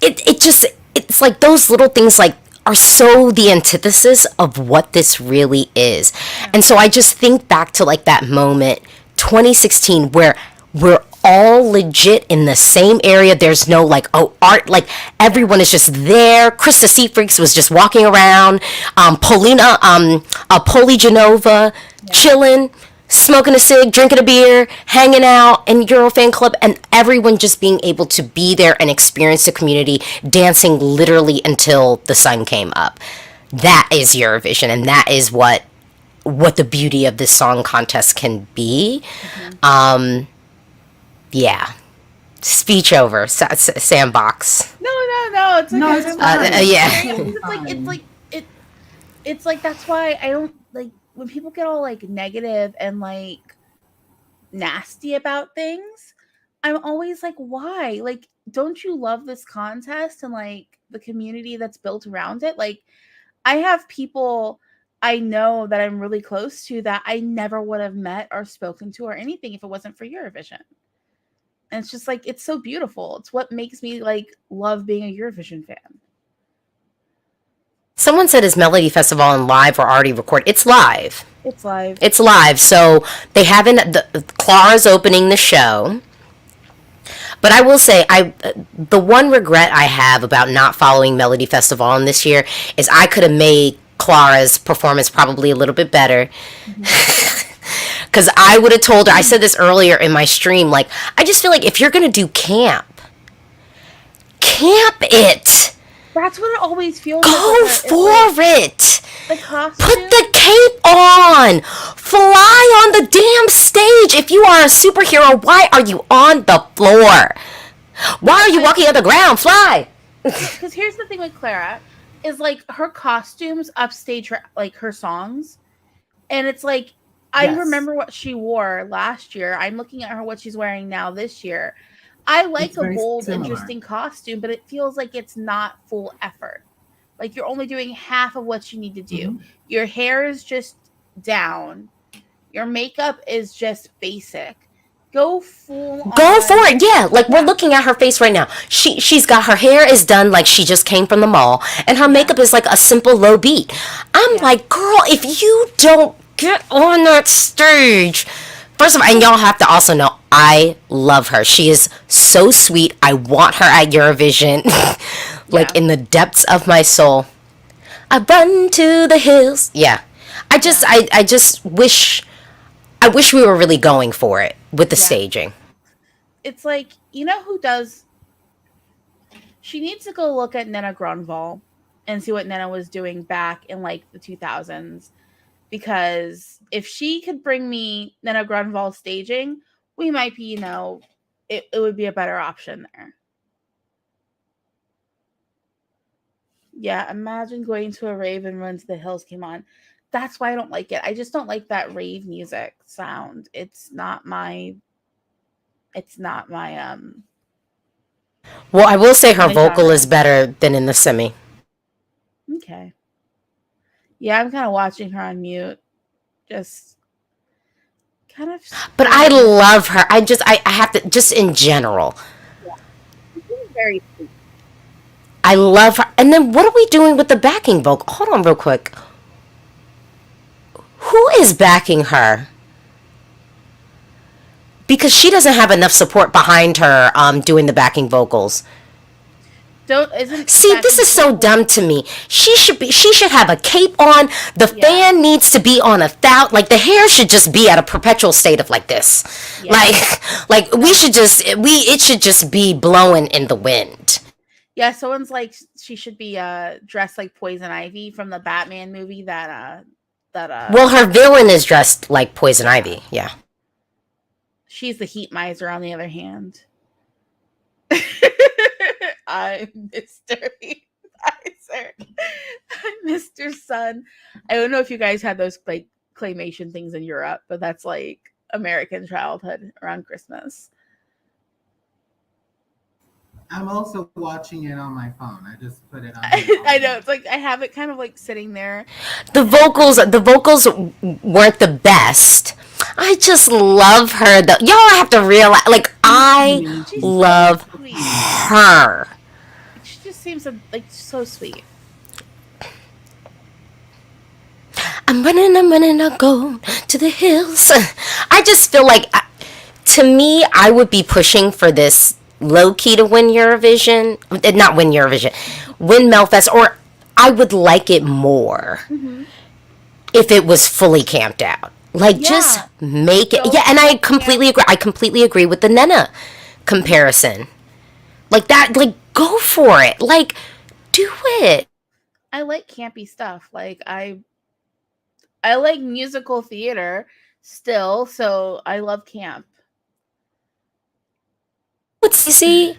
it's like those little things like are so the antithesis of what this really is. And so I just think back to like that moment 2016 where we're all legit in the same area. There's no like, oh, art, like everyone is just there. Krista Seafreaks was just walking around. Polina, Poli Genova, chilling, smoking a cig, drinking a beer, hanging out in Eurofan Club, and everyone just being able to be there and experience the community, dancing literally until the sun came up. That is Eurovision, and that is what the beauty of this song contest can be. Yeah. Speech over. Sandbox. No. It's okay. No, it's fine. Yeah. It's like that's why I don't like when people get all like negative and like nasty about things. I'm always like, why? Like, don't you love this contest and like the community that's built around it? Like, I have people I know that I'm really close to that I never would have met or spoken to or anything if it wasn't for Eurovision. And it's just like, it's so beautiful. It's what makes me like love being a Eurovision fan. Someone said, is Melodifestivalen live or already recorded? It's live. It's live. It's live. So they haven't, Clara's opening the show. But I will say, the one regret I have about not following Melodifestivalen this year is I could have made Clara's performance probably a little bit better. Because I would have told her, I said this earlier in my stream, like, I just feel like if you're going to do camp it. That's what it always feels Go like. for it. The costume. Put the cape on. Fly on the damn stage. If you are a superhero, why are you on the floor? Why are you walking on the ground? Fly. Because here's the thing with Clara, is like her costumes upstage her, like her songs. And it's like, I remember what she wore last year. I'm looking at her, what she's wearing now this year. I like a bold, interesting costume, but it feels like it's not full effort. Like you're only doing half of what you need to do. Your hair is just down. Your makeup is just basic. Go full on. Go for it. Yeah, like we're looking at her face right now. She's got her hair is done like she just came from the mall, and her makeup is like a simple low beat. I'm like, girl, if you don't get on that stage. First of all, and y'all have to also know, I love her. She is so sweet. I want her at Eurovision. Like in the depths of my soul. I run to the hills. Yeah. I just wish we were really going for it with the staging. It's like, you know who does? She needs to go look at Nena Grunwald and see what Nena was doing back in like the 2000s. Because if she could bring me Nena Grunwald staging, we might be, it would be a better option there. Yeah, imagine going to a rave and Run to the Hills came on. That's why I don't like it. I just don't like that rave music sound. It's not my Well, I will say her vocal is better than in the semi. Okay. Yeah, I'm kind of watching her on mute. Just kind of. But I love her. I have to, just in general. Yeah. She's very sweet. I love her. And then what are we doing with the backing vocal? Hold on real quick. Who is backing her? Because she doesn't have enough support behind her doing the backing vocals. See, this is so dumb to me. She should have a cape on. The fan needs to be on like the hair should just be at a perpetual state of like this. Yeah. Like it should just be blowing in the wind. Yeah, someone's like she should be dressed like Poison Ivy from the Batman movie that Well, her villain is dressed like Poison Ivy, yeah. She's the heat miser on the other hand. I'm Mr. Heat Miser. answer. Mr. Sun. I don't know if you guys had those like claymation things in Europe, but that's like American childhood around Christmas. I'm also watching it on my phone. I just put it on. I know, it's like I have it kind of like sitting there. The vocals weren't the best. I just love her. Y'all have to realize, like, I love her. She just seems like so sweet. I'm running, I'll go to the hills. I just feel like, to me, I would be pushing for this low key to win Eurovision. Not win Eurovision. Win Melfest. Or I would like it more if it was fully camped out. Like, just make it. Yeah, and I completely agree. I completely agree with the Nena comparison. Like that, like, go for it. Like, do it. I like campy stuff. Like, I like musical theater still, so I love camp. See,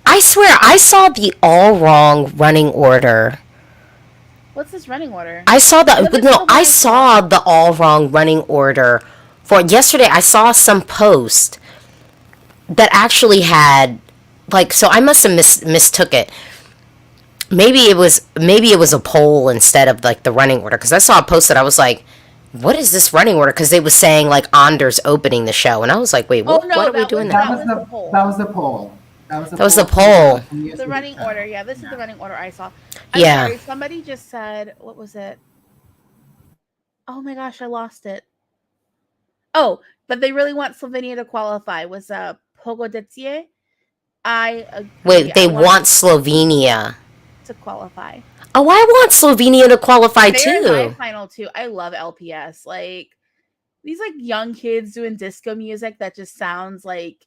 I swear I saw the all wrong running order. What's this running order? I saw the all wrong running order for yesterday. I saw some post that actually had, like, so I must have mistook it. Maybe it was a poll instead of like the running order, because I saw a post that I was like, what is this running order? Because they was saying like Anders opening the show, and I was like, wait, what are we doing That there? was the poll. That was the poll. The running order, yeah. This is the running order I saw. I'm sorry, somebody just said, what was it? Oh my gosh, I lost it. Oh, but they really want Slovenia to qualify. Was Pogodecie? They want Slovenia to qualify. Oh, I want Slovenia to qualify They're too. in my final too. I love LPS. Like, these like young kids doing disco music that just sounds like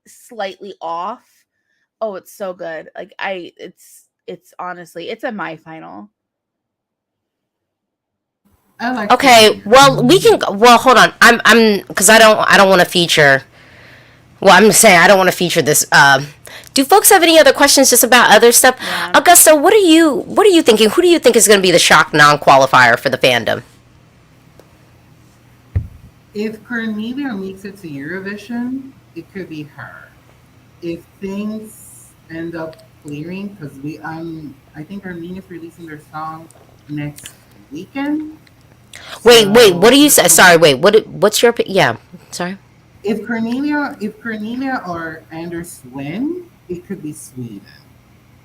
slightly off. Oh, it's so good. Like, it's honestly, it's a my final. Okay, well, we can. Well, hold on. I'm because I don't want to feature. Well, I'm saying I don't want to feature this. Do folks have any other questions just about other stuff? Yeah. Augusta, what are you thinking? Who do you think is going to be the shock non-qualifier for the fandom? If Cornelia makes it to Eurovision, it could be her. If things end up clearing, because I think Armenia's releasing their song next weekend. Wait, what do you say? Sorry, wait, what's your, yeah, sorry. If Cornelia or Anders win, it could be Sweden,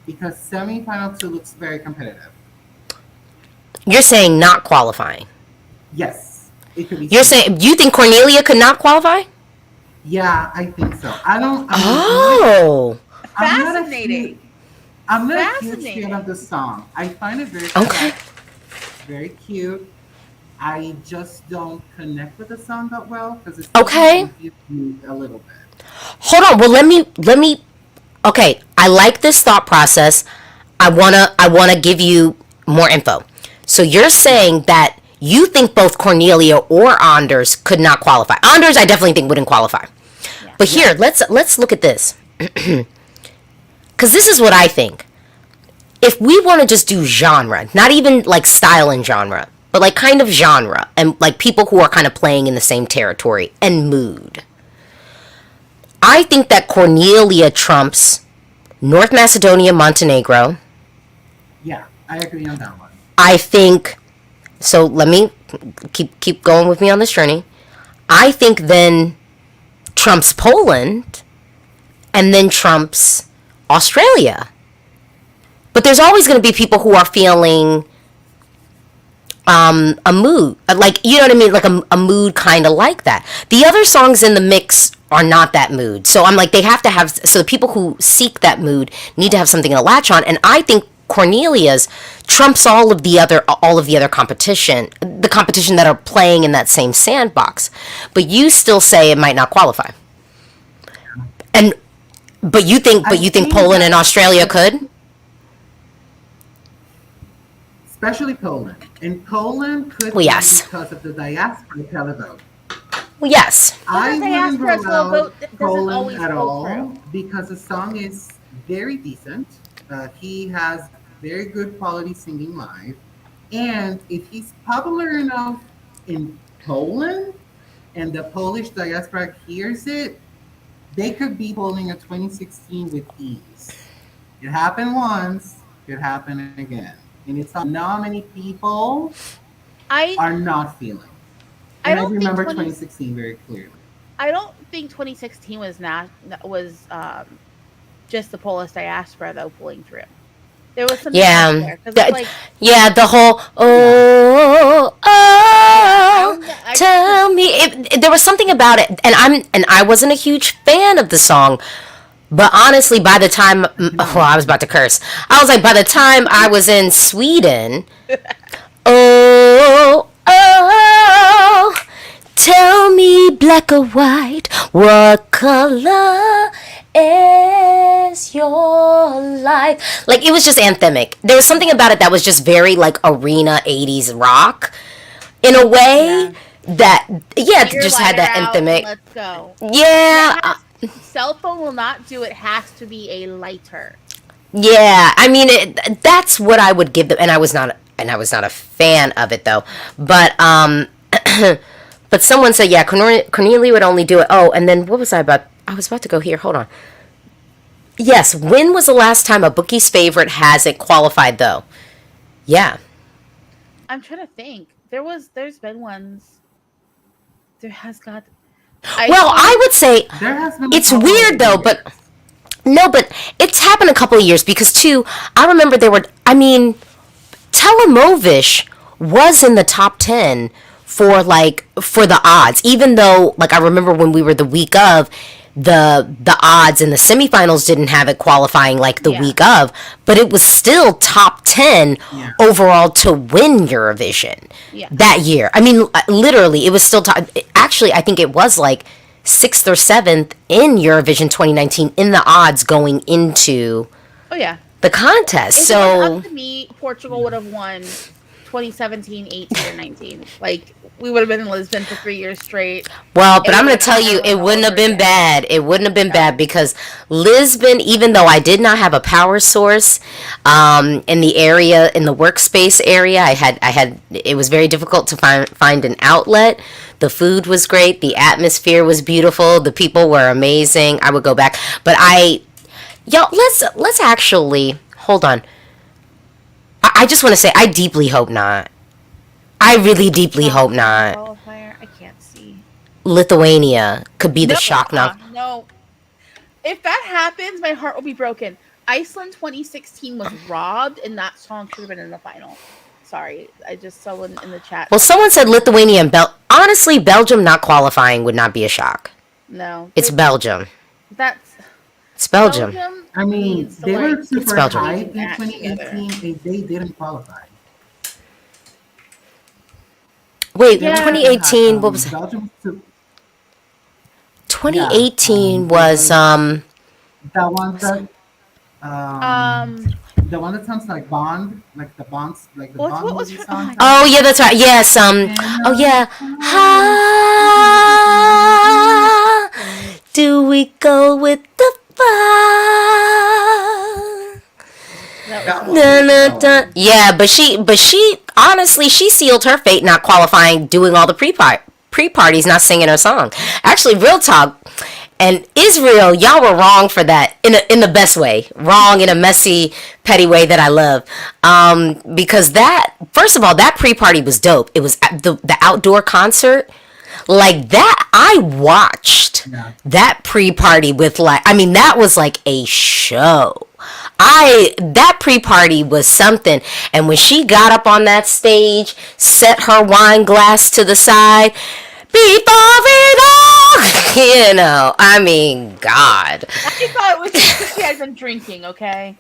because semifinal 2 looks very competitive. You're saying not qualifying? Yes, it could be. You're saying you think Cornelia could not qualify? Yeah, I think so. Fascinating. I'm not a huge fan of the song. I find it very cute. I just don't connect with the song that well because it's confused a little bit. Hold on. Well, let me. Okay, I like this thought process. I wanna give you more info. So you're saying that you think both Cornelia or Anders could not qualify. Anders, I definitely think wouldn't qualify. Yeah. But here, let's look at this. Because this is what I think. If we want to just do genre, not even like style and genre, but like kind of genre and like people who are kind of playing in the same territory and mood, I think that Cornelia trumps North Macedonia, Montenegro. Yeah, I agree on that one. I think, so let me keep going with me on this journey. I think then trumps Poland and then trumps Australia. But there's always going to be people who are feeling a mood, like, you know what I mean, like a mood kind of like that. The other songs in the mix are not that mood. So I'm like, they have to have, so the people who seek that mood need to have something to latch on. And I think Cornelia's trumps all of the other competition, the competition that are playing in that same sandbox. But you still say it might not qualify. But you think Poland and Australia could? Especially Poland. And Poland could be because of the diaspora televote. Well, yes. I wouldn't rule out Poland at all because the song is very decent. He has very good quality singing live. And if he's popular enough in Poland and the Polish diaspora hears it, they could be pulling a 2016 with ease. It happened once, it happened again. And it's not many people I are not feeling. I And I don't think remember 20 2016 very clearly. I don't think 2016 was not was just the Polish diaspora though pulling through. There was something else Yeah. there because it's like Yeah, the whole Yeah. oh I tell me there was something about it, and I wasn't a huge fan of the song, but honestly by the time I was about to curse. I was like, by the time I was in Sweden, oh, tell me black or white, what color is your life? Like, it was just anthemic. There was something about it that was just very like arena 80s rock in a way that, yeah, it Get your just had that lighter out and anthemic. let's go. Yeah. Cell phone will not do it. Has to be a lighter. Yeah, I mean, that's what I would give them, and I was not a fan of it though. But but someone said, yeah, Cornelia would only do it. Oh, and then what was I about? I was about to go here. Hold on. Yes, when was the last time a bookie's favorite hasn't qualified though? Yeah. I'm trying to think. There's been ones. There has got. Well, I would say There has been it's a couple weird of though, years. but no, but it's happened a couple of years because too. I remember there were. I mean, Telemovish was in the top 10 for the odds, even though like I remember when we were the week of the odds in the semifinals didn't have it qualifying like the Yeah. week of, but it was still top 10 Yeah. overall to win Eurovision Yeah. that year. I mean, literally, it was still top. Actually, I think it was like 6th or 7th in Eurovision 2019 in the odds going into Oh yeah. the contest. If it was So up to me, Portugal would have won 2017, 18, and 19. Like we would have been in Lisbon for 3 years straight. well, but It I'm going would've to tell been you, it all wouldn't have over been again. bad. It wouldn't have been bad because Lisbon, even though I did not have a power source in the area, in the workspace area, I had. It was very difficult to find an outlet. The food was great. The atmosphere was beautiful. The people were amazing. I would go back, but y'all, let's actually hold on. I just want to say, I deeply hope not. I really deeply hope not. Qualifier, I can't see. Lithuania could be the shock knock. No. If that happens, my heart will be broken. Iceland 2016 was robbed, and that song should have been in the final. Sorry, I just saw one in the chat. Well, someone said Lithuania and honestly, Belgium not qualifying would not be a shock. No, It's Belgium. that's It's Belgium. I mean, needs to, they were like, super Belgium. high in Back 2018 and they didn't qualify. Wait, Yeah. 2018. What was it? Belgium was 2018 was that one that um. the one that sounds like Bond, like the Bonds, like the What Bond was movie her- song. Oh yeah, that's right. Yes. Oh yeah. How do we go with the fire? That was Dun, dun, dun. Yeah, but she honestly, she sealed her fate not qualifying, doing all the pre-parties, not singing her song. Actually, real talk. And Israel, y'all were wrong for that in the best way. Wrong in a messy, petty way that I love. Because that, first of all, that pre-party was dope. It was at the outdoor concert. Like that, I watched that pre-party with that was like a show. That pre-party was something. And when she got up on that stage, set her wine glass to the side, before it all, God. I thought it was because she had been drinking. Okay,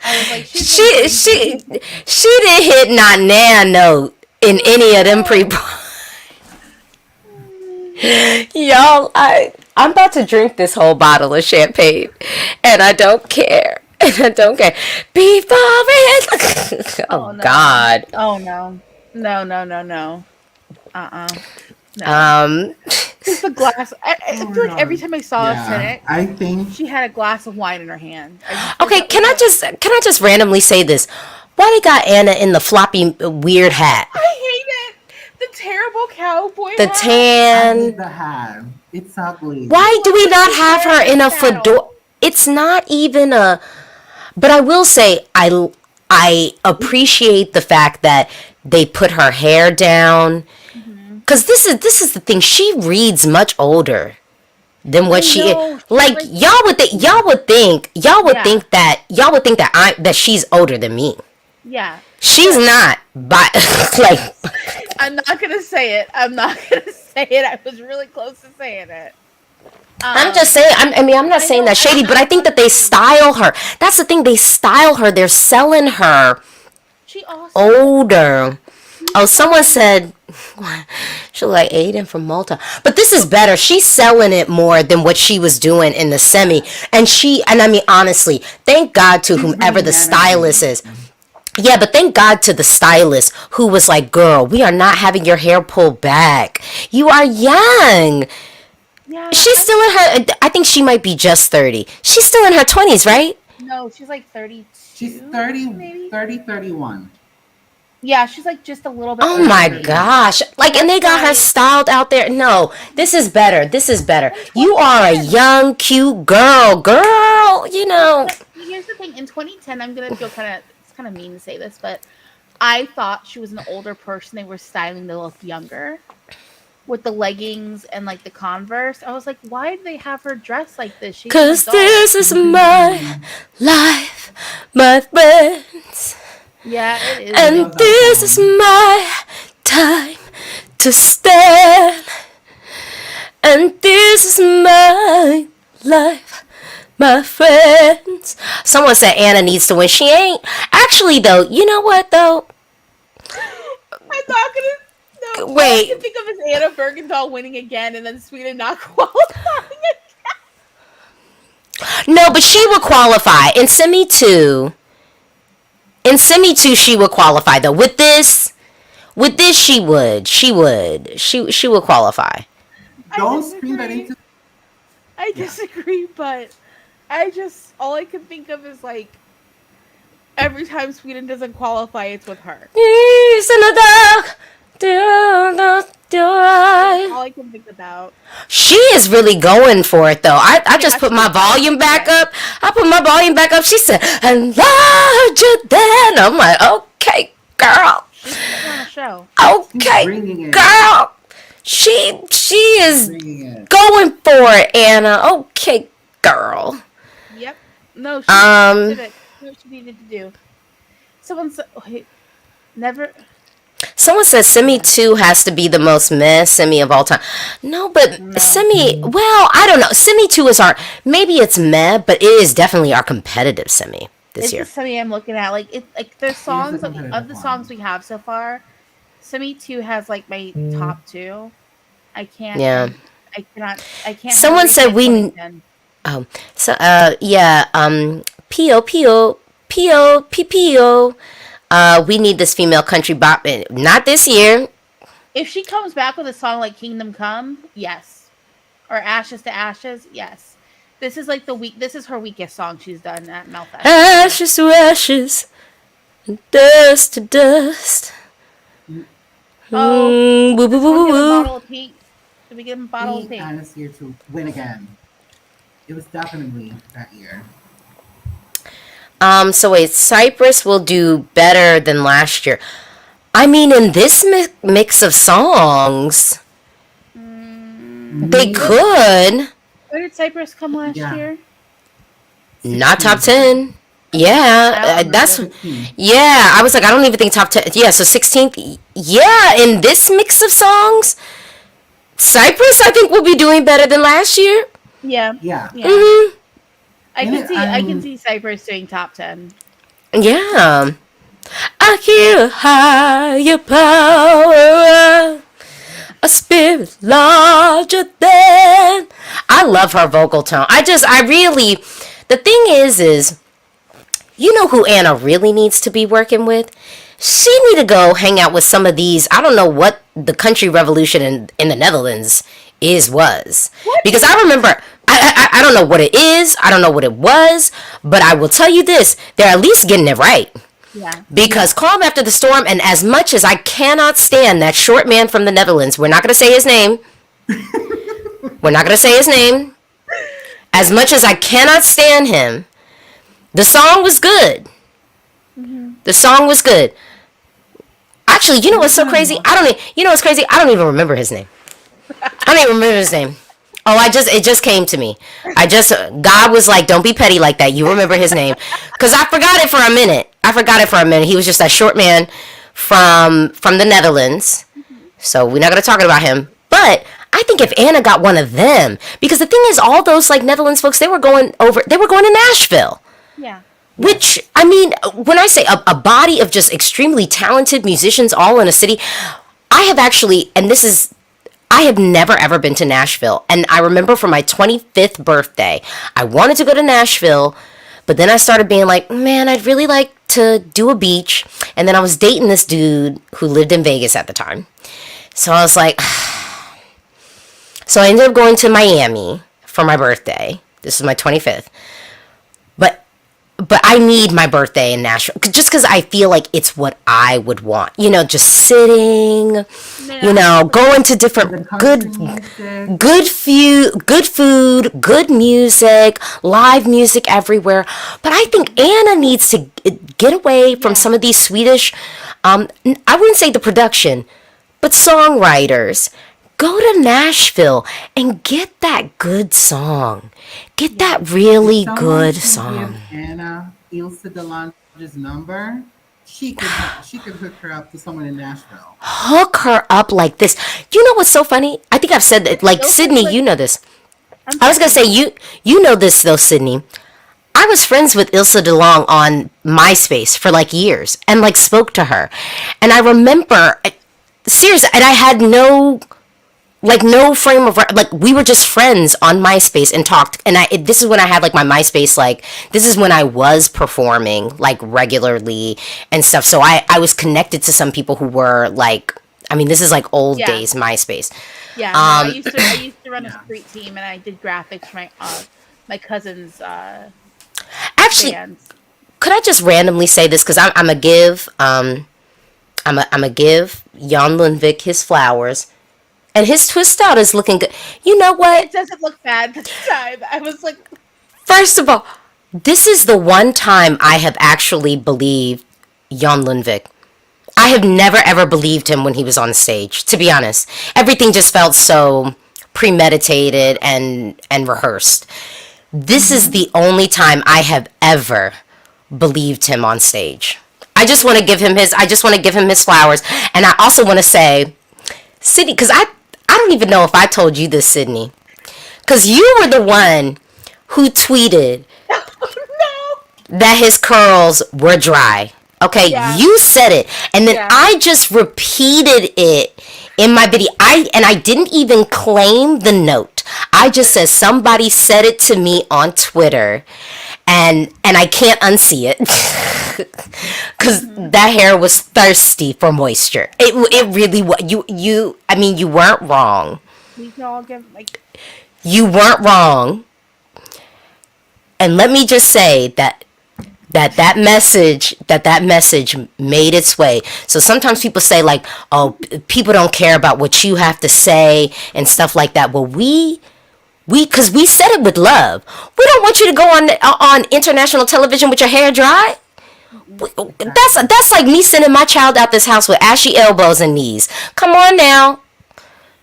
I was like, She didn't hit not nan note in any of them Y'all, I'm about to drink this whole bottle of champagne, and I don't care. And I don't care. Before it. Oh no. God. Oh no. No. No. Um. Because the a glass. I Oh feel my like every God. time I saw us in it, I think she had a glass of wine in her hand. Okay, can I just randomly say this? Why they got Anna in the floppy weird hat? I hate it. The terrible cowboy The hat. I tan. need the hat. It's ugly. Why do we not have her in a fedora? It's not even a. But I will say, I appreciate the fact that they put her hair down, because this is the thing. She reads much older than what she is. Like y'all would think that she's older than me. Yeah. She's not. But like, I'm not gonna say it. I was really close to saying it. I'm just saying. I'm not saying that shady, but I think that they style her. That's the thing. They style her. They're selling her She also older. Oh, someone said she look like Aiden from Malta. But this is better. She's selling it more than what she was doing in the semi. And I mean, honestly, thank God to whomever the stylist is. Yeah, but thank God to the stylist who was like, girl, we are not having your hair pulled back. You are young. Yeah. She's still in her, I think she might be just 30. She's still in her 20s, right? No, she's like 32. She's 30, maybe? 31. Yeah, she's like just a little bit. Oh older my than me. gosh. Like, and they got her styled out there. No, this is better. This is better. You are a young, cute girl. Girl, you know. But here's the thing. In 2010, I'm gonna feel it's kind of mean to say this, but I thought she was an older person. They were styling to look younger with the leggings and like the Converse. I was like, why did they have her dressed like this? She's an 'Cause adult. this is my life, my friends. Yeah, it is. And this is my time to stand. And this is my life, my friends. Someone said Anna needs to win. She ain't. Actually, though, you know what, though? I'm not gonna. No, Wait. All I can think of is Anna Bergendahl winning again, and then Sweden not qualifying again. No, but she would qualify. In semi 2, she would qualify, though. With this, she would. She would qualify. Don't scream that into. I disagree, but all I can think of is like every time Sweden doesn't qualify, it's with her. All I can think about. She is really going for it, though. I just put my volume back up. She said, and larger than. I'm like, okay, girl. She's putting on a show. Okay, bringing it. girl. She is Bringing it. going for it, Anna. Okay, girl. Yep. No, she did it. What she needed to do. Someone said, never. Someone says Semi 2 has to be the most meh Semi of all time. No, but Semi, well, I don't know. Semi 2 is maybe it's meh, but it is definitely our competitive Semi this year. It's the Semi I'm looking at. Like there's songs of competitive the one. songs we have so far. Semi 2 has like my top 2. I can't. Yeah. I can't. Someone have said it we- in 2010. P.O. We need this female country bop. Not this year. If she comes back with a song like Kingdom Come, yes. Or Ashes to Ashes, yes. This is like this is her weakest song she's done at Melfest. Ashes to ashes, and dust to dust. Oh, Woo, woo, woo, Did we woo, give a woo. bottle of pink? Did we give him a bottle of pink? Anna's here to win again. It was definitely that year. So wait, Cyprus will do better than last year. I mean, in this mix of songs, they could. Where did Cyprus come last Yeah. year? Not top 10. Yeah, that's. 15. Yeah, I was like, I don't even think top 10. Yeah, so 16th. Yeah, in this mix of songs, Cyprus, I think, will be doing better than last year. Yeah. Yeah. Yeah. Mm-hmm. I Yeah, can see Cyprus doing top 10. Yeah. I hear a higher power, a spirit larger than. I love her vocal tone. The thing is, you know who Anna really needs to be working with? She need to go hang out with some of these. I don't know what the country revolution in the Netherlands was. Because I remember, I don't know what it is, I don't know what it was, but I will tell you this, they're at least getting it right. Yeah. Because Calm After the Storm, and as much as I cannot stand that short man from the Netherlands, we're not going to say his name. We're not going to say his name. As much as I cannot stand him, the song was good. The song was good. Actually, you know what's so crazy? You know what's crazy? I don't even remember his name. I don't even remember his name. Oh, it just came to me. God was like, don't be petty like that. You remember his name. Because I forgot it for a minute. He was just that short man from the Netherlands. So we're not going to talk about him. But I think if Anna got one of them, because the thing is, all those like Netherlands folks, they were going to Nashville. Yeah. Which, I mean, when I say a body of just extremely talented musicians all in a city, I have never ever been to Nashville. And I remember for my 25th birthday, I wanted to go to Nashville, but then I started being like, man, I'd really like to do a beach. And then I was dating this dude who lived in Vegas at the time. So I was like, so I ended up going to Miami for my birthday. This is my 25th. But I need my birthday in Nashville just because I feel like it's what I would want. You know, just sitting, going to different good food, good music, live music everywhere. But I think Anna needs to get away from some of these Swedish, I wouldn't say the production, but songwriters. Go to Nashville and get that good song. Get that really good song. Give Anna Ilse DeLange's number. She could hook her up to someone in Nashville. Hook her up like this. You know what's so funny? I think I've said that. Like Sydney, you know this. I was gonna say you know this though, Sydney. I was friends with Ilse DeLange on MySpace for like years and like spoke to her, and I remember seriously, and I had no frame of like we were just friends on MySpace and talked, and this is when I had like my MySpace, like this is when I was performing like regularly and stuff, so I was connected to some people who were like, I mean, this is like old days MySpace. Yeah, I used to run a street team, and I did graphics for my cousin's actually bands. Could I just randomly say this, because I'm a give Jan Lundvik his flowers. And his twist out is looking good. You know what? It doesn't look bad this time. I was like... First of all, this is the one time I have actually believed Jan Lundvik. I have never ever believed him when he was on stage, to be honest. Everything just felt so premeditated and rehearsed. This is the only time I have ever believed him on stage. I just want to give him his flowers. And I also want to say, Sydney, because I don't even know if I told you this, Sydney, because you were the one who tweeted that his curls were dry. Okay, you said it, and then I just repeated it in my video. I didn't even claim the note. I just said somebody said it to me on Twitter, and I can't unsee it because that hair was thirsty for moisture. It really was. You I mean, you weren't wrong. We can all give You weren't wrong. And let me just say that message made its way. So sometimes people say like, oh, people don't care about what you have to say and stuff like that. Well, because we said it with love. We don't want you to go on international television with your hair dry. That's like me sending my child out this house with ashy elbows and knees. Come on now.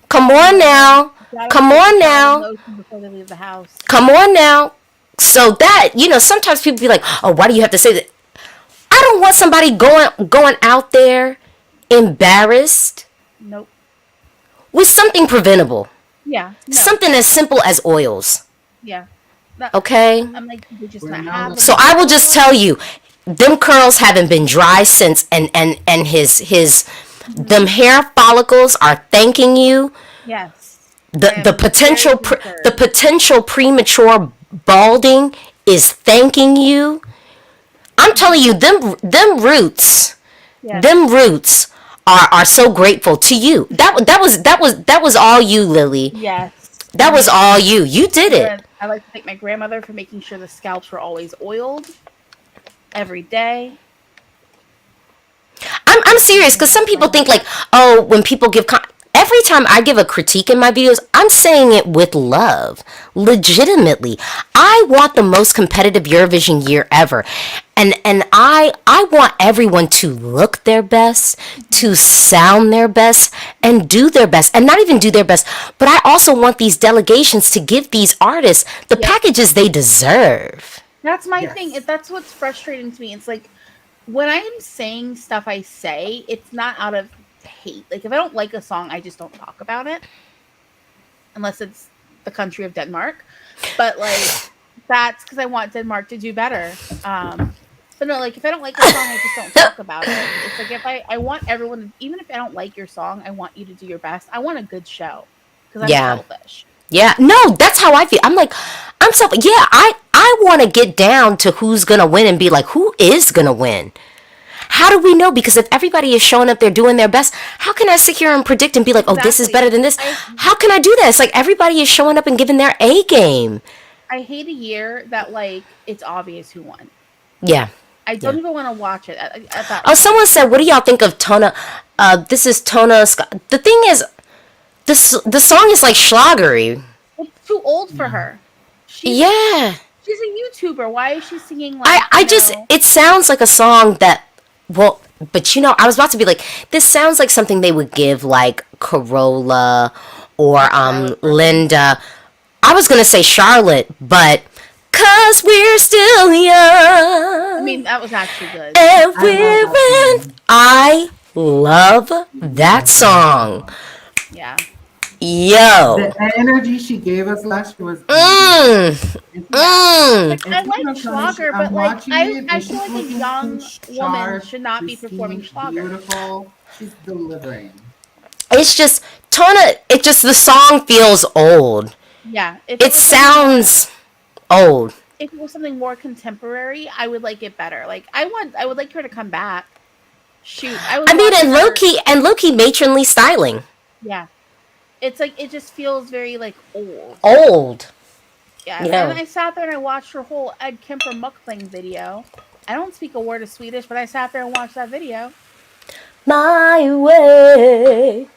Come on now. Come on now. Before they leave the house. Come on now. So that, sometimes people be like, oh, why do you have to say that? I don't want somebody going out there embarrassed. Nope. With something preventable. Yeah. No. Something as simple as oils. Yeah. Okay? I'm like, you just not have So I will just tell you, them curls haven't been dry since, and his them hair follicles are thanking you. Yes. The potential premature balding is thanking you. I'm telling you, them roots are so grateful to you. That was all you, Lily. Yes. That was all you. You did it. I like to thank my grandmother for making sure the scalps were always oiled every day. I'm serious, because some people think like, oh, when people give every time I give a critique in my videos, I'm saying it with love, legitimately. I want the most competitive Eurovision year ever, and I want everyone to look their best, to sound their best, and do their best, and not even do their best, but I also want these delegations to give these artists the packages they deserve. That's my thing. That's what's frustrating to me. It's like, when I'm saying stuff I say, it's not out of hate. Like, if I don't like a song, I just don't talk about it. Unless it's the country of Denmark. But, like, that's because I want Denmark to do better. But no, like, if I don't like a song, I just don't talk about it. It's like, if I want everyone to, even if I don't like your song, I want you to do your best. I want a good show. Because I'm selfish. Yeah, no, that's how I feel. I'm like, I want to get down to who's going to win and be like, who is going to win? How do we know? Because if everybody is showing up there doing their best, how can I sit here and predict and be like, oh, this is better than this? How can I do that? It's like everybody is showing up and giving their A game. I hate a year that, like, it's obvious who won. Yeah. I don't even want to watch it. Someone said, what do y'all think of Tona? This is Tona Scott. The thing is, the song is like schlagery. It's too old for her. She's a YouTuber. Why is she singing like... it sounds like a song that, well, but I was about to be like, this sounds like something they would give like Corolla or Linda. I was going to say Charlotte, but 'cause we're still young. I mean, that was actually good. And I love that song. Yeah. Yo. The energy she gave us last year was Like, I like Schlager, but like I feel like a young woman should not be performing Schlager. Beautiful. She's delivering. It's just the song feels old. Yeah. It sounds old. If it was something more contemporary, I would like it better. Like I would like her to come back. Shoot. And low-key matronly styling. Yeah. It's like, it just feels very, like, old. Old. Yeah. And I sat there and I watched her whole Ed Kemper mukbang video. I don't speak a word of Swedish, but I sat there and watched that video. My way.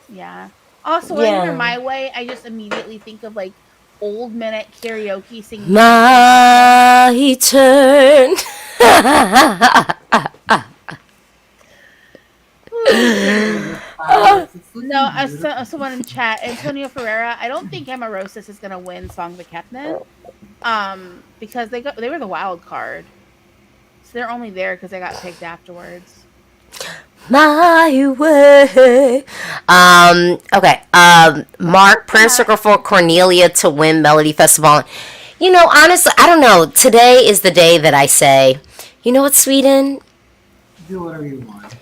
Yeah. Also, when I hear My Way, I just immediately think of, like, old men at karaoke singing. My turn. No, someone in chat, Antonio Ferreira. I don't think Emma Rosas is gonna win Song Bekepnen, because they were the wild card, so they're only there because they got picked afterwards. My way. Okay. Mark, prayer circle for Cornelia to win Melodifestivalen. Honestly, I don't know. Today is the day that I say, you know what, Sweden? Do whatever you want.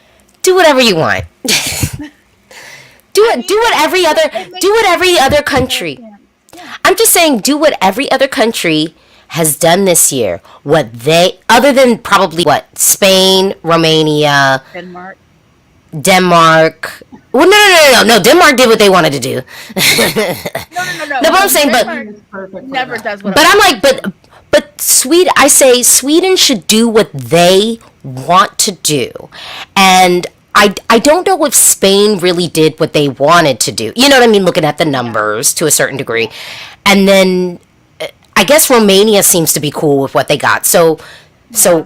Do whatever you want. Do what every other country. I'm just saying, do what every other country has done this year. Other than probably Spain, Romania, Denmark. Well, no. Denmark did what they wanted to do. No. No, but I'm saying, never does what. But I'm like, but Sweden. I say Sweden should do what they want to do, and I don't know if Spain really did what they wanted to do. You know what I mean? Looking at the numbers to a certain degree, and then I guess Romania seems to be cool with what they got. So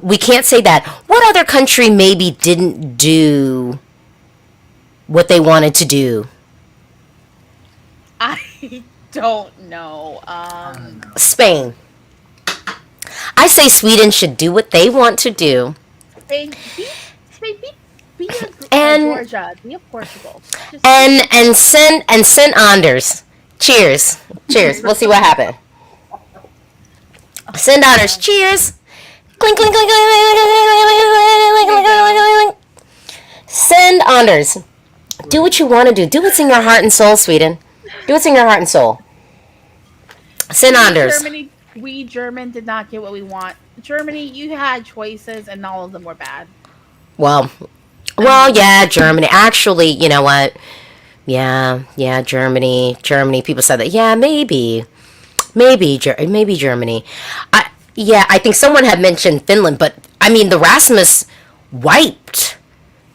we can't say that. What other country maybe didn't do what they wanted to do? I don't know. Spain. I say Sweden should do what they want to do. Spain, be Georgia, be Portugal. And send Anders. Cheers. We'll see what happens. Send Anders. Cheers. Clink, clink, clink, clink, clink, clink, clink, clink. Send Anders. Do what you want to do. Do what's in your heart and soul, Sweden. Do what's in your heart and soul. Send Anders. We German did not get what we want. Germany, you had choices and all of them were bad. Well, Well, yeah, Germany. Actually, you know what? Yeah, Germany. People said that. Yeah, maybe Germany. I think someone had mentioned Finland, but I mean, the Rasmus wiped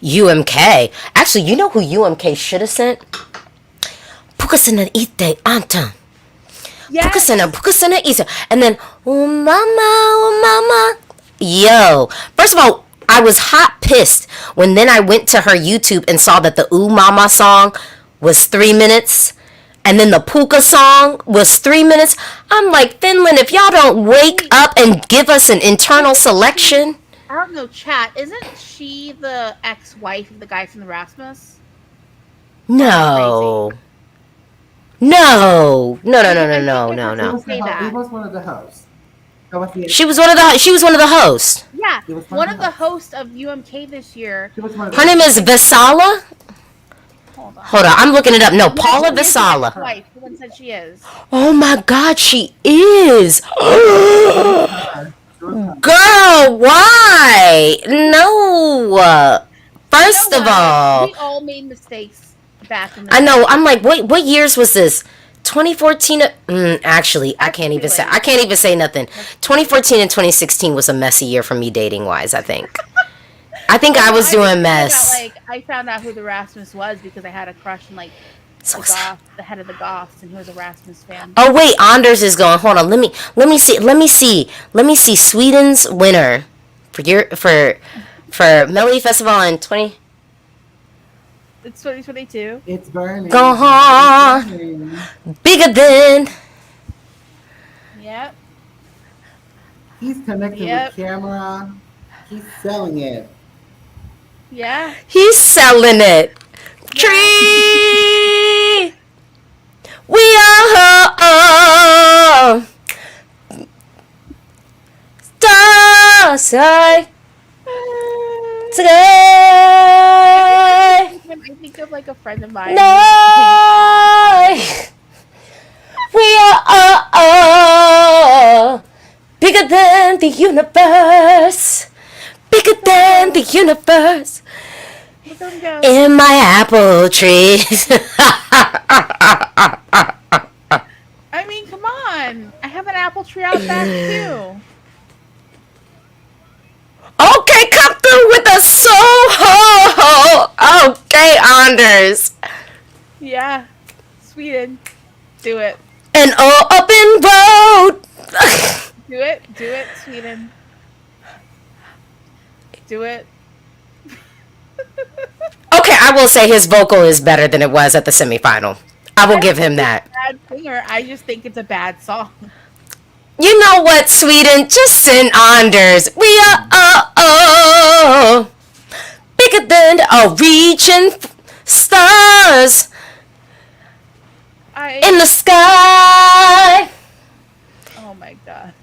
UMK. Actually, you know who UMK should have sent? Pukasana ite anta. Yes. Pukasana isa. And then, oh mama. Yo. First of all, I was hot pissed when then I went to her YouTube and saw that the Ooh Mama song was 3 minutes. And then the Puka song was 3 minutes. I'm like, Finland, if y'all don't wake up and give us an internal selection. I don't know, chat. Isn't she the ex-wife of the guy from the Rasmus? No. No. He was one of the hosts. She was one of the hosts. Yeah, one of the hosts of UMK this year. Her name is Vesala. Hold on, I'm looking it up. No, Paula Vesala. Wife. Someone said she is. Oh my God, she is. Girl, why? No. First of all, we all made mistakes back in the I know. I'm like, wait, what years was this? 2014. Actually, I can't even say nothing. 2014 and 2016 was a messy year for me dating wise. I think I was doing mess. I found out who the Rasmus was because I had a crush on the head of the Goths, and he was a Rasmus fan. Oh wait, Anders is going. Hold on, let me see Sweden's winner for Melodifestivalen in 20. It's 2022. It's burning. Go on. Bigger than. Yep. He's connected with camera. He's selling it. Yeah. He's selling it. Tree. We are stars today. I think of like a friend of mine. No. We are bigger than the universe. Bigger than the universe. In my apple tree. I mean, come on. I have an apple tree out back too. Okay, come through with a Soho. Okay, Anders. Yeah. Sweden. Do it. An open road. Do it, Sweden. Do it. Okay, I will say his vocal is better than it was at the semifinal. I will give him that. Bad singer. I just think it's a bad song. You know what, Sweden? Just send Anders. We are bigger than reaching stars in the sky. Oh my God.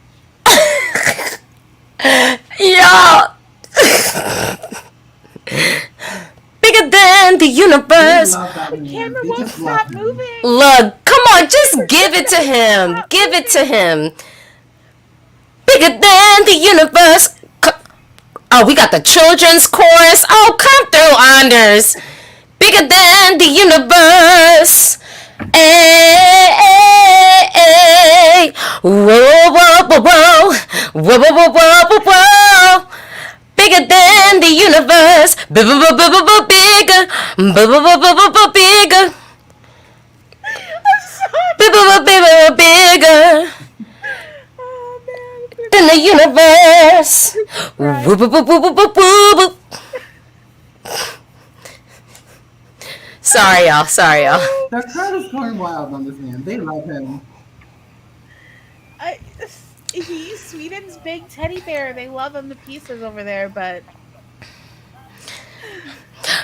Yeah. Bigger than the universe. The camera won't stop moving. Look, come on, just give it to him. Give it to him. Bigger than the universe. Oh, we got the children's chorus. Oh, come through, Anders. Bigger than the universe. Hey. Whoa, whoa, whoa, whoa. Whoa, whoa, whoa, whoa, whoa, whoa. Bigger than the universe. Bigger. Bigger. Than the universe. Sorry, y'all. The crowd is going wild on this man. They love him. He's Sweden's big teddy bear. They love him to pieces over there, but...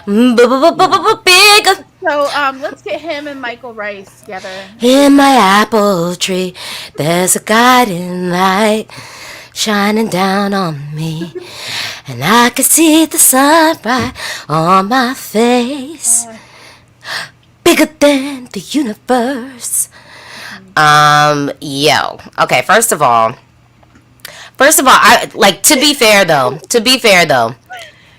Bigger. So, let's get him and Michael Rice together. In my apple tree, there's a guiding light shining down on me, and I can see the sunlight on my face. Bigger than the universe. Yo. Okay, first of all, I like to be fair though,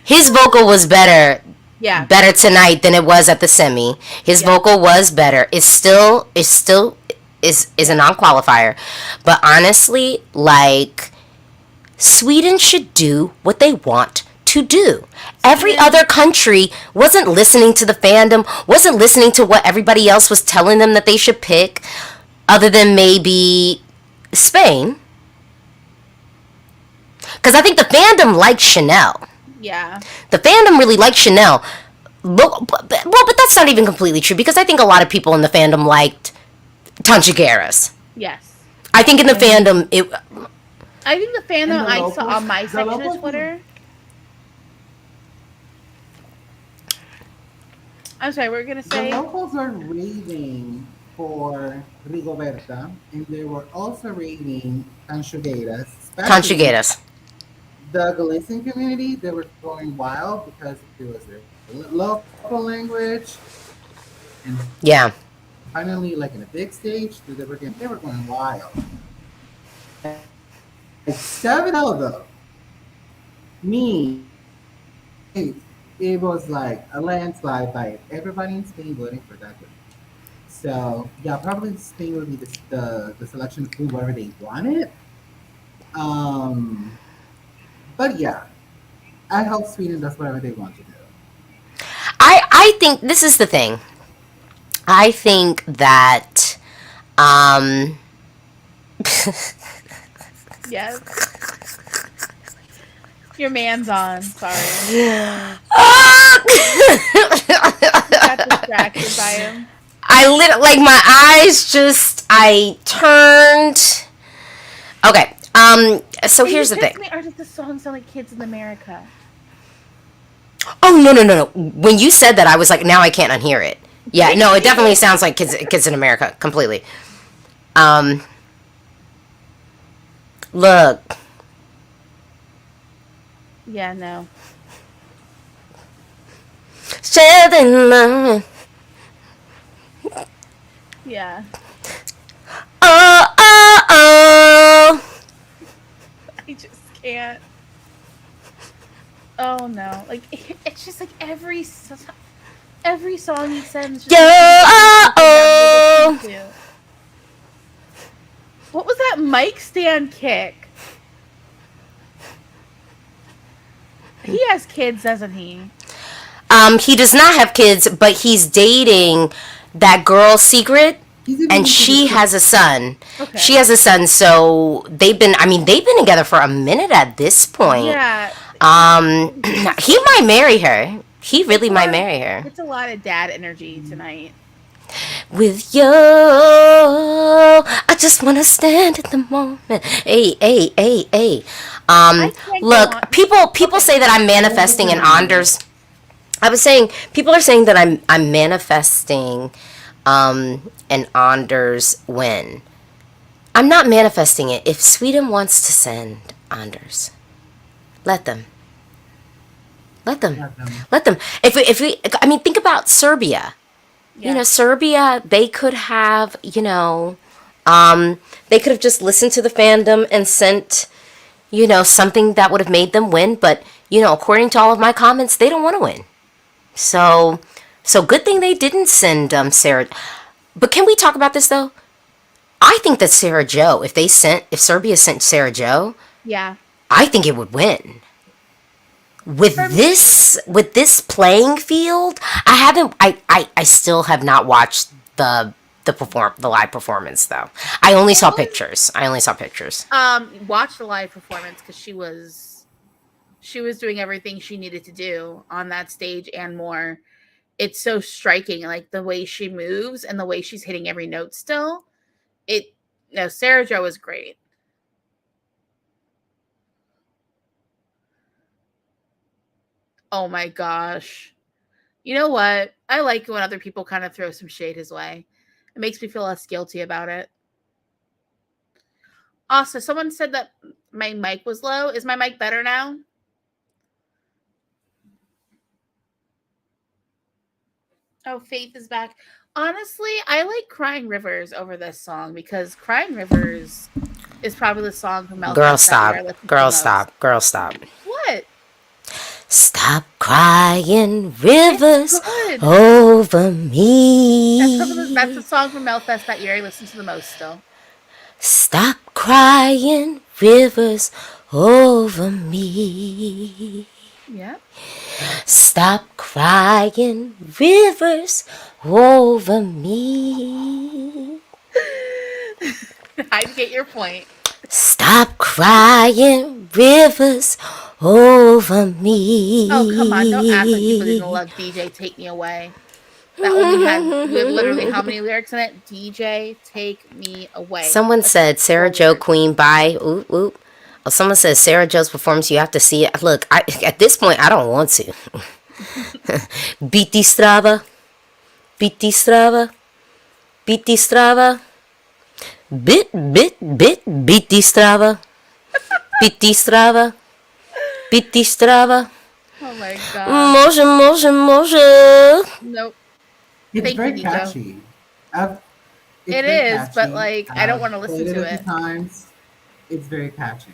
his vocal was better Yeah. better tonight than it was at the semi. His vocal was better. It's still is a non-qualifier. But honestly, like, Sweden should do what they want to do. Every other country wasn't listening to the fandom, wasn't listening to what everybody else was telling them that they should pick, other than maybe Spain. Because I think the fandom likes Chanel. Yeah. The fandom really likes Chanel. But that's not even completely true, because I think a lot of people in the fandom liked Tanchigaras. Yes. I think in the fandom, I think the fandom And the I saw locals- on my the section locals- of Twitter. I'm sorry, we're gonna The say. locals are raving for Rigoberta, and they were also raving Conjugadas. especially Conjugadas. The Galician community, they were going wild because it was their local language, and Yeah. finally, like in a big stage, they were going wild. Except though, me, it was like a landslide by everybody in Spain voting for that girl. So yeah, probably Spain would be the selection of whoever they wanted. Um, but yeah, I hope Sweden does whatever they want to do. I think this is the thing. I think that Yes. Your man's on. Sorry. Got distracted by him. like my eyes just I turned. Okay. So here's the thing. Or does the song sound like Kids in America? Oh no. When you said that, I was like, now I can't unhear it. Yeah, no, it definitely sounds like Kids in America completely. Look. Yeah, no. Yeah. Oh. I just can't. Oh no! Like it's just like every song he sends. What was that mic stand kick? He has kids, doesn't he? He does not have kids, but he's dating that girl Secret, and she has a son. Okay. She has a son, so they've been together for a minute at this point. Yeah. He might marry her. He really might marry her. It's a lot of dad energy tonight. With you, I just want to stand at the moment. Hey. Look, people say that I'm manifesting an Anders. I was saying, people are saying that I'm manifesting an Anders win. I'm not manifesting it. If Sweden wants to send Anders, let them. Let them. If we think about Serbia. Yeah. Serbia, they could have, they could have just listened to the fandom and sent, something that would have made them win. But, according to all of my comments, they don't want to win. So good thing they didn't send Sarah. But can we talk about this, though? I think that Sarah Jo, if Serbia sent Sarah Jo, Yeah. I think it would win. With this playing field, I still have not watched the live performance though. I only saw pictures. Watch the live performance because she was doing everything she needed to do on that stage and more. It's so striking, like the way she moves and the way she's hitting every note still. Sarah Jo is great. Oh my gosh. You know what? I like when other people kind of throw some shade his way. It makes me feel less guilty about it. Also, someone said that my mic was low. Is my mic better now? Oh, Faith is back. Honestly, I like Crying Rivers over this song because Crying Rivers is probably the song from Melfest. Girl, stop. What? Stop crying rivers good. over me. That's the song from Melfest that year I listened to the most still. Stop crying rivers over me. Yeah. Stop crying rivers over me. I get your point. Stop crying rivers over me. Oh, come on. Don't act like people didn't love DJ Take Me Away. That only had literally how many lyrics in it? DJ Take Me Away. Someone said Sarah Jo Queen bye. Oop, oop. Oh, someone says Sarah Jo's performance, you have to see it. Look, at this point, I don't want to. Biti strava. Biti strava. Biti strava. Biti strava. Biti strava. Biti strava. Oh my god. Może. Nope. It's Thank very you, Nico. catchy. It's It very is, but catchy. like I don't want to I've listen played to a it. few times. It's very catchy.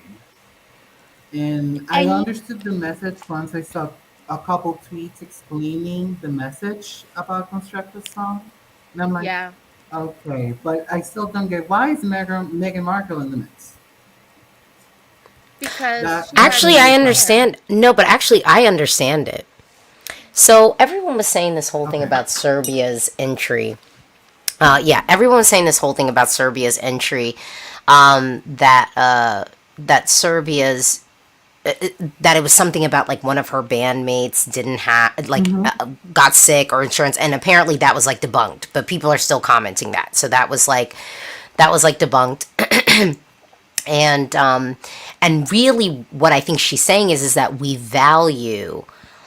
And I understood the message once I saw a couple tweets explaining the message about Construct the Song. And I'm like, Yeah. okay, but I still don't get why is Meghan Markle in the mix? Because That- Actually, I understand. No, but actually, I understand it. So everyone was saying this whole thing Okay. about Serbia's entry. Everyone was saying this whole thing about Serbia's entry. That Serbia's that it was something about like one of her bandmates didn't have got sick or insurance, and apparently that was like debunked. But people are still commenting that, so that was like debunked. And really what I think she's saying is that we value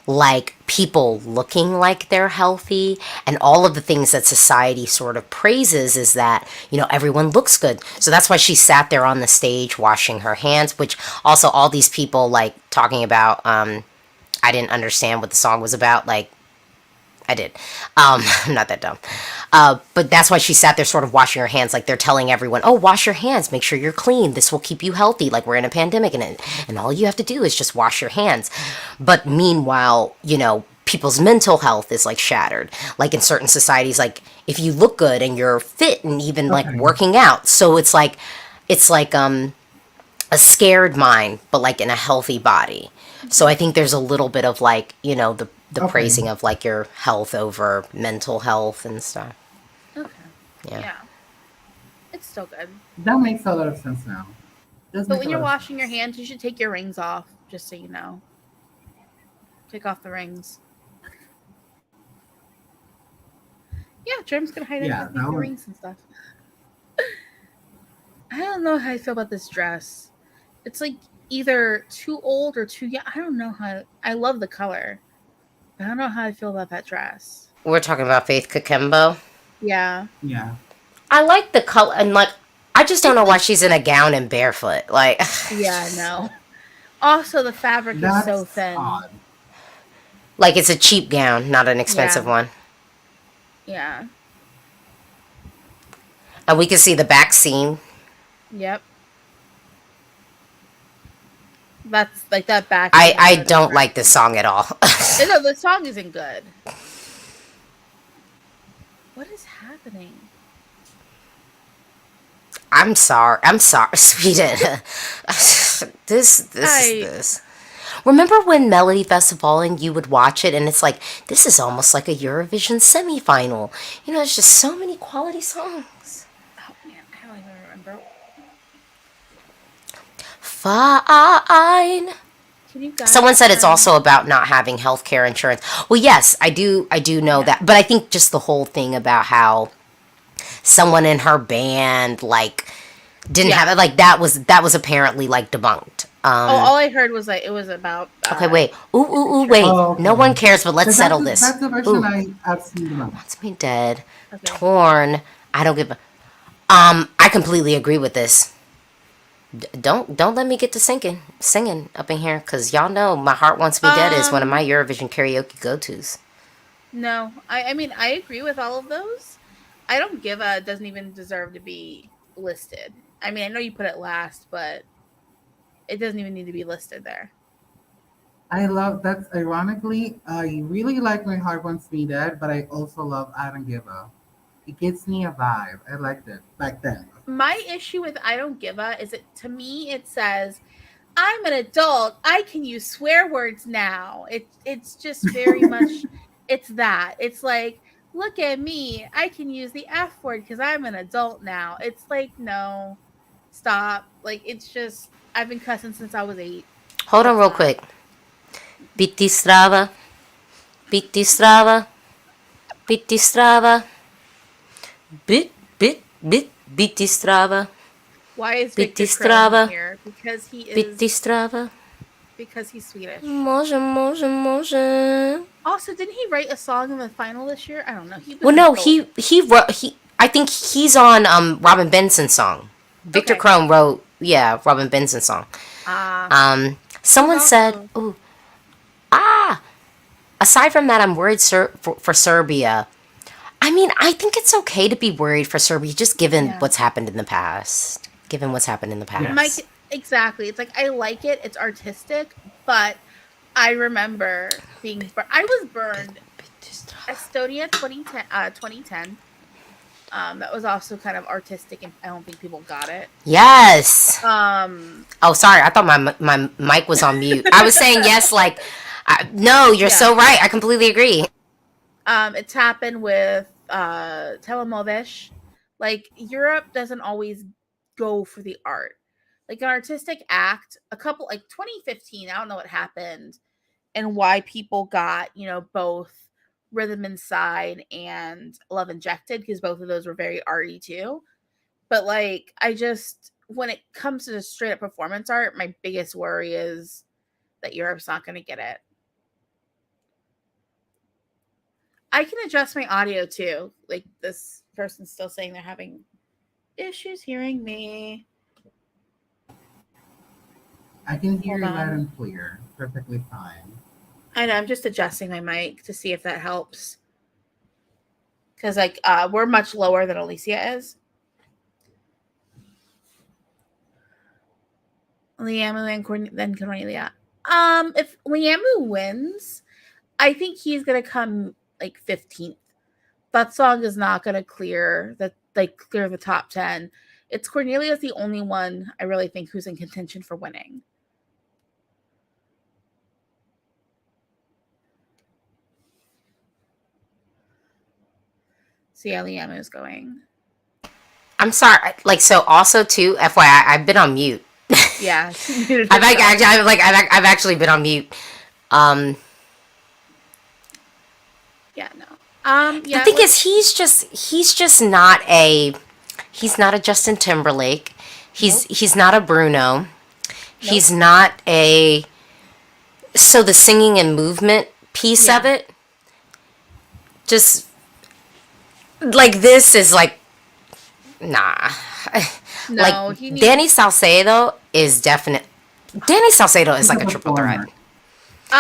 like people looking like they're healthy, and all of the things that society sort of praises is that, you know, everyone looks good. So that's why she sat there on the stage washing her hands, which also all these people like talking about, I didn't understand what the song was about. Like, I did. I'm not that dumb. But that's why she sat there sort of washing her hands. Like they're telling everyone, oh, wash your hands. Make sure you're clean. This will keep you healthy. Like we're in a pandemic and all you have to do is just wash your hands. But meanwhile, you know, people's mental health is like shattered. Like in certain societies, like if you look good and you're fit and even like working out. So it's like a scared mind, but like in a healthy body. So I think there's a little bit of like, you know, the praising of like your health over mental health and stuff. Okay. Yeah. Yeah. It's still good. That makes a lot of sense now. But when you're washing your hands, you should take your rings off, just so you know. Take off the rings. Yeah, Germ's gonna hide underneath the rings and stuff. I don't know how I feel about this dress. It's like either too old or too young. I don't know how. I love the color. I don't know how I feel about that dress. We're talking about Faith Kakembo. Yeah. Yeah. I like the color, and like, I just don't know why she's in a gown and barefoot. Like, Yeah, no. Also, the fabric is so thin. Odd. like it's a cheap gown, not an expensive one. Yeah. And we can see the back seam. Yep. That's like that back. I don't like this song at all. No, the song isn't good. What is happening? I'm sorry, Sweden. This. Remember when Melodifestivalen, you would watch it and it's like, this is almost like a Eurovision semifinal. You know, there's just so many quality songs. Oh man, I don't even remember. Fine. Can you guys? Someone said it's also about not having healthcare insurance. Well, yes, I do know that, but I think just the whole thing about how someone in her band like didn't have it, like that was apparently like debunked. All I heard was like it was about. Okay, wait. Ooh, wait. Oh, okay. No one cares, but let's settle this. That's the version I've seen the most. Wants me dead. Okay. Torn. I don't give a. I completely agree with this. Don't let me get to singing up in here, because y'all know My Heart Wants Me Dead is one of my Eurovision karaoke go-tos. No, I mean I agree with all of those. I don't give a. It doesn't even deserve to be listed. I mean I know you put it last, but it doesn't even need to be listed there. I love that's ironically, I really like My Heart Wants Me Dead, but I also love I Don't Give Up. It gives me a vibe. I liked it back then. My issue with I Don't Give a is it to me it says I'm an adult. I can use swear words now. It's just very much it's that. It's like, look at me. I can use the F word because I'm an adult now. It's like, no, stop. Like it's just I've been cussing since I was 8. Hold on Let's real not. quick. Biti strava. Biti strava. Biti strava. Biti strava. Why is Biti Victor strava. Crone here? Because he Biti is strava. because he's Swedish. Może. Also, didn't he write a song in the final this year? I don't know. He was Well, in no, both. he wrote I think he's on Robin Benson's song. Victor Okay. Crone wrote Robin Benson's song. Someone He's said, also- "Ooh, aside from that, I'm worried for Serbia." I mean, I think it's okay to be worried for Serbia, just given Yeah. what's happened in the past. Given what's happened in the past. Mike, exactly. It's like I like it. It's artistic, but I remember being. I was burned. Estonia 2010. That was also kind of artistic, and I don't think people got it. Yes. Um, Oh, sorry. I thought my mic was on mute. I was saying yes, like, no, you're Yeah. so right. I completely agree. it's happened with Telemovesh. Like Europe doesn't always go for the art. Like an artistic act, a couple like 2015. I don't know what happened and why people got both Rhythm Inside and Love Injected because both of those were very arty too. But like I just when it comes to just straight up performance art, my biggest worry is that Europe's not going to get it. I can adjust my audio too. Like this person's still saying they're having issues hearing me. I can hear you Hold loud on. and clear. Perfectly fine. I know I'm just adjusting my mic to see if that helps. Because like we're much lower than Alicia is. Liamu and then Cornelia. If Liamu wins, I think he's gonna come like 15th. That song is not gonna clear the top 10. It's Cornelia's the only one I really think who's in contention for winning. See how Liamu is going. I'm sorry. Like, so also too, FYI, I've been on mute. Yeah, she muted I've herself. actually been on mute. Yeah, no. The thing is, he's just not he's not a Justin Timberlake. He's not a Bruno. He's not a. So the singing and movement piece of it, just like this is like, nah. No, like Danny Salcedo is definite. Danny Salcedo is like a triple threat.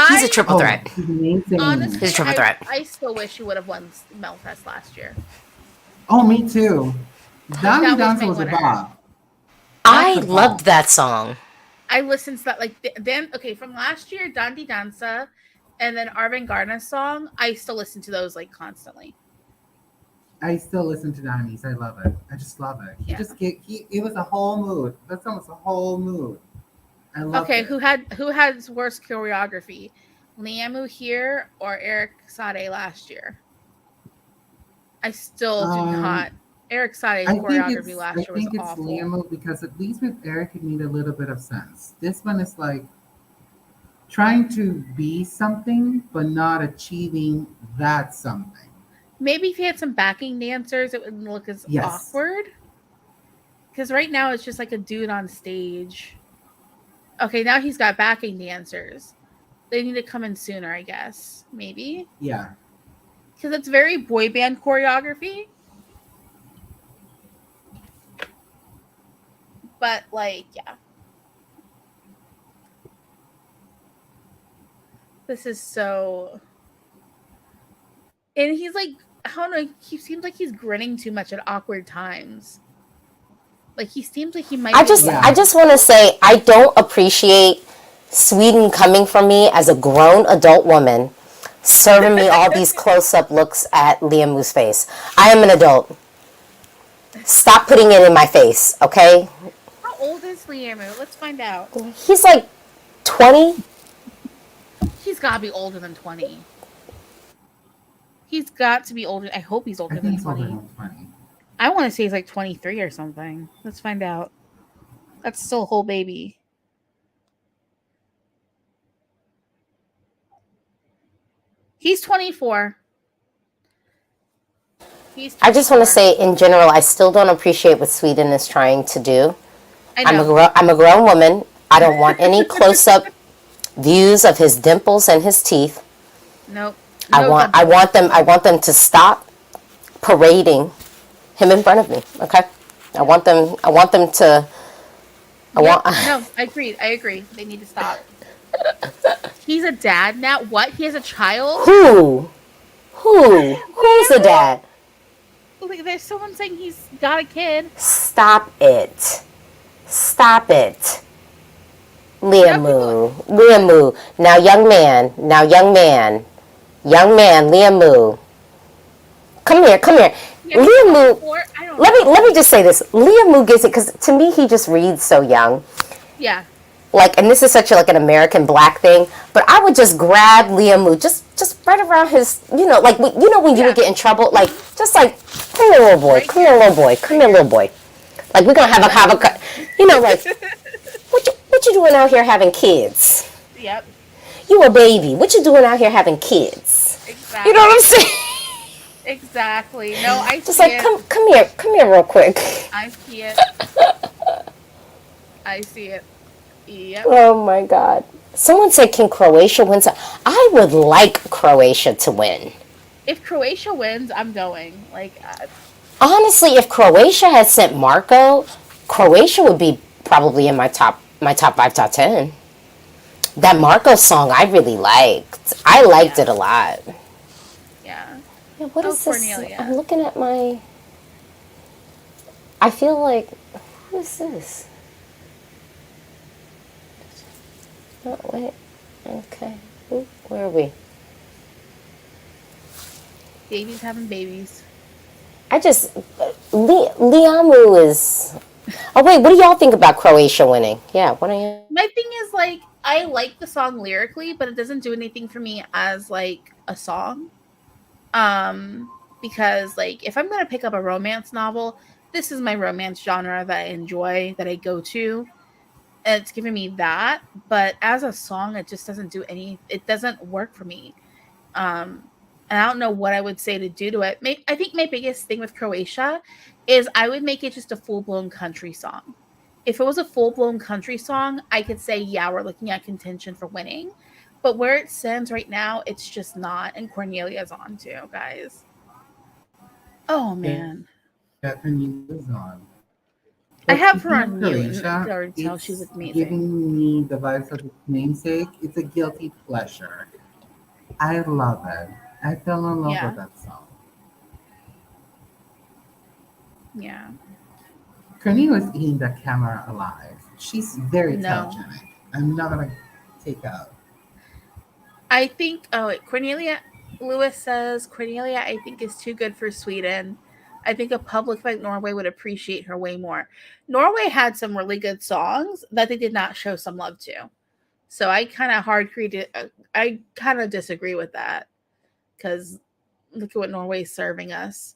He's a triple threat. He's amazing. Honestly, He's a triple threat. I still wish he would have won Melfest last year. Oh, me too. That Donnie was Dancer my was a winner. bop. I That's a loved bop. that song. I listened to that then from last year, Dandi Dansa, and then Arvin Gardner's song. I still listen to those like constantly. I still listen to Donnie's. I love it. I just love it. It was a whole mood. That song was a whole mood. I love it. Who had worse choreography? Liamu here or Eric Sade last year? I still do not. Eric Sade's choreography last year was awful. I think it's Liamu because at least with Eric it made a little bit of sense. This one is like trying to be something but not achieving that something. Maybe if he had some backing dancers, it wouldn't look as awkward. Because right now it's just like a dude on stage. Okay, now he's got backing dancers. They need to come in sooner, I guess. Maybe. Yeah. Because it's very boy band choreography. But, like, yeah. This is so... And he's like, I don't know, he seems like he's grinning too much at awkward times. Like, he seems like he might... I just want to say, I don't appreciate Sweden coming from me as a grown adult woman, serving me all these close-up looks at Liam's face. I am an adult. Stop putting it in my face, okay? How old is Liam? Let's find out. He's like 20. He's got to be older than 20. He's got to be older. I hope he's older I think than it's older 20. than 20. I want to say he's like 23 or something. Let's find out. That's still a whole baby. He's 24. I just want to say, in general, I still don't appreciate what Sweden is trying to do. I'm a grown woman. I don't want any close-up views of his dimples and his teeth. Nope. I want them to stop parading him in front of me. Okay. I want them to. No, I agree. They need to stop. He's a dad now. What? He has a child? Who's the dad? Like, there's someone saying he's got a kid. Stop it. Liam. Now, young man, Liam. Come here. Yeah, Liam. Let me just say this. Liam gets it because to me he just reads so young. Yeah. Like, and this is such an American black thing, but I would just grab Liam just right around his, like, when you would get in trouble, like, just like, come here, little boy, Like, we're gonna have a, like, what you doing out here having kids? Yep. You a baby. What you doing out here having kids? Exactly. You know what I'm saying? Exactly. No, I just see like, it. come here real quick. I see it. I see it. Yep. Oh my God. Someone said, can Croatia win? I would like Croatia to win. If Croatia wins, I'm going. Like, honestly, if Croatia had sent Marco, Croatia would be probably in my top 5, top 10. That Marco song I really liked. I liked it a lot. Yeah. What is this? Cornelia. I'm looking at my. I feel like, who is this? Oh, wait. Okay. Ooh, where are we? Babies having babies. Liamu is. Oh wait, what do y'all think about Croatia winning? Yeah, what are you? My thing is, like, I like the song lyrically, but it doesn't do anything for me as like a song. Because like if I'm gonna pick up a romance novel, this is my romance genre that I enjoy, that I go to. And it's giving me that, but as a song, it just doesn't do it doesn't work for me. And I don't know what I would say to do to it. I think my biggest thing with Croatia is I would make it just a full-blown country song. If it was a full-blown country song, I could say, yeah, we're looking at contention for winning. But where it stands right now, it's just not. And Cornelia's on too, guys. Oh, man. Yeah, Cornelia's on. I have her on mute. Tell she's amazing. Giving me the vibes of its namesake. It's a guilty pleasure. I love it. I fell in love with that song. Yeah. Cornelia's eating the camera alive. She's very telegenic. I'm not gonna take out. I think. Oh, wait, Cornelia. Lewis says Cornelia, I think, is too good for Sweden. I think a public like Norway would appreciate her way more. Norway had some really good songs that they did not show some love to. So I kind of disagree with that, because look at what Norway's serving us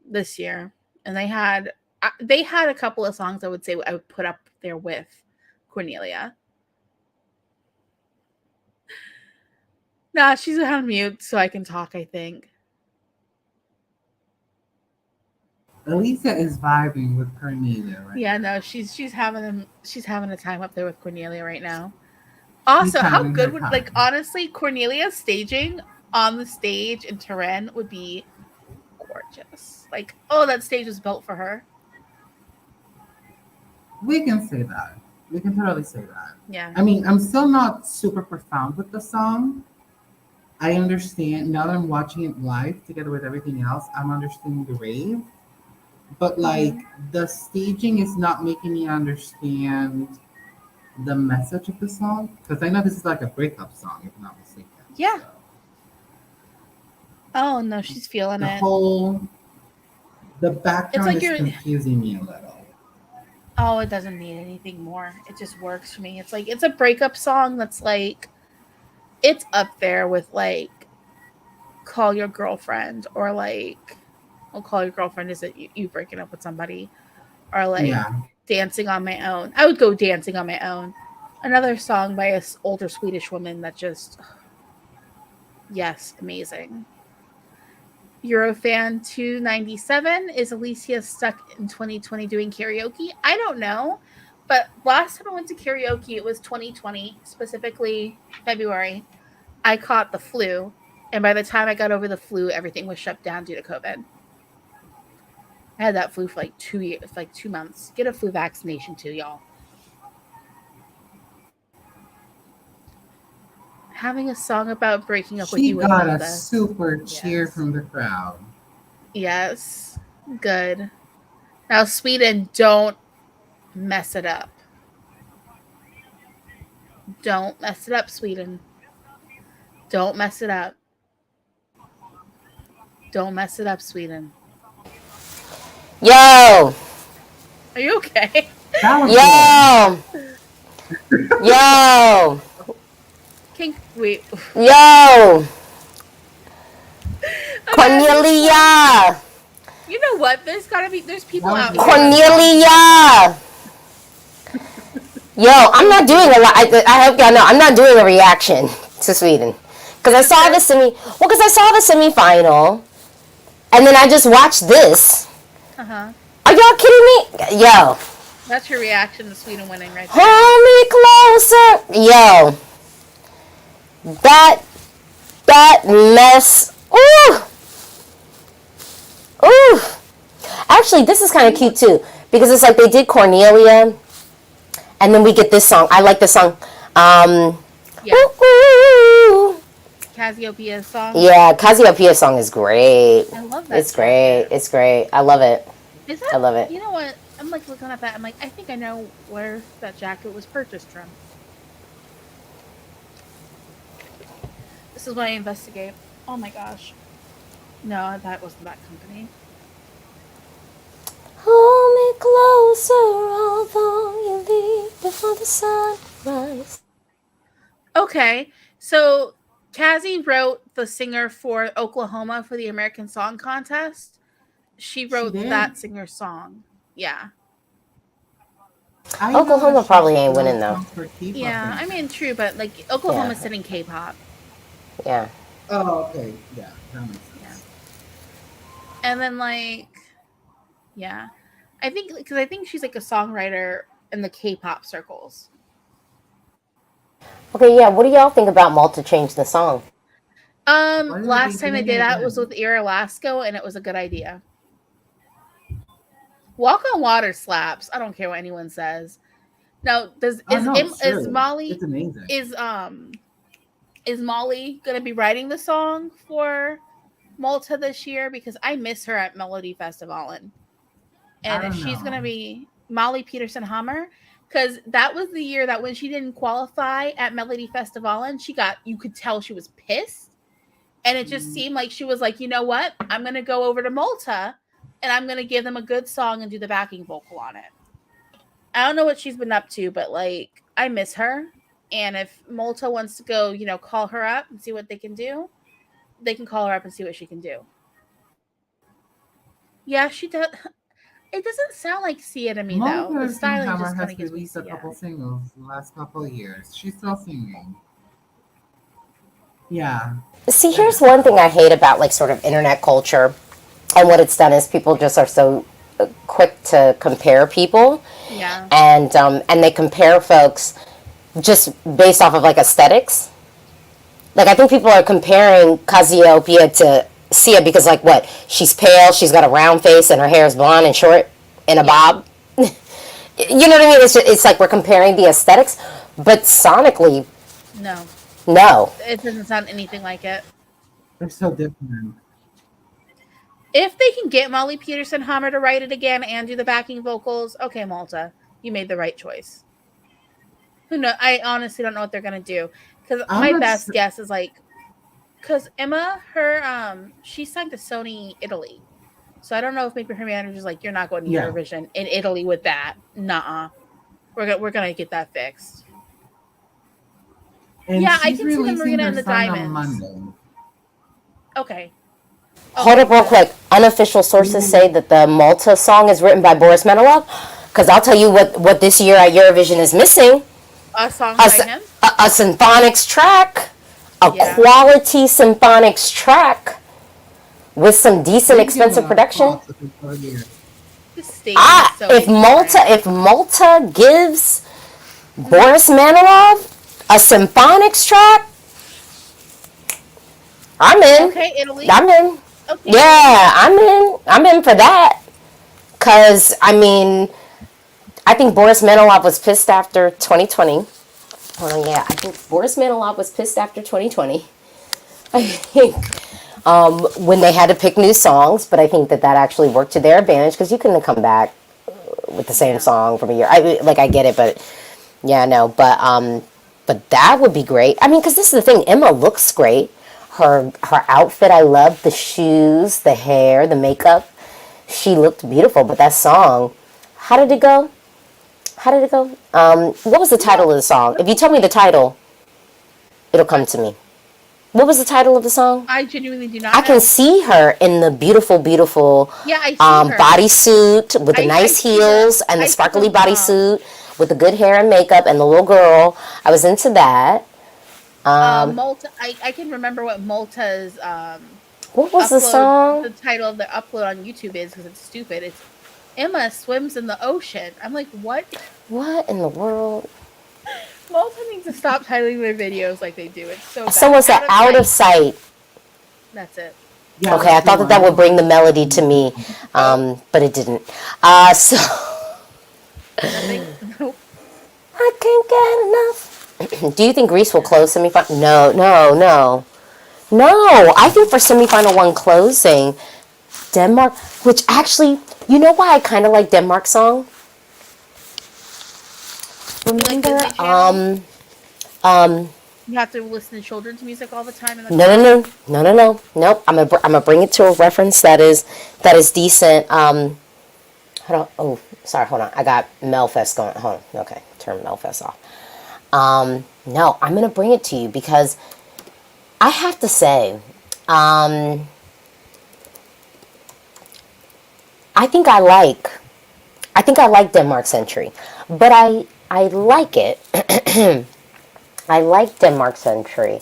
this year. And they had a couple of songs I would say I would put up there with Cornelia. Nah, she's on mute so I can talk, I think. Elisa is vibing with Cornelia right Yeah, no, she's having a time up there with Cornelia right now. Also, how good would, like, honestly, Cornelia's staging on the stage in Turin would be gorgeous. Like, oh, that stage was built for her. We can say that. We can totally say that. Yeah. I mean, I'm still not super profound with the song. I understand now that I'm watching it live together with everything else. I'm understanding the rave. But like the staging is not making me understand the message of the song? Because I know this is like a breakup song, if I'm not mistaken. Yeah. So, Oh no, she's feeling the it. the background like is you're- confusing me a little. Oh, it doesn't need anything more. It just works for me. It's like it's a breakup song that's like it's up there with like call your girlfriend or like well call your girlfriend is it you breaking up with somebody or like Yeah. dancing on my own. I would go dancing on my own. Another song by a older Swedish woman that just yes, amazing. Eurofan 297 is Alicia stuck in 2020 doing karaoke? I don't know, but last time I went to karaoke, it was 2020, specifically February. I caught the flu, and by the time I got over the flu, everything was shut down due to COVID. I had that flu for like 2 years, like 2 months. Get a flu vaccination too, y'all. Having a song about breaking up with She you would got love a this. super cheer Yes. from the crowd. Yes, good. Now, Sweden, don't mess it up. Don't mess it up, Sweden. Don't mess it up. Don't mess it up, Sweden. Yo, Are you okay? That was yo, yo, Wait. yo, Cornelia, You know what? There's people out here. Cornelia. Yo, I'm not doing a lot. I hope y'all know I'm not doing a reaction to Sweden because I saw the semifinal, and then I just watched this. Uh-huh. Are y'all kidding me? Yo, That's your reaction to Sweden winning right there. hold me closer. Yo, that mess. Ooh, ooh. Actually, this is kind of cute too because it's like they did Cornelia. And then we get this song. I like this song. Yeah. Ooh. Cassiopeia's song. Yeah, Cassiopeia's song is great. I love that. It's great. It's great. I love it. Is that, I love it. You know what? I'm like looking at that. I'm like, I think I know where that jacket was purchased from. This is when I investigate. Oh my gosh. No, that wasn't that company. Hold me closer, although you leave before the sunrise. Okay, so Cassie wrote the singer for Oklahoma for the American Song Contest. She wrote that singer's song. Yeah. Oklahoma probably ain't winning though. Yeah, I mean, true, but like Oklahoma's sitting K-pop. Yeah. Oh, okay. Yeah, that makes sense. Yeah. And then like, yeah, I think she's like a songwriter in the K-pop circles. Okay, yeah. What do y'all think about Malta changing the song? Last time they did that was with Ira Lasco, and it was a good idea. Walk on Water slaps. I don't care what anyone says. Now, is Molly? It's amazing. Is Molly gonna be writing the song for Malta this year? Because I miss her at Melodifestivalen, and if she's gonna be Molly Peterson Hammer, because that was the year that when she didn't qualify at Melodifestivalen, you could tell she was pissed, and it just seemed like she was like, you know what, I'm gonna go over to Malta, and I'm gonna give them a good song and do the backing vocal on it. I don't know what she's been up to, but like I miss her. And if Malta wants to go, call her up and see what they can do, they can call her up and see what she can do. Yeah, she does. It doesn't sound like Sia to me though. The styling just kind of gives me Sia. A couple singles the last couple of years. She's still singing. Yeah. See, here's one thing I hate about like sort of internet culture, and what it's done is people just are so quick to compare people. Yeah. And they compare folks just based off of like aesthetics. Like I think people are comparing Cassiopeia to Sia because like what? She's pale, she's got a round face, and her hair is blonde and short in a bob. You know what I mean? It's like we're comparing the aesthetics, but sonically, no. It doesn't sound anything like it. They're so different. If they can get Molly Peterson Hammer to write it again and do the backing vocals, okay, Malta, you made the right choice. Who know? I honestly don't know what they're gonna do because I'm my not best s- guess is like because Emma, she signed to Sony Italy, so I don't know if maybe her manager's like, you're not going to yeah, Eurovision in Italy with that. Nuh-uh. We're gonna get that fixed. and Yeah, I she's can see the releasing Marina their and the song on Diamonds. Monday. Okay. Hold Okay. up real Good. quick. Unofficial sources say that the Malta song is written by Boris Menelov. Because I'll tell you what this year at Eurovision is missing. A song A, by s- him. a symphonics track. A Yeah. quality symphonics track with some decent They give expensive a production. call to people here. The stadium is so boring. If Malta gives Boris Manilov a symphonics track, I'm in. Okay, Italy. I'm in. Okay. Yeah, I'm in. I'm in for that. Cause I mean, I think Boris Manilov was pissed after 2020. Hold on, yeah, I think Boris Manilov was pissed after 2020. I think when they had to pick new songs, but I think that actually worked to their advantage because you couldn't come back with the same Yeah. song from a year. I get it, but yeah, no, but that would be great. I mean, because this is the thing. Emma looks great. Her outfit, I love the shoes, the hair, the makeup. She looked beautiful. But that song, how did it go? How did it go? What was the title of the song? If you tell me the title, it'll come to me. What was the title of the song? I genuinely do not I know. can see her in the beautiful Yeah, I see her. bodysuit with the I nice see the- heels and I the see sparkly the, bodysuit with the good hair and makeup and the little girl. I was into that. Malta. I can remember what Malta's What was the upload. song? The title of the upload on YouTube is because it's stupid. It's Emma swims in the ocean. I'm like, what? What in the world? Malta needs to stop titling their videos like they do. It's so bad. Someone said out of sight. That's it. Yeah, Okay, I that's the thought one. that would bring the melody to me, but it didn't. So Nothing. Nope. I can't get enough. Do you think Greece will close semifinal? No. I think for semifinal one closing, Denmark, which actually, you know why I kind of like Denmark's song? Remember, Disney Channel? You have to listen to children's music all the time. In the no. Nope. I'm gonna bring it to a reference that is decent. Hold on. Oh, sorry. Hold on. I got Melfest going. Hold on. Okay, turn Melfest off. No, I'm gonna bring it to you because I have to say, I think I like Denmark's entry, but I like it. I like Denmark's entry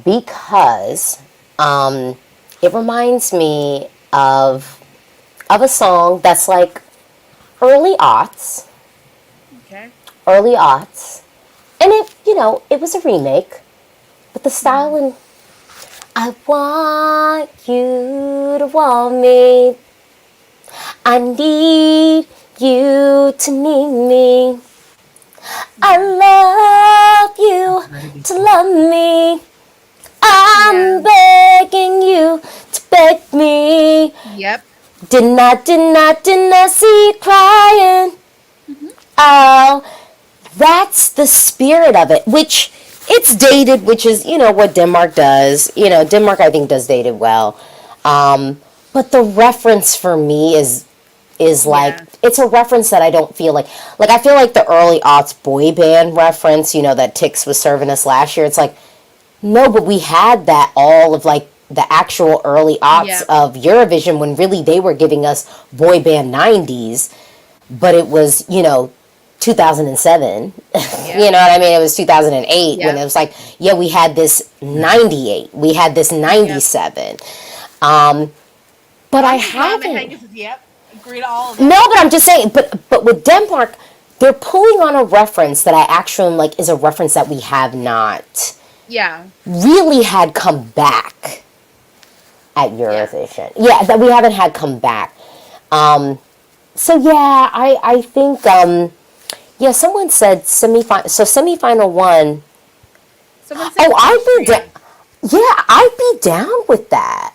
because it reminds me of a song that's like early aughts, Okay. and it was a remake, but the style and I want you to want me. I need you to need me. I love you to love me. I'm begging you to beg me. Yep. Did not see you crying. Oh, that's the spirit of it, which it's dated, which is, what Denmark does. Denmark, I think, does dated well. But the reference for me is like, it's a reference that I don't feel like I feel like the early aughts boy band reference, that Tix was serving us last year. It's like, no, but we had that all of like the actual early aughts of Eurovision when really they were giving us boy band 90s, but it was, 2007. You know what I mean? It was 2008 when it was like, we had this 98. We had this 97. But I haven't. Yep. Agree to all of that. No, but I'm just saying, but with Denmark, they're pulling on a reference that I actually am like is a reference that we have not really had come back at Eurovision. Yeah, that we haven't had come back. So yeah, I think someone said semifinal. So semifinal one. Someone said I'd be down with that.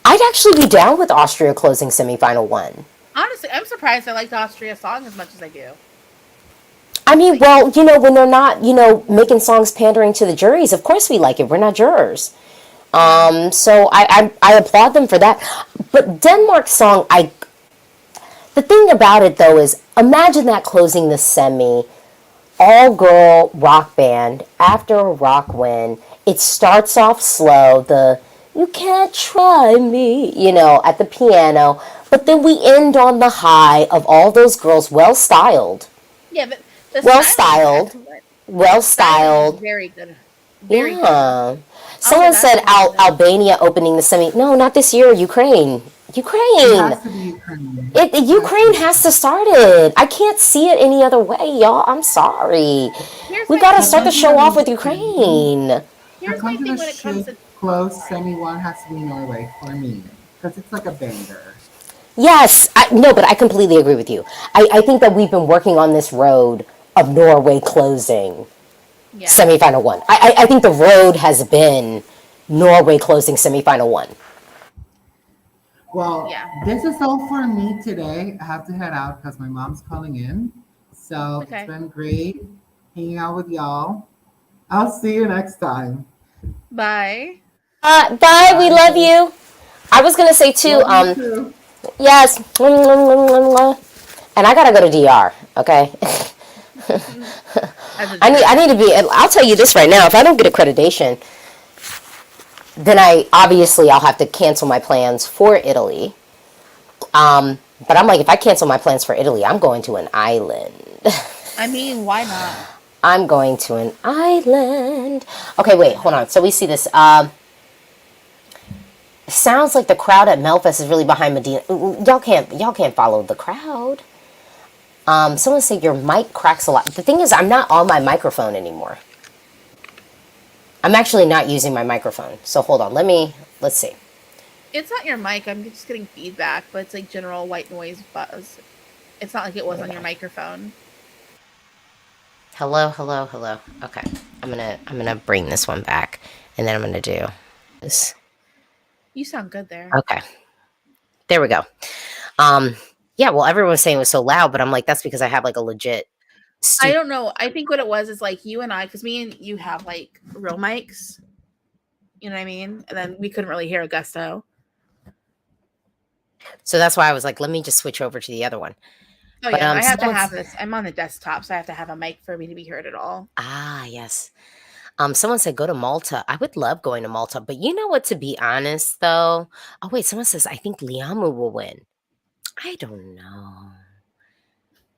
I'd actually be down with Austria closing semifinal one. Honestly, I'm surprised I liked Austria's song as much as I do. I mean, well, when they're not, making songs pandering to the juries, of course we like it. We're not jurors. So I applaud them for that. But Denmark's song, the thing about it though is, imagine that closing the semi, all girl rock band after a rock win. It starts off slow, you can't try me, at the piano, but then we end on the high of all those girls well styled. Yeah, but the Well-styled. styling is excellent. Well Styling is styled. very good. Very good. Yeah. Someone that said song is good. Albania opening the semi. No, not this year. Ukraine. It Ukraine. has to be Ukraine. Ukraine has to start it. I can't see it any other way, y'all. I'm sorry. Here's We my gotta thing start the when- show off with Ukraine. To Here's my come to thing the when it comes to close semi one has to be Norway for me because it's like a banger. Yes. But I completely agree with you. I think that we've been working on this road of Norway closing yeah. semifinal one. I think the road has been Norway closing semifinal one. Well, Yeah. this is all for me today. I have to head out because my mom's calling in. So Okay. it's been great hanging out with y'all. I'll see you next time. Bye. Bye. We love you. I was gonna say too. Love you too. Yes. And I gotta go to DR. Okay. I need to be. I'll tell you this right now. If I don't get accreditation, then I'll have to cancel my plans for Italy. But I'm like, if I cancel my plans for Italy, I'm going to an island. I mean, why not? I'm going to an island. Okay, wait, hold on. So we see this. Sounds like the crowd at Melfest is really behind Medina. Y'all can't follow the crowd. Someone said your mic cracks a lot. The thing is, I'm not on my microphone anymore. I'm actually not using my microphone. So hold on. Let's see. It's not your mic. I'm just getting feedback, but it's like general white noise buzz. It's not like it was on your microphone. Hello. Okay. I'm gonna bring this one back, and then I'm gonna do this. You sound good there. Okay. There we go. Yeah, well, everyone was saying it was so loud, but I'm like, that's because I have like a legit. I don't know. I think what it was is like you and I, because me and you have like real mics. You know what I mean? And then we couldn't really hear Augusto. So that's why I was like, let me just switch over to the other one. Oh, But, yeah. I have to someone's- have this. I'm on the desktop, so I have to have a mic for me to be heard at all. Ah, yes. Someone said go to Malta. I would love going to Malta, but you know what? To be honest, though. Oh wait, someone says I think Liamu will win. I don't know.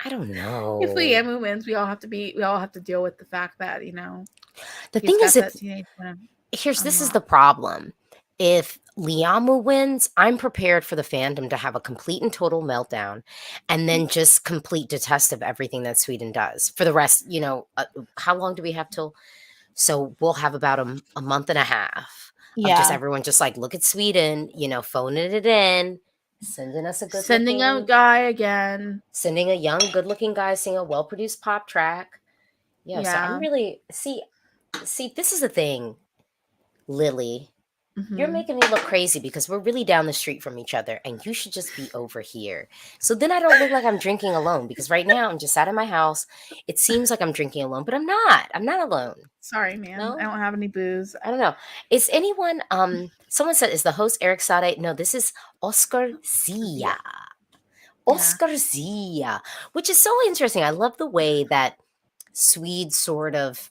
If Liamu wins, we all have to deal with the fact that, The he's thing got is, that teenage woman. this is the problem. If Liamu wins, I'm prepared for the fandom to have a complete and total meltdown, and then just complete detest of everything that Sweden does. For the rest, how long do we have till? So we'll have about a month and a half of just everyone just like, look at Sweden, phoning it in, sending us a Sending a guy again. sending a young, good-looking guy singing a well-produced pop track. So I'm really see. This is the thing, Lily. You're Mhm. making me look crazy because we're really down the street from each other, and you should just be over here. So then I don't look like I'm drinking alone, because right now I'm just out of my house. It seems like I'm drinking alone, but I'm not. I'm not alone. Sorry, man. No? I don't have any booze. I don't know. Is anyone? Someone said, "Is the host Eric Sade?" No, this is Oscar Zia. Oscar Zia, which is so interesting. I love the way that Swedes sort of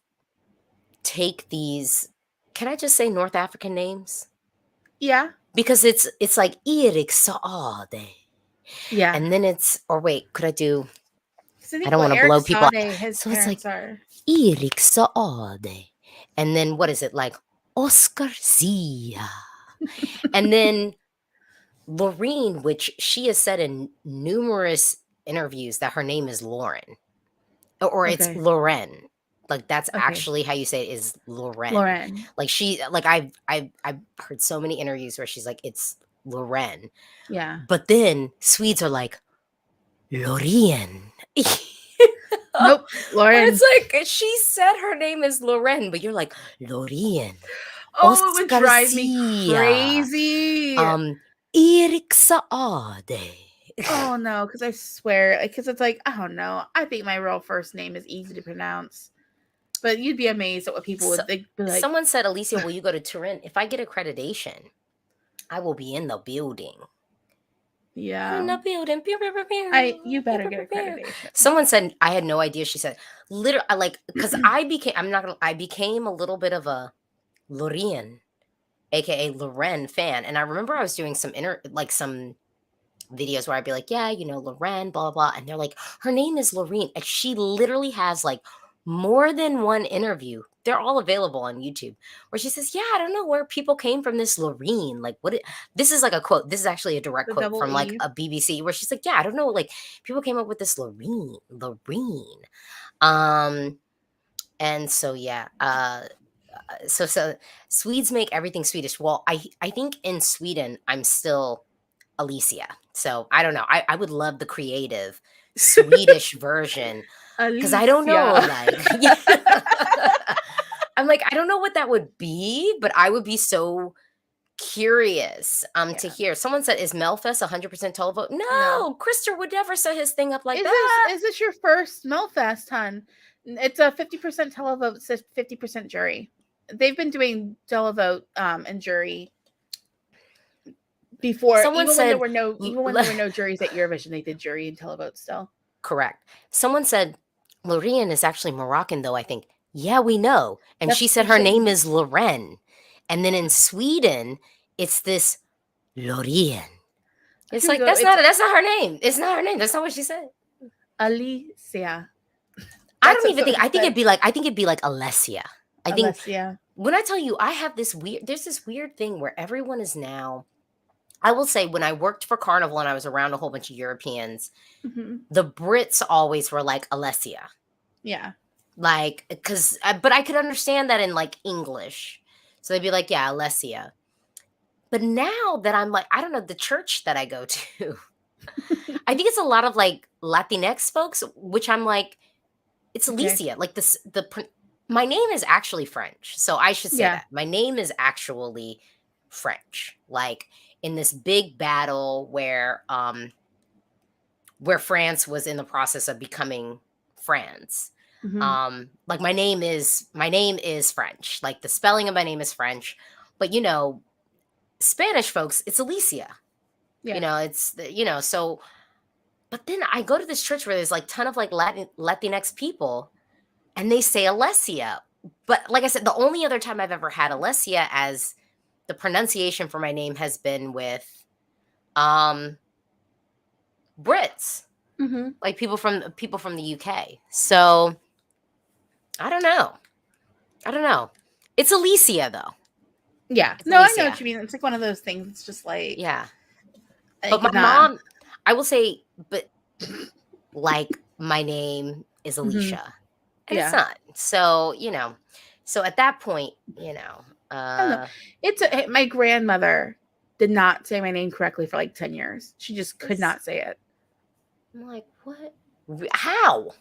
take these. Can I just say North African names? Yeah. Because it's like Erik Saade. Yeah. And then or wait, could I do? I don't wanna blow people up. His So it's parents like- are. Erik Saade. And then what is it like? Oscar Zia. And then Loreen, which she has said in numerous interviews that her name is Lauren. Or it's Okay. Loren. Like that's Okay. actually how you say it, is Loren. Lauren. Like I've heard so many interviews where she's like, it's Loren. Yeah. But then Swedes are like, Lorien. Nope. Lauren. It's like she said her name is Loren, but you're like, Lorien. Oh, it would Oscar drive me Zia. crazy. Erik Saade. Oh no, because I swear, because it's like, I don't know. I think my real first name is easy to pronounce, but you'd be amazed at what people would think. Be like, Someone said, Alicia, will you go to Turin? If I get accreditation, I will be in the building. yeah, In the building. you better get accreditation. Someone said, I had no idea. She said, literally, like, because I became a little bit of a Lorraine, aka Loren fan. And I remember I was doing some some videos where I'd be like, yeah, Loren, blah, blah, blah. And they're like, her name is Lorene. And she literally has like more than one interview. They're all available on YouTube where she says, yeah, I don't know where people came from this Lorene. Like, this is like a quote. This is actually a direct The quote double from like E. a BBC where she's like, yeah, I don't know. Like, people came up with this Lorene. And so, yeah. So Swedes make everything Swedish. Well, I think in Sweden, I'm still Alicia. So I don't know. I would love the creative Swedish version because I don't know. Alicia. Like, I'm like, I don't know what that would be, but I would be so curious to hear. Someone said, is Melfest 100% televote? No, Krister would never set his thing up like that. Is this your first Melfest, hun? It's a 50% televote, 50% jury. They've been doing televote and jury before. Someone even said, when there were no juries at Eurovision, they did jury and televote still. Correct. Someone said Lorraine is actually Moroccan, though. I think. Yeah, we know. And she said her name is Loren. And then in Sweden, it's this Lorien. It's like that's not her name. It's not her name. That's not what she said. Alicia. I don't even think. I think it'd be like Alessia. I think Alessia. When I tell you, there's this weird thing where everyone is now. I will say, when I worked for Carnival and I was around a whole bunch of Europeans, the Brits always were like Alessia. Yeah. Like, but I could understand that in like English. So they'd be like, yeah, Alessia. But now that I'm like, I don't know, the church that I go to, I think it's a lot of like Latinx folks, which I'm like, it's Alicia. Like my name is actually French. So I should say that. My name is actually French. Like in this big battle where France was in the process of becoming France. Like my name is French. Like the spelling of my name is French, but Spanish folks, it's Alicia. Yeah. It's so. But then I go to this church where there's like ton of like Latinx people, and they say Alessia. But like I said, the only other time I've ever had Alessia as the pronunciation for my name has been with Brits, like people from the UK. So I don't know. It's Alicia though. Yeah. No, Alicia. I know what you mean. It's like one of those things. It's just like, yeah. But my mom, I will say, but like my name is Alicia, and it's not. So so at that point, it's my grandmother did not say my name correctly for like 10 years. She just could not say it. I'm like, what? How?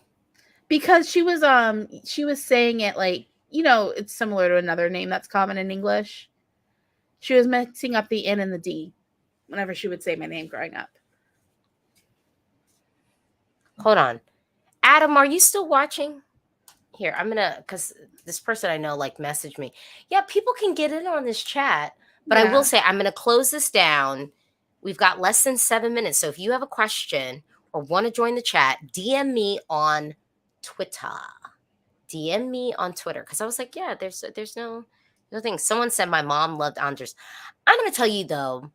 Because she was saying it like, it's similar to another name that's common in English. She was mixing up the N and the D whenever she would say my name growing up. Hold on. Adam, are you still watching? Here, because this person I know like messaged me. Yeah, people can get in on this chat, but I will say I'm going to close this down. We've got less than 7 minutes. So if you have a question or want to join the chat, DM me on Twitter. DM me on Twitter. Because I was like, yeah, there's no thing. Someone said my mom loved Anders. I'm going to tell you, though,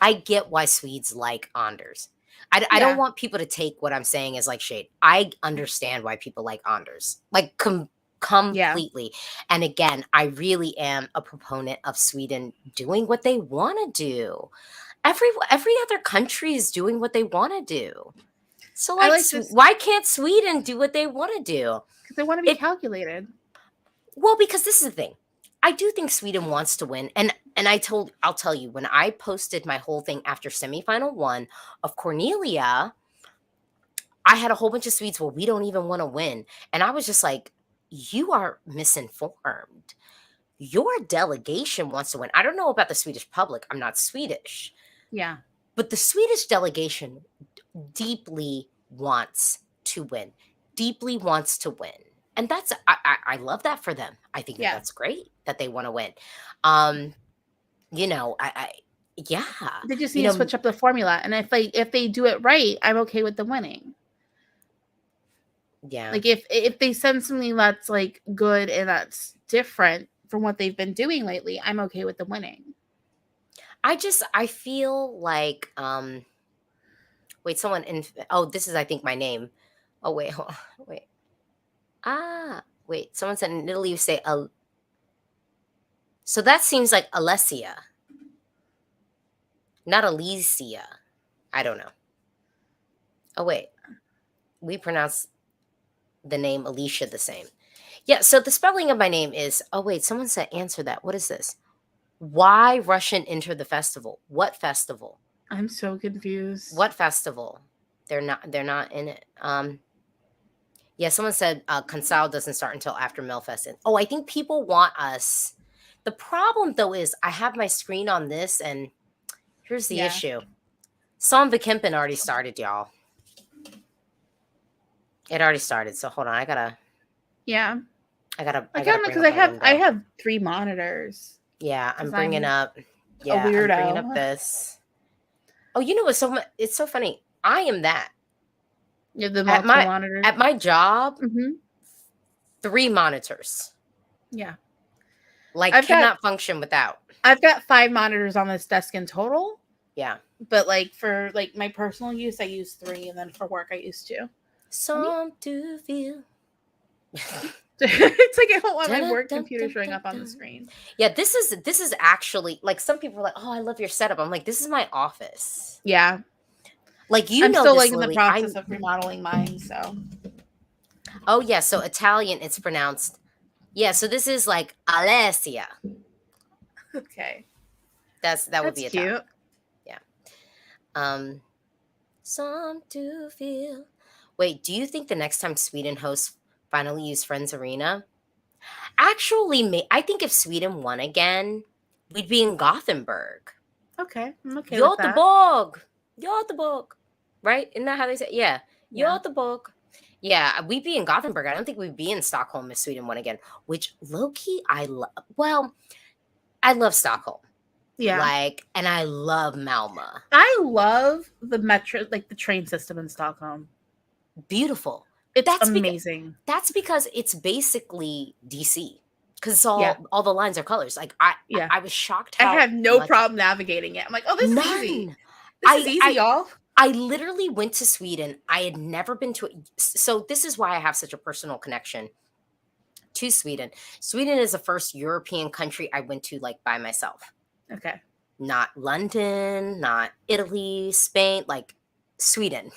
I get why Swedes like Anders. I don't want people to take what I'm saying as like shade. I understand why people like Anders. Like completely. Yeah. And again, I really am a proponent of Sweden doing what they want to do. Every other country is doing what they want to do. So like why can't Sweden do what they want to do? Because they want to be calculated. Well, because this is the thing. I do think Sweden wants to win. And I'll tell you, when I posted my whole thing after semifinal 1 of Cornelia, I had a whole bunch of Swedes, well, we don't even want to win. And I was just like, you are misinformed. Your delegation wants to win. I don't know about the Swedish public. I'm not Swedish. Yeah. But the Swedish delegation deeply wants to win, deeply wants to win. And I love that for them. I think that Yeah. that's great that they want to win. Um, you know, yeah, They just you need to know, switch up the formula, and if they do it right, I'm okay with them winning. yeah. Like if they send something that's like good and that's different from what they've been doing lately, I'm okay with them winning. I feel like wait, someone in oh, this is I think my name. Oh wait, hold on, wait. Wait, someone said in Italy you say so that seems like Alessia, not Alicia. I don't know. Oh wait, we pronounce the name Alicia the same. Yeah, so the spelling of my name is oh wait, someone said answer that. What is this? Why Russian enter the festival? What festival? I'm so confused. What festival? They're not in it. Yeah, someone said Consal doesn't start until after Melfest. Oh, I think people want us. The problem though is I have my screen on this, and here's the Yeah. issue. Samba Kempen already started, y'all. It already started. So hold on, I gotta Yeah. I gotta I bring can't up because my I window. have 3 monitors. Yeah, I'm 'Cause bringing I'm up. Yeah, I'm weirdo. bringing up this. Oh, you know what's so much? It's so funny. I am that You have the at multiple monitors. my job. Mhm. 3 monitors. Yeah. Like I've got- cannot function without. I've got 5 monitors on this desk in total, Yeah. but like for like my personal use, I use 3, and then for work, I use 2. Some to feel. It's like I don't want my work computer showing up on the screen. Yeah, this is actually like some people are like, "Oh, I love your setup." I'm like, "This is my office." Yeah. Like you I'm know still this, like in the Lily. process of remodeling mine, so Oh yeah, so Italian it's pronounced. Yeah, so this is like Alessia. okay. That would That's be cute. Italian. Yeah. Some to feel. Wait, do you think the next time Sweden hosts finally use Friends Arena? Actually, I think if Sweden won again, we'd be in Gothenburg. Okay, I'm okay with that. Göteborg. Right? Isn't that how they say it? Yeah. Yeah. Göteborg. Yeah, we'd be in Gothenburg. I don't think we'd be in Stockholm if Sweden won again, which low-key I love. Well, I love Stockholm. Yeah. Like, and I love Malmö. I love the metro, like the train system in Stockholm. Beautiful. It's That's amazing. That's because it's basically DC. Because all the lines are colors. Like I was shocked how I had no much- problem navigating it. I'm like, oh, this is easy. None. This is easy, y'all. I literally went to Sweden. I had never been to it. So this is why I have such a personal connection to Sweden. Sweden is the first European country I went to like by myself. Okay. Not London, not Italy, Spain, like Sweden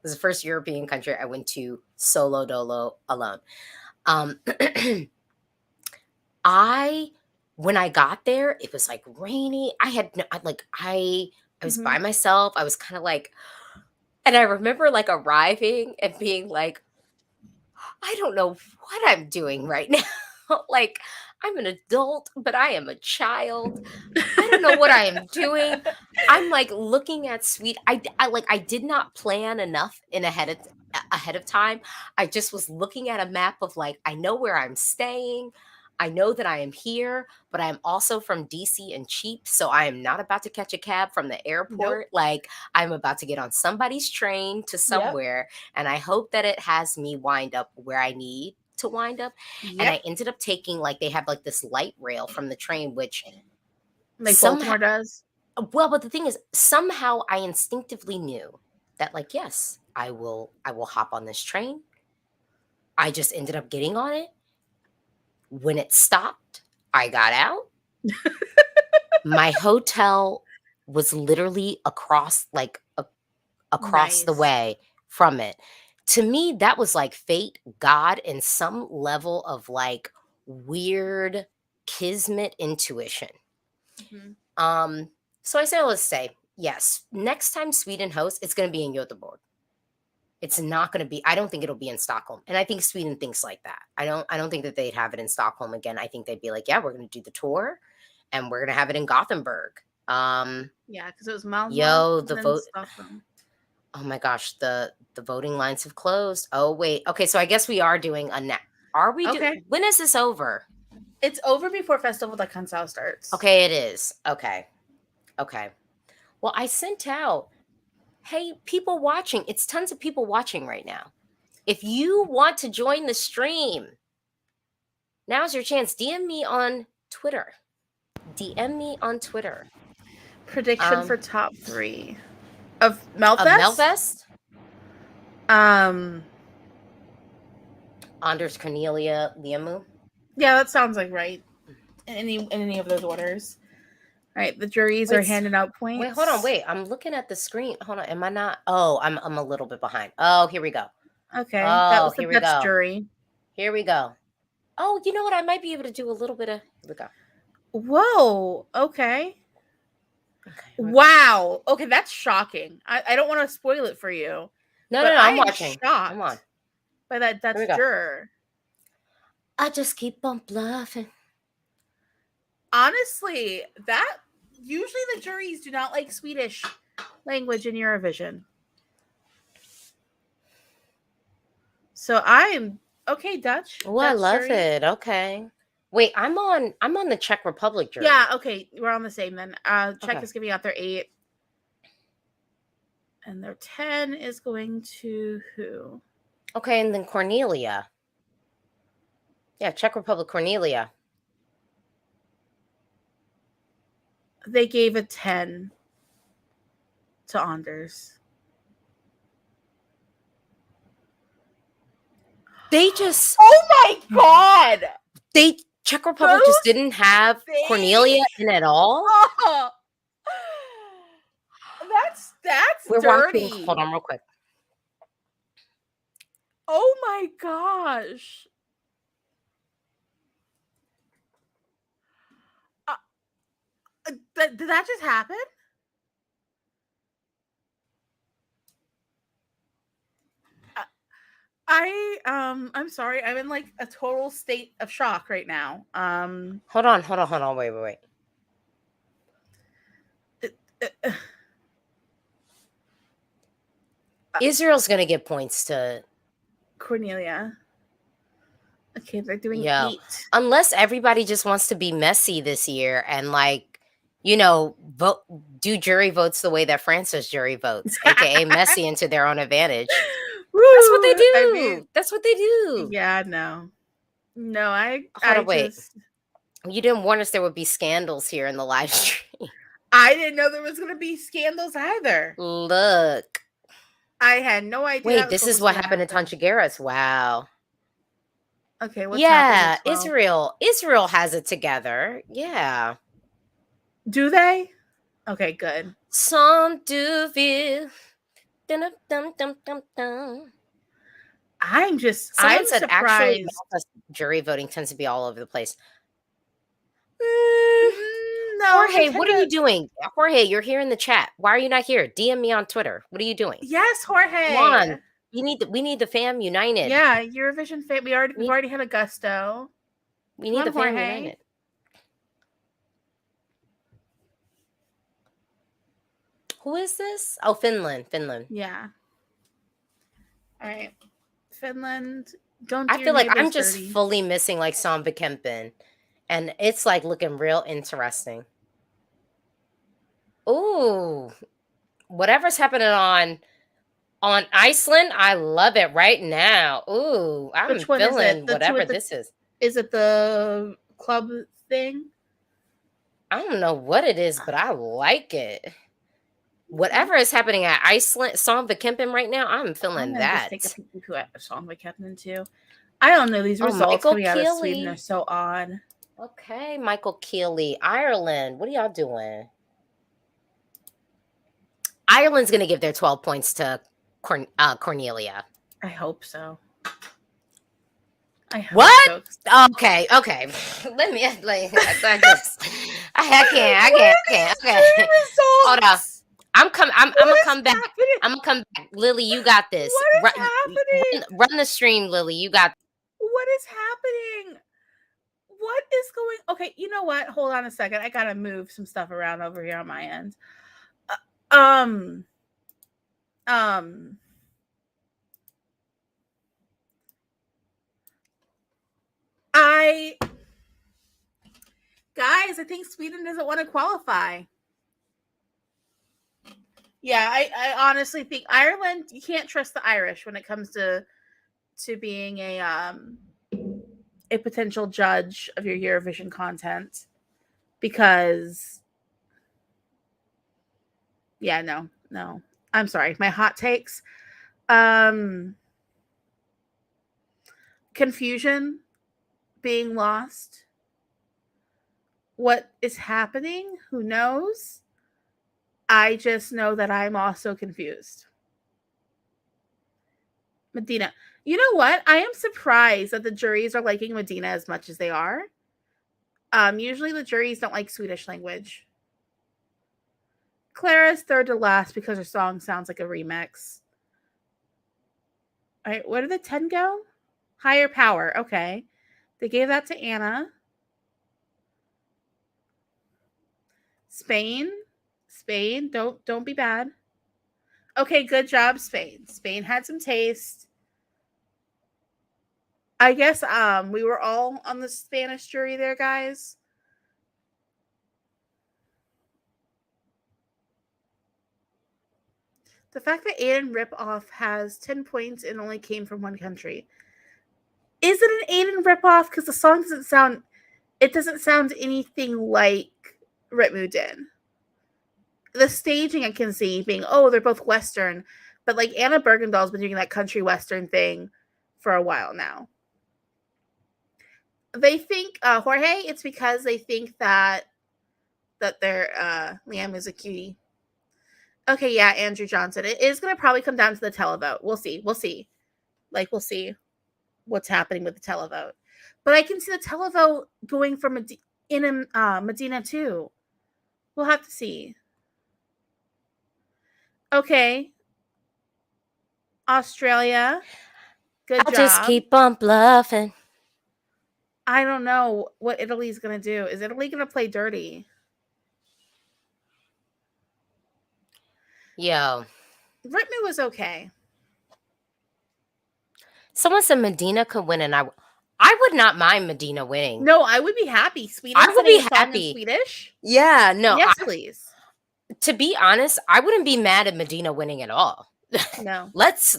was the first European country I went to solo dolo alone. When I got there, it was like rainy. I was by myself. I was kind of like, and I remember like arriving and being like, I don't know what I'm doing right now. Like, I'm an adult, but I am a child. I don't know what I am doing. I'm like looking at I did not plan enough ahead of time. I just was looking at a map of like, I know where I'm staying. I know that I am here, but I'm also from DC and cheap. So I am not about to catch a cab from the airport. Nope. Like I'm about to get on somebody's train to somewhere. And I hope that it has me wind up where I need to wind up. Yep. And I ended up taking like, they have like this light rail from the train, which like Baltimore does. Well, but the thing is, somehow I instinctively knew that like, yes, I will hop on this train. I just ended up getting on it. When it stopped, I got out. My hotel was literally across the Nice. way from it. To me, that was like fate, God, and some level of like weird kismet intuition. Mhm. So I say, let's say, yes, next time Sweden hosts, it's going to be in Göteborg. It's not going to be, I don't think it'll be in Stockholm. And I think Sweden thinks like that. I don't think that they'd have it in Stockholm again. I think they'd be like, yeah, we're going to do the tour and we're going to have it in Gothenburg. Yeah, because it was Malmo. Yo, the then vote. Stockholm. Oh my gosh, the voting lines have closed. Oh wait. Okay, so I guess we are doing a Are we Okay. when is this over? It's over before Festival da Canção starts. Okay, it is. Okay. Okay. Well, I sent out, hey, people watching. It's tons of people watching right now. If you want to join the stream, now's your chance. DM me on Twitter. DM me on Twitter. Prediction for top 3 of Melfest. Melfest? Um, Anders, Cornelia, Liamu. Yeah, that sounds like right. In any of those orders. All right, the juries are handing out points. Wait, hold on. Wait, I'm looking at the screen. Hold on. Am I not? Oh, I'm a little bit behind. Oh, here we go. Okay, that was the here we Dutch go. jury. Here we go. Oh, you know what? I might be able to do a little bit of. Here we go. Whoa. Okay. Wow. Okay, that's shocking. I don't want to spoil it for you. No, I'm watching. Shocked Come on. by that Dutch juror. I just keep on bluffing. Honestly, that usually the juries do not like Swedish language in Eurovision. So I'm okay, Dutch. Oh, I love it. Okay. Wait, I'm on the Czech Republic jury. Yeah, okay. We're on the same then. Czech is giving out their 8. And their 10 is going to who? Okay, and then Cornelia. Yeah, Czech Republic, Cornelia. They gave a 10 to Anders. They just. Oh my God! Czech Republic just didn't have Cornelia in at all. Oh, that's We're dirty. watching. Hold on, real quick. Oh my gosh! Did that just happen? I'm sorry. I'm in like a total state of shock right now. Hold on. Wait. Israel's gonna give points to Cornelia. Okay, they're doing 8. Unless everybody just wants to be messy this year and do jury votes the way that France's jury votes, aka messy into their own advantage. That's what they do. That's what they do. Yeah, no, I wait. You didn't warn us there would be scandals here in the live stream. I didn't know there was going to be scandals either. Look, I had no idea. Wait, this is what happened to Tanchigaras. Wow. Okay, what's happening? Israel has it together. Yeah. Do they? Okay, good. Some do feel. I'm said surprised. Actually, jury voting tends to be all over the place. No, Jorge, what are you doing? Jorge, you're here in the chat. Why are you not here? DM me on Twitter. What are you doing? Yes, Jorge. Come on. We need the fam united. Yeah, Eurovision fam. We've already had Augusto. We need the fam united. Who is this? Oh, Finland. Yeah. All right. Finland. I feel like I'm just fully missing like Samba Kempen. And it's like looking real interesting. Ooh. Whatever's happening on Iceland, I love it right now. Ooh, I'm feeling whatever this is. Is it the club thing? I don't know what it is, but I like it. Whatever is happening at Iceland, Samba Kempen right now, I'm feeling that. Just take a peek at Samba Kempen too. I don't know. These results coming out of Sweden are so odd. Okay, Michael Keeley, Ireland. What are y'all doing? Ireland's going to give their 12 points to Cornelia. I hope so. What? So. Okay. Let me. I can't. Okay. Hold on. I'm gonna come back. I'm gonna come back. Lily, you got this. What is happening? Run the stream, Lily. You got. What is happening? What is going? Okay, you know what? Hold on a second. I gotta move some stuff around over here on my end. Um, um, I guys, I think Sweden doesn't want to qualify. Yeah, I honestly think Ireland. You can't trust the Irish when it comes to being a potential judge of your Eurovision content, because yeah, no, I'm sorry, my hot takes. Confusion, being lost. What is happening? Who knows? I just know that I'm also confused. Medina. You know what? I am surprised that the juries are liking Medina as much as they are. Usually the juries don't like Swedish language. Clara's third to last because her song sounds like a remix. All right, where did the 10 go? Higher Power. Okay. They gave that to Anna. Spain. Don't be bad. Okay, good job, Spain. Spain had some taste. I guess we were all on the Spanish jury there, guys. The fact that Aiden Ripoff has 10 points and only came from one country. Is it an Aiden ripoff? Because the song doesn't sound anything like Ritmu did. The staging I can see being, oh, they're both Western, but like Anna Bergendah's been doing that country Western thing for a while now. They think Jorge, it's because they think that their Liam is a cutie. Okay, yeah, Andrew Johnson. It is going to probably come down to the televote. We'll see. We'll see what's happening with the televote. But I can see the televote going for Medina too. We'll have to see. Okay. Australia. Good job. I'll just keep on bluffing. I don't know what Italy's going to do. Is Italy going to play dirty? Yo. Ritmu was okay. Someone said Medina could win, and I would not mind Medina winning. No, I would be happy. Sweden I would be singing a song happy. in Swedish? Yeah, no. Yes, please. To be honest, I wouldn't be mad at Medina winning at all. No. Let's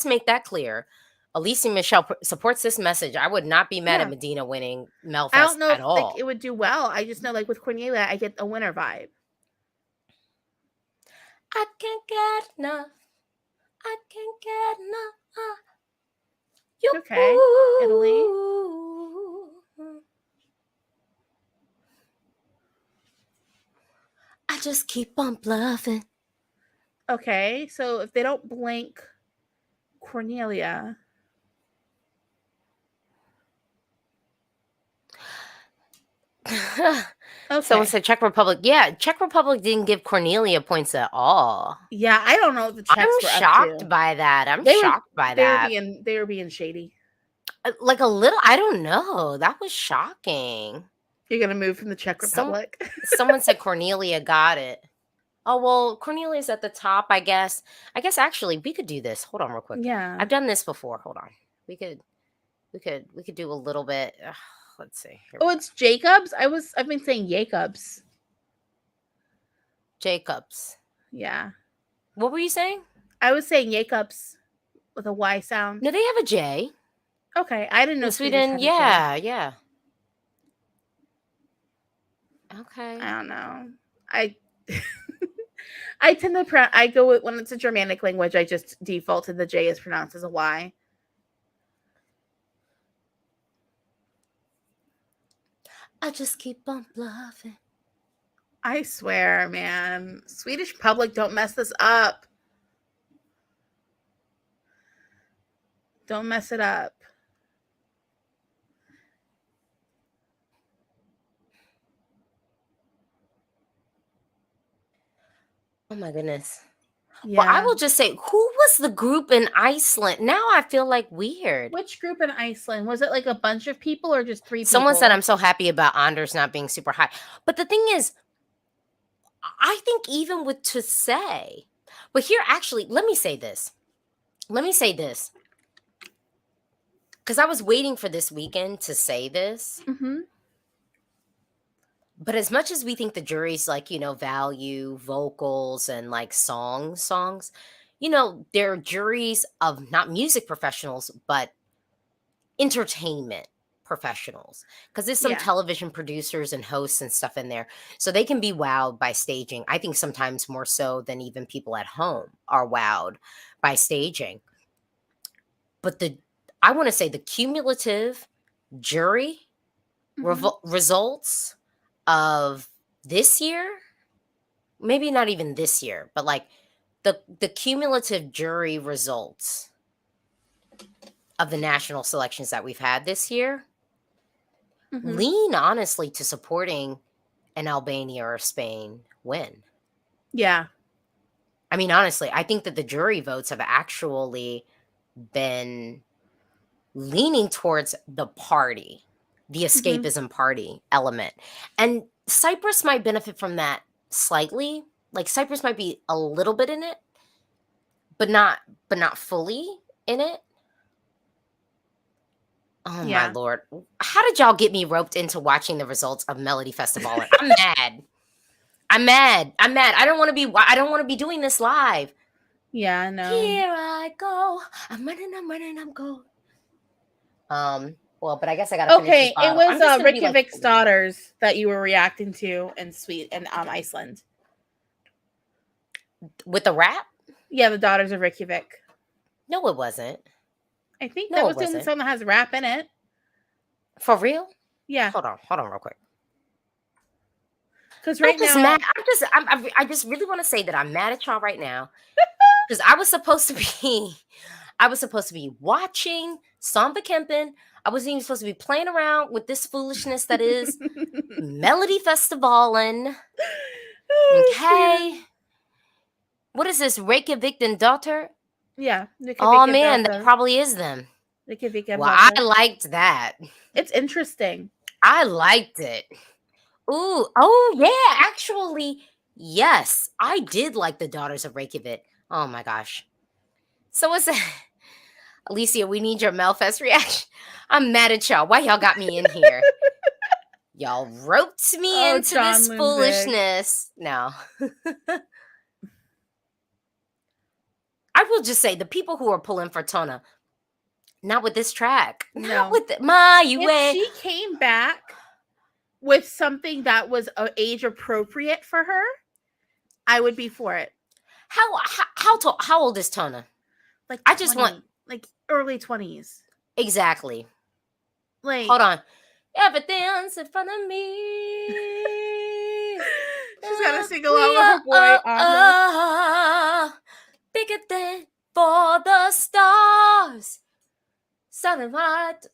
make that clear. Alicia Michelle supports this message. I would not be mad at Medina winning Melfest I don't know at if all. like, it would do well. I just know, like with Cornelia, I get a winner vibe. I can't get enough. I can't get enough. You okay, Italy. I just keep on bluffing. Okay, so if they don't blink Cornelia. Okay. Someone said Czech Republic. Yeah, Czech Republic didn't give Cornelia points at all. Yeah, I don't know what the Czechs were shocked up to. by that. I'm shocked by that. They were being shady. Like a little, I don't know. That was shocking. You're gonna move from the Czech Republic. Someone said Cornelia got it. Oh well, Cornelia's at the top, I guess. I guess actually we could do this. Hold on real quick. Yeah. I've done this before. Hold on. We could do a little bit. Let's see. It's Jacobs? I've been saying Jacobs. Jacobs. Yeah. What were you saying? I was saying Jacobs with a Y sound. No, they have a J. Okay, I didn't know Sweden. Yeah. Okay. I don't know. I tend to I go with, when it's a Germanic language, I just default to the J is pronounced as a Y. I just keep on bluffing. I swear, man. Swedish public, don't mess this up. Don't mess it up. Oh my goodness. Yeah. Well, I will just say, who was the group in Iceland? Now I feel like weird. Which group in Iceland? Was it like a bunch of people or just 3 Someone people? said I'm so happy about Anders not being super high. But the thing is, I think even with to say, but here actually, let me say this. Because I was waiting for this weekend to say this. Mm-hmm. But as much as we think the jury's like, value vocals and like songs, they're juries of not music professionals, but entertainment professionals. Because there's some Yeah. television producers and hosts and stuff in there. So they can be wowed by staging. I think sometimes more so than even people at home are wowed by staging. But I want to say the cumulative jury results of this year, maybe not even this year, but like the cumulative jury results of the national selections that we've had this year lean honestly to supporting an Albania or Spain win. Yeah. I mean, honestly, I think that the jury votes have actually been leaning towards the party, the escapism party element. And Cyprus might benefit from that slightly. Like Cyprus might be a little bit in it, but not fully in it. Oh my lord. How did y'all get me roped into watching the results of Melodifestivalen? I'm mad. I'm mad. I don't want to be doing this live. Yeah, I know. Here I go. I'm running, I'm going. Well, but I guess I gotta finish this Okay, it bottle. I'm was just gonna be Reykjavik's daughters that you were reacting to in Iceland. with the rap? Yeah, the daughters of Reykjavik. No, it wasn't. I think No, that it was the only wasn't. song that has rap in it. For real? Yeah, Hold on real quick. because I'm right just now, mad. I just really want to say that I'm mad at y'all right now because I was supposed to be watching Samba Kempen. I wasn't even supposed to be playing around with this foolishness that is Melodifestivalen. Okay. What is this? Reykjavik and daughter? yeah. Oh man, that probably is them. Well, I liked that. It's interesting. I liked it. Ooh, oh yeah, actually, yes, I did like the Daughters of Reykjavik. Oh my gosh. So what's that? Alicia, we need your Melfest reaction. I'm mad at y'all. Why y'all got me in here? Y'all roped me into John this Lundvik. foolishness. No. I will just say the people who are pulling for Tona, not with this track. No. Not with my If way. she came back with something that was age appropriate for her, I would be for it. How old is Tona? Like I just want like early 20s. exactly. Like Hold on. Everything's in front of me. She's got to sing along with her boy. Bigger than for the stars. Satellites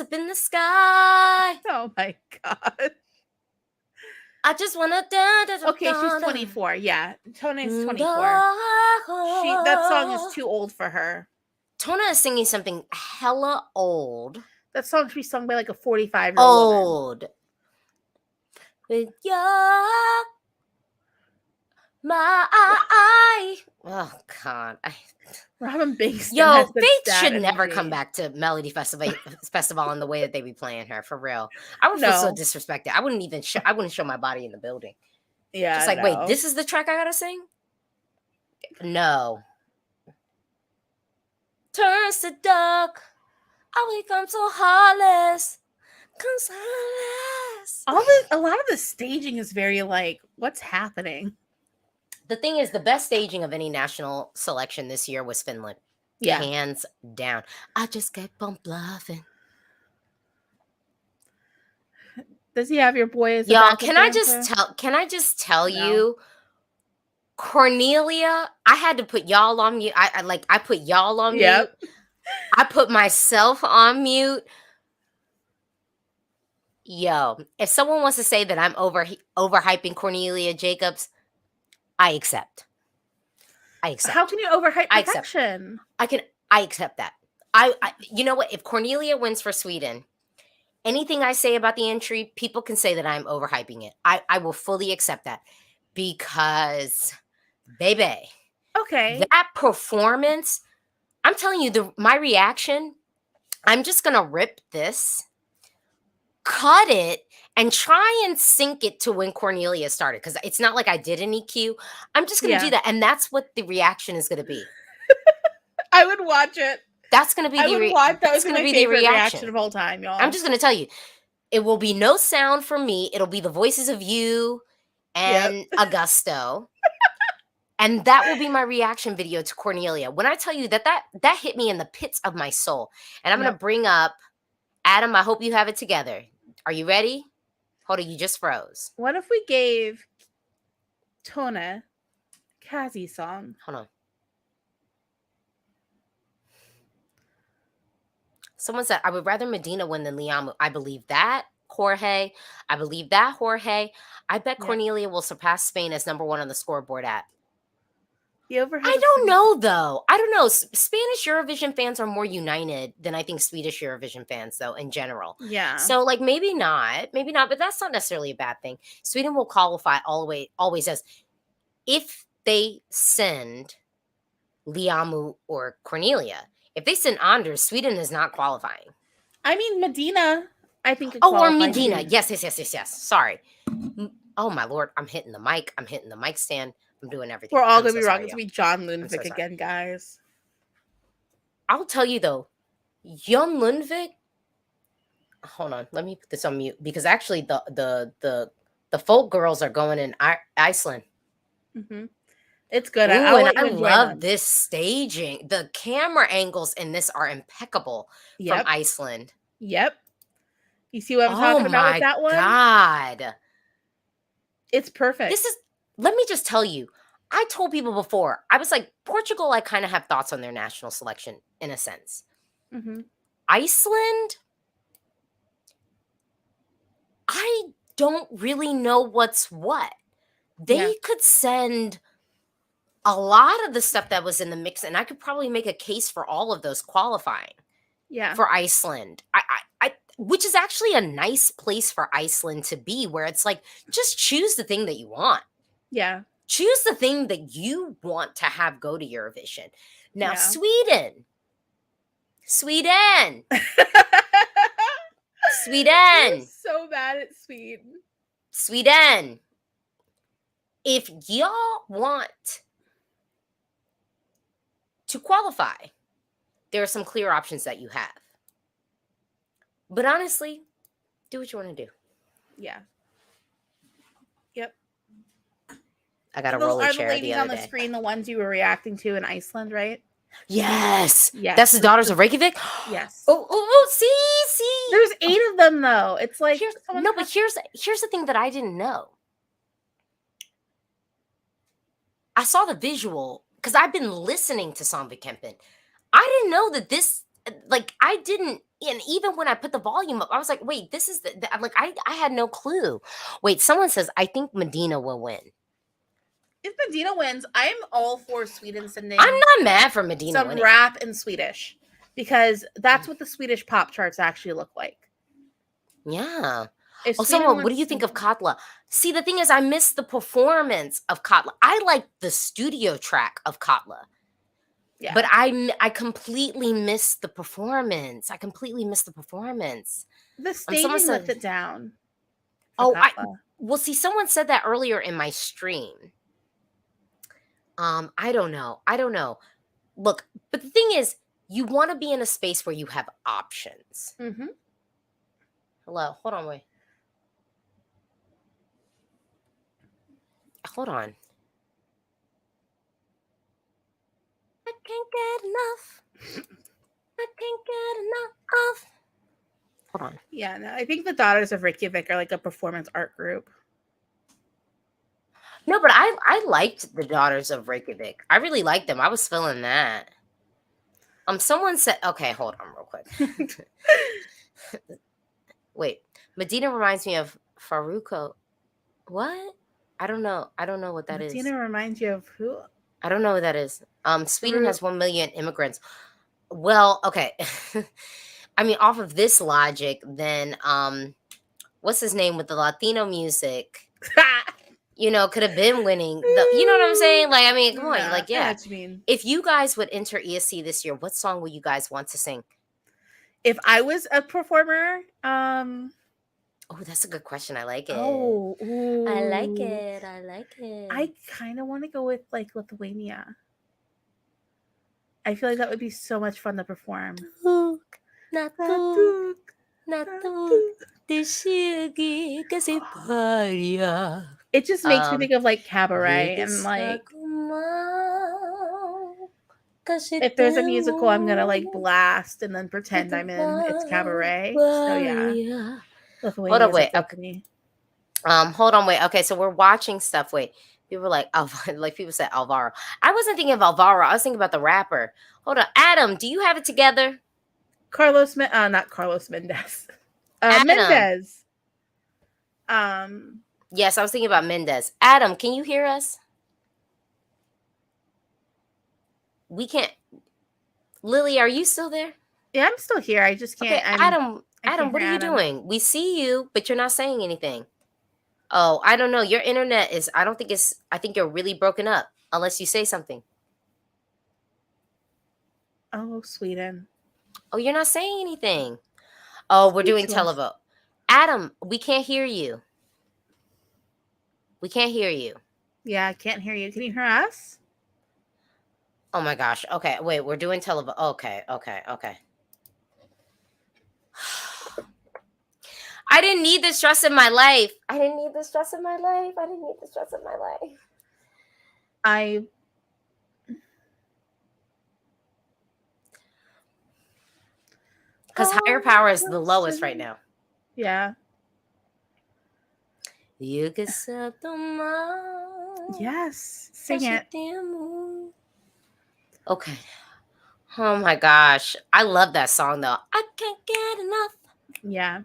up in the sky. Oh my god. I just wanna Okay, she's 24. Yeah, Tona is 24. That song is too old for her. Tona is singing something hella old. That song should be sung by like a 45-year-old woman. Old. With your my eye. Oh God. Robin Banks. Yo, Faith should never come back to Melodifestivalen in the way that they be playing her, for real. I would feel so disrespected. I wouldn't show my body in the building. Yeah. Just like, wait, this is the track I gotta sing? No. Turns to dark. I become so heartless. A lot of the staging is very like, what's happening? The thing is, the best staging of any national selection this year was Finland. Yeah. Hands down. I just kept on bluffing. Does he have your boy as Y'all, can I just tell you, Cornelia, I had to put y'all on mute. I put y'all on mute. I put myself on mute. Yo, if someone wants to say that I'm overhyping Cornelia Jacobs, I accept. I accept. How can you overhype I accept. perfection? I accept that. I you know what? If Cornelia wins for Sweden, anything I say about the entry, people can say that I'm overhyping it. I will fully accept that because, baby, Okay. that performance, I'm telling you, my reaction, I'm just gonna rip this, cut it, and try and sync it to when Cornelia started. Because it's not like I did an EQ. I'm just gonna do that. And that's what the reaction is gonna be. I would watch it. That's gonna be I would watch. That was gonna my be favorite the reaction of all time, y'all. I'm just gonna tell you, it will be no sound from me. It'll be the voices of you and Augusto. And that will be my reaction video to Cornelia. When I tell you that hit me in the pits of my soul. And I'm going to bring up, Adam, I hope you have it together. Are you ready? Hold on, you just froze. What if we gave Tona Kazi's song? Hold on. Someone said, I would rather Medina win than Liamu. I believe that, Jorge. I believe that, Jorge. I bet Cornelia will surpass Spain as number 1 on the scoreboard at. I don't know, though. I don't know. Spanish Eurovision fans are more united than I think Swedish Eurovision fans, though, in general. Yeah. So, like, maybe not, but that's not necessarily a bad thing. Sweden will qualify always as if they send Liamu or Cornelia. If they send Anders, Sweden is not qualifying. I mean, Medina, I think. Or Medina. Yes. Sorry. Oh, my Lord. I'm hitting the mic. I'm hitting the mic stand. I'm doing everything. We're all going to be wrong. It's going to be John Lundvik again, guys. I'll tell you, though, Jon Lundvik. Hold on. Let me put this on mute because actually the folk girls are going in Iceland. Mm-hmm. It's good. Ooh, I love this staging. The camera angles in this are impeccable from Iceland. Yep. You see what I'm talking about with that one? Oh, my God. It's perfect. Let me just tell you, I told people before, I was like, Portugal, I kind of have thoughts on their national selection in a sense. Mm-hmm. Iceland, I don't really know what's what. They could send a lot of the stuff that was in the mix, and I could probably make a case for all of those qualifying. Yeah. For Iceland. Which is actually a nice place for Iceland to be, where it's like, just choose the thing that you want. Yeah. Choose the thing that you want to have go to Eurovision. Now, Sweden. Sweden. I'm so bad at Sweden. Sweden. If y'all want to qualify, there are some clear options that you have. But honestly, do what you want to do. Yeah. Yep. I got a roller chair the other day. Are the ladies on the screen the ones you were reacting to in Iceland, right? Yes. That's the Daughters of Reykjavik? Yes. Oh, see. There's 8 of them, though. It's like... Here's the thing that I didn't know. I saw the visual, because I've been listening to Sandvikempen. I didn't know that this... Like, I didn't... And even when I put the volume up, I was like, wait, this is... I had no clue. Wait, someone says, I think Medina will win. If Medina wins, I'm all for Sweden sending... I'm not mad for Medina winning. Some rap in Swedish. Because that's what the Swedish pop charts actually look like. Yeah. What do you think of Katla? See, the thing is, I missed the performance of Katla. I like the studio track of Katla. Yeah. But I completely missed the performance. The staging let it down. See, someone said that earlier in my stream. I don't know. Look, but the thing is, you want to be in a space where you have options. Mm-hmm. Hello, hold on, wait. Hold on. I can't get enough of. Hold on. Yeah, no, I think the Daughters of Reykjavik are like a performance art group. No, but I liked the Daughters of Reykjavik. I really liked them. I was feeling that. Someone said, okay, hold on real quick. Wait, Medina reminds me of Faruko. What? I don't know what that is. Medina reminds you of who? I don't know who that is. Sweden has 1 million immigrants. Well, okay. I mean, off of this logic, then what's his name with the Latino music? Could have been winning. You know what I'm saying? Like, I mean, come on. Like, I know yeah. what you mean. If you guys would enter ESC this year, what song would you guys want to sing? If I was a performer, Oh, that's a good question. I like it. oh, I like ooh. it. I like it. I kind of want to go with like Lithuania. I feel like that would be so much fun to perform. It just makes me think of like cabaret and like if there's a musical, I'm gonna like blast and then pretend I'm in it's cabaret. So yeah, Hold on, wait. Okay. Hold on, wait. Okay, so we're watching stuff. Wait, people were like, like people said Alvaro. I wasn't thinking of Alvaro. I was thinking about the rapper. Hold on, Adam. Do you have it together? Not Carlos Mendez. Adam. Mendez. Yes, I was thinking about Mendez. Adam, can you hear us? We can't. Lily, are you still there? Yeah, I'm still here. I just can't. Okay, Adam, what are you doing? We see you, but you're not saying anything. Oh, I don't know. Your internet is, I think you're really broken up unless you say something. Oh, Sweden. Oh, you're not saying anything. Oh, we're doing televote. Adam, we can't hear you. We can't hear you. Yeah, I can't hear you. Can you hear us? Oh my gosh. Okay, wait, we're doing televote. Okay. I didn't need this stress in my life. Because higher power is the lowest right now. Yeah. You can set the mind. Yes. Sing it. Okay. Oh my gosh. I love that song though. I can't get enough. Yeah.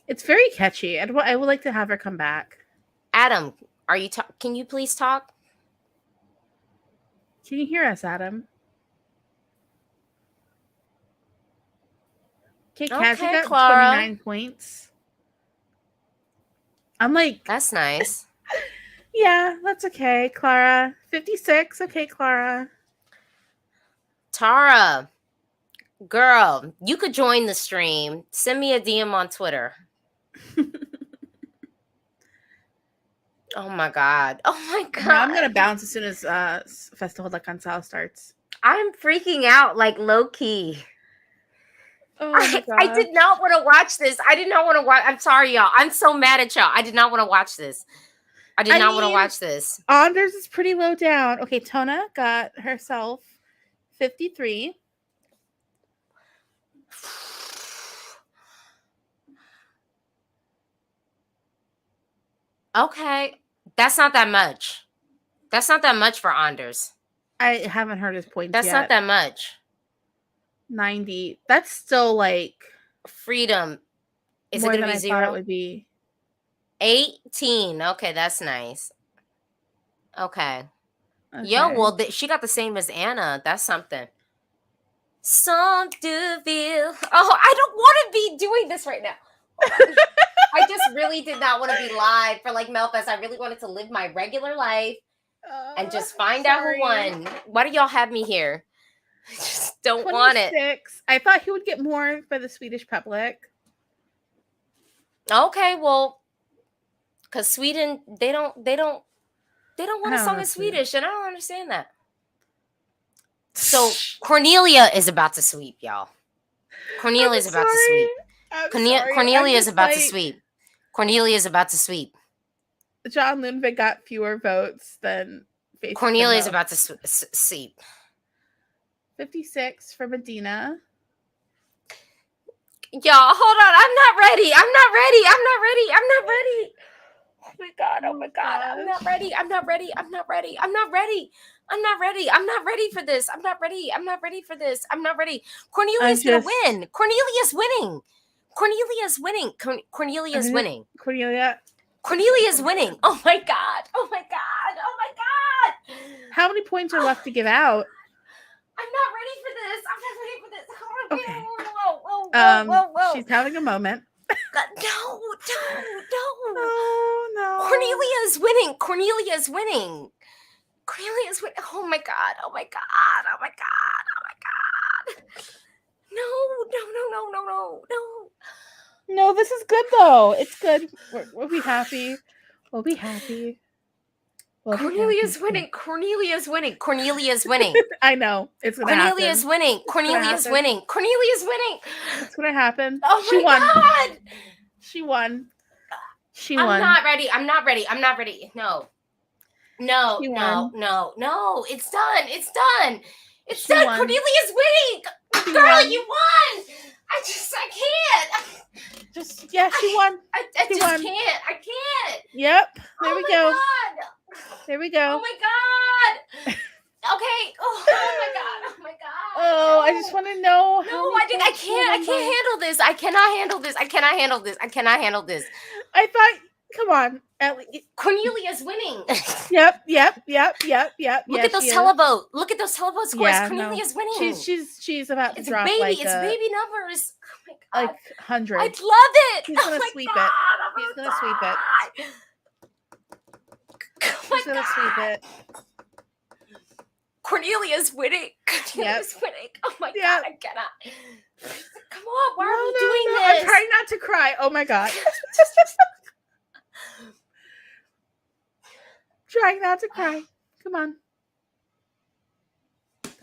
It's very catchy. I would like to have her come back. Adam, can you please talk? Can you hear us, Adam? Okay, Cassie got Clara. 29 points. I'm like... That's nice. Yeah, that's okay, Clara. 56. Okay, Clara. Tara, girl, you could join the stream. Send me a DM on Twitter. Oh my god. Now I'm gonna bounce as soon as Festival de Cansal starts. I'm freaking out like low key. Oh my god. I did not want to watch this. I'm sorry, y'all. I'm so mad at y'all. I did not want to watch this. I did not want to watch this. Anders is pretty low down. Okay, Tona got herself 53. Okay. That's not that much. That's not that much for Anders. I haven't heard his points That's yet. not that much. 90. That's still like freedom. Is more it going than to be I thought 0? it would be. 18. Okay, that's nice. Okay. Yo, well, she got the same as Anna. That's something. Deville. Oh, I don't want to be doing this right now. I just really did not want to be live for like Melfest. I really wanted to live my regular life and just find out who won. Why do y'all have me here? I just don't want it. I thought he would get more for the Swedish public. Okay, well, because Sweden, they don't want a song in Swedish, and I don't understand that. So Cornelia is about to sweep, y'all. Cornelia is about to sweep. Cornelia is about to sweep. Cornelia is about to sweep. John Lundvik got fewer votes than Cornelia is about to sweep. 56 for Medina. Y'all, hold on. I'm not ready. Oh my god. I'm not ready. I'm not ready for this. I'm not ready. Cornelia's gonna win. Cornelia's winning. Cornelia's winning. Oh my god. How many points are left to give out? I'm not ready for this. I'm not ready for this. Okay. Whoa. She's having a moment. No. Oh no. Cornelia's winning. Cornelia's winning. Oh my god. No. No, this is good though. It's good. We'll be happy. We'll be happy. Cornelia's winning. I know. It's gonna Cornelia's happen. winning. It's gonna happen. Cornelia's winning. It's gonna happen. Oh She my won. god. She won. She I'm won. not ready. No. She won. No. It's done. It's She done. won. Cornelia's winning. She Girl, won. you won. I can't. She won. I She just won. can't. I can't. Yep. There Oh we my go. God. There we go. Oh my god. Okay. Oh my god. Oh, I just want to know. No, I can't handle this. I cannot handle this. I thought, come on. Cornelia's winning. Yep. Look at those televote. Look at those televote scores. Yeah, Cornelia's winning. She's about to It's drop baby numbers. Oh my god. like 100. I'd love it. He's gonna sweep it. He's gonna sweep it. He's gonna sweep it. Cornelia's winning. Winning. Oh my god, I cannot. Come on, why are we doing this? I'm trying not to cry. Oh my god. Trying not to cry. Come on.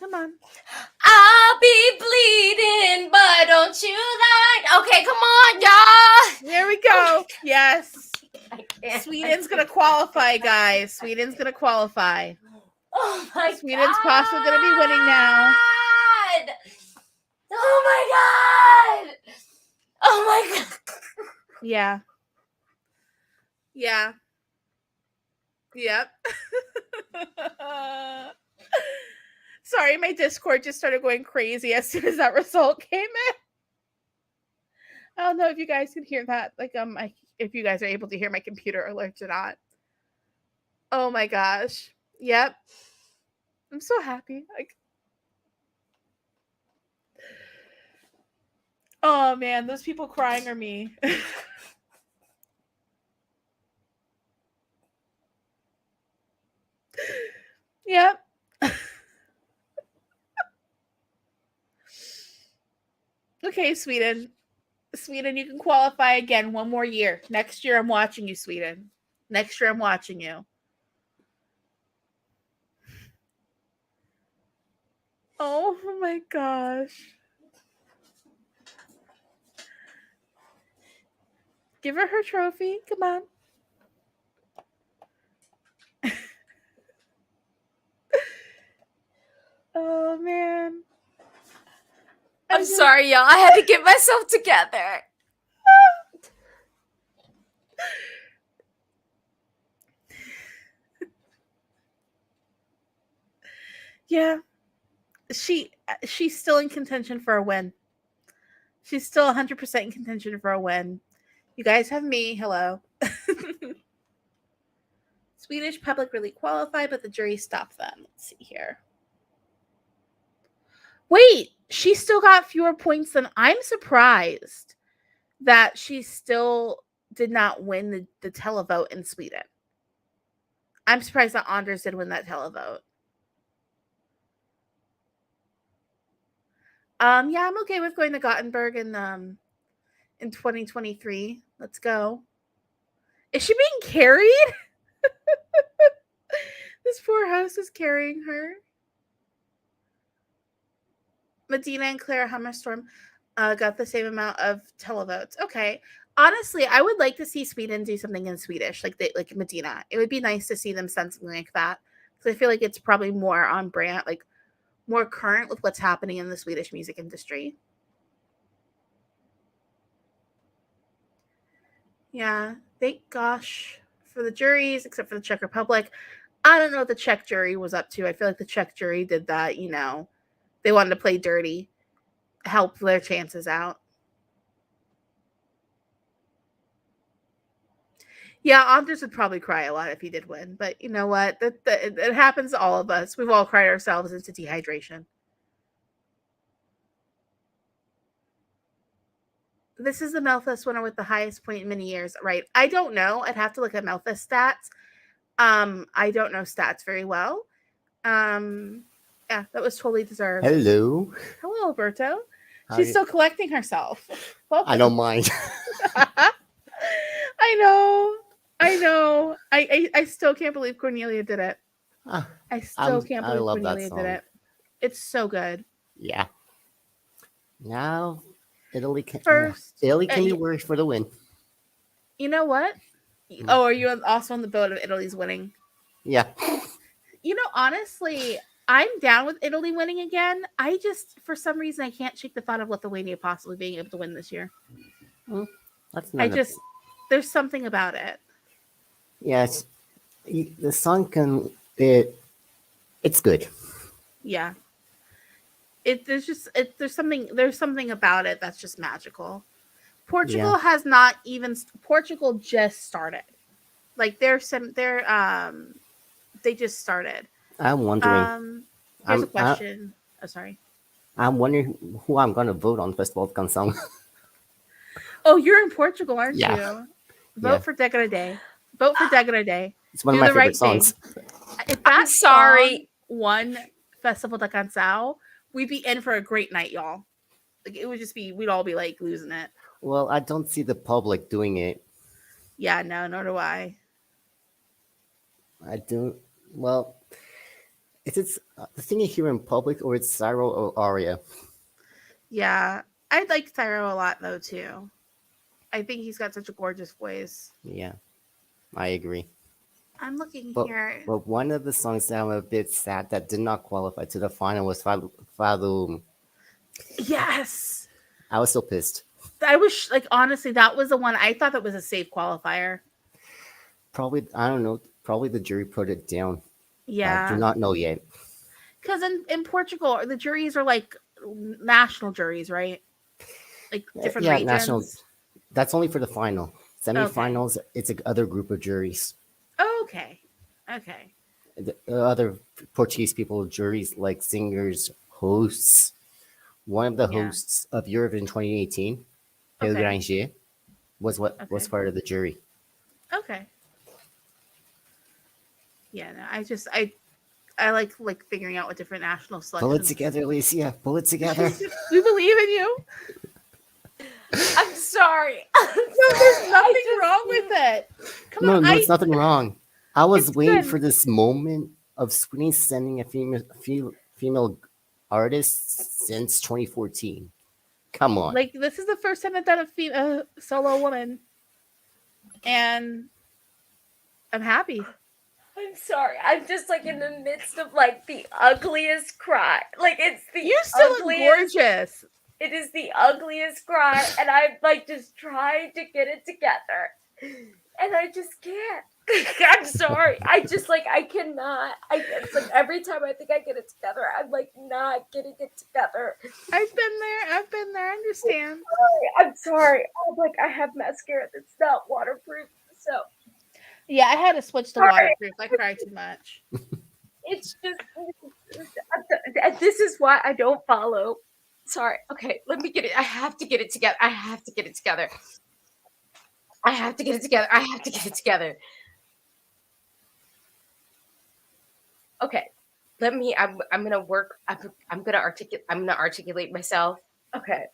I'll be bleeding, but don't you like? Okay, come on, y'all. There we go. Yes. I can't. Sweden's gonna qualify, guys. Sweden's gonna qualify. Oh my Sweden's possibly gonna be winning now. god. Oh my god. Yeah. Yep. Sorry, my Discord just started going crazy as soon as that result came in. I don't know if you guys can hear that. If you guys are able to hear my computer alerts or not. Oh my gosh. Yep. I'm so happy. Oh man, those people crying are me. Yep. Okay, Sweden. Sweden, you can qualify again one more year. Next year, I'm watching you, Sweden. Next year, I'm watching you. Oh my gosh. Give her trophy. Come on. Oh man. I'm sorry, y'all. I had to get myself together. Yeah. She's still in contention for a win. She's still 100% in contention for a win. You guys have me. Hello. Swedish public really qualified, but the jury stopped them. Let's see here. Wait, she still got fewer points than I'm surprised that she still did not win the televote in Sweden. I'm surprised that Anders did win that televote. Yeah, I'm okay with going to Gothenburg in 2023. Let's go. Is she being carried? This poor house is carrying her. Medina and Clara Hammerstorm got the same amount of televotes. Okay. Honestly, I would like to see Sweden do something in Swedish, like Medina. It would be nice to see them send something like that. Because I feel like it's probably more on brand, like more current with what's happening in the Swedish music industry. Yeah. Thank gosh for the juries, except for the Czech Republic. I don't know what the Czech jury was up to. I feel like the Czech jury did that, they wanted to play dirty, help their chances out. Yeah, Anders would probably cry a lot if he did win, but you know what? It happens to all of us. We've all cried ourselves into dehydration. This is the Melfest winner with the highest point in many years, right? I don't know. I'd have to look at Melfest stats. I don't know stats very well. Yeah, that was totally deserved. Hello. Hello, Alberto. How She's you- still collecting herself. Welcome. I don't mind. I know. I still can't believe Cornelia did it. I still can't I believe love that Cornelia did song. it. It's so good. Yeah. Now Italy can First, be worried for the win. You know what? Oh, are you also on the boat of Italy's winning? Yeah. You know, honestly, I'm down with Italy winning again. I just, for some reason, I can't shake the thought of Lithuania possibly being able to win this year. That's I not. just, there's something about it. Yes. The song can. It's good. Yeah. There's something about it that's just magical. Portugal has not even. Portugal just started. Like they just started. I'm wondering. Here's a question. Sorry. I'm wondering who I'm gonna vote on Festival of Canção. Oh, you're in Portugal, aren't Yeah. you? Vote for Decade Day. Vote for Decade Day. It's one of my favorite songs. If that sorry. song won Festival da Canção, we'd be in for a great night, y'all. Like it would just be, we'd all be like losing it. Well, I don't see the public doing it. Yeah, no, nor do I. I don't. Well, is it the thing you hear in public, or it's Cyril or Aria? Yeah, I like Thyro a lot though too. I think he's got such a gorgeous voice. Yeah, I agree. I'm looking But, here. but one of the songs that I'm a bit sad that did not qualify to the final was Fado. Yes, I was so pissed. I was like, honestly, that was the one I thought that was a safe qualifier. Probably, I don't know. Probably the jury put it down. Yeah, I do not know yet. because in Portugal, the juries are like national juries, right? Like different regions. National. That's only for the final. Semifinals, it's other group of juries. Oh, okay. The other Portuguese people, juries like singers, hosts. One of the hosts of Eurovision 2018, Pedro Granger, was part of the jury. Okay. Yeah, no, I like figuring out what different national selections. Pull it together, Alicia. Pull it together. We believe in you. I'm sorry. No, there's nothing wrong with it. Come on, there's nothing wrong. I was waiting good. for this moment of Sweden sending a female artist since 2014. Come on. Like this is the first time I've done a solo woman, and I'm happy. I'm sorry. I'm just like in the midst of like the ugliest cry. Like it's the You still look ugliest. gorgeous. It is the ugliest cry, and I'm like just trying to get it together, and I just can't. I'm sorry. I just like I cannot. It's like every time I think I get it together, I'm like not getting it together. I've been there. I understand. I'm sorry. I'm like I have mascara that's not waterproof, so Yeah, I had to switch to waterproof. I cry too much. it's just. This is why I don't follow. Sorry. Okay, let me get it. I have to get it together. I have to get it together. Okay, let me. I'm gonna work. I'm gonna articulate myself. Okay,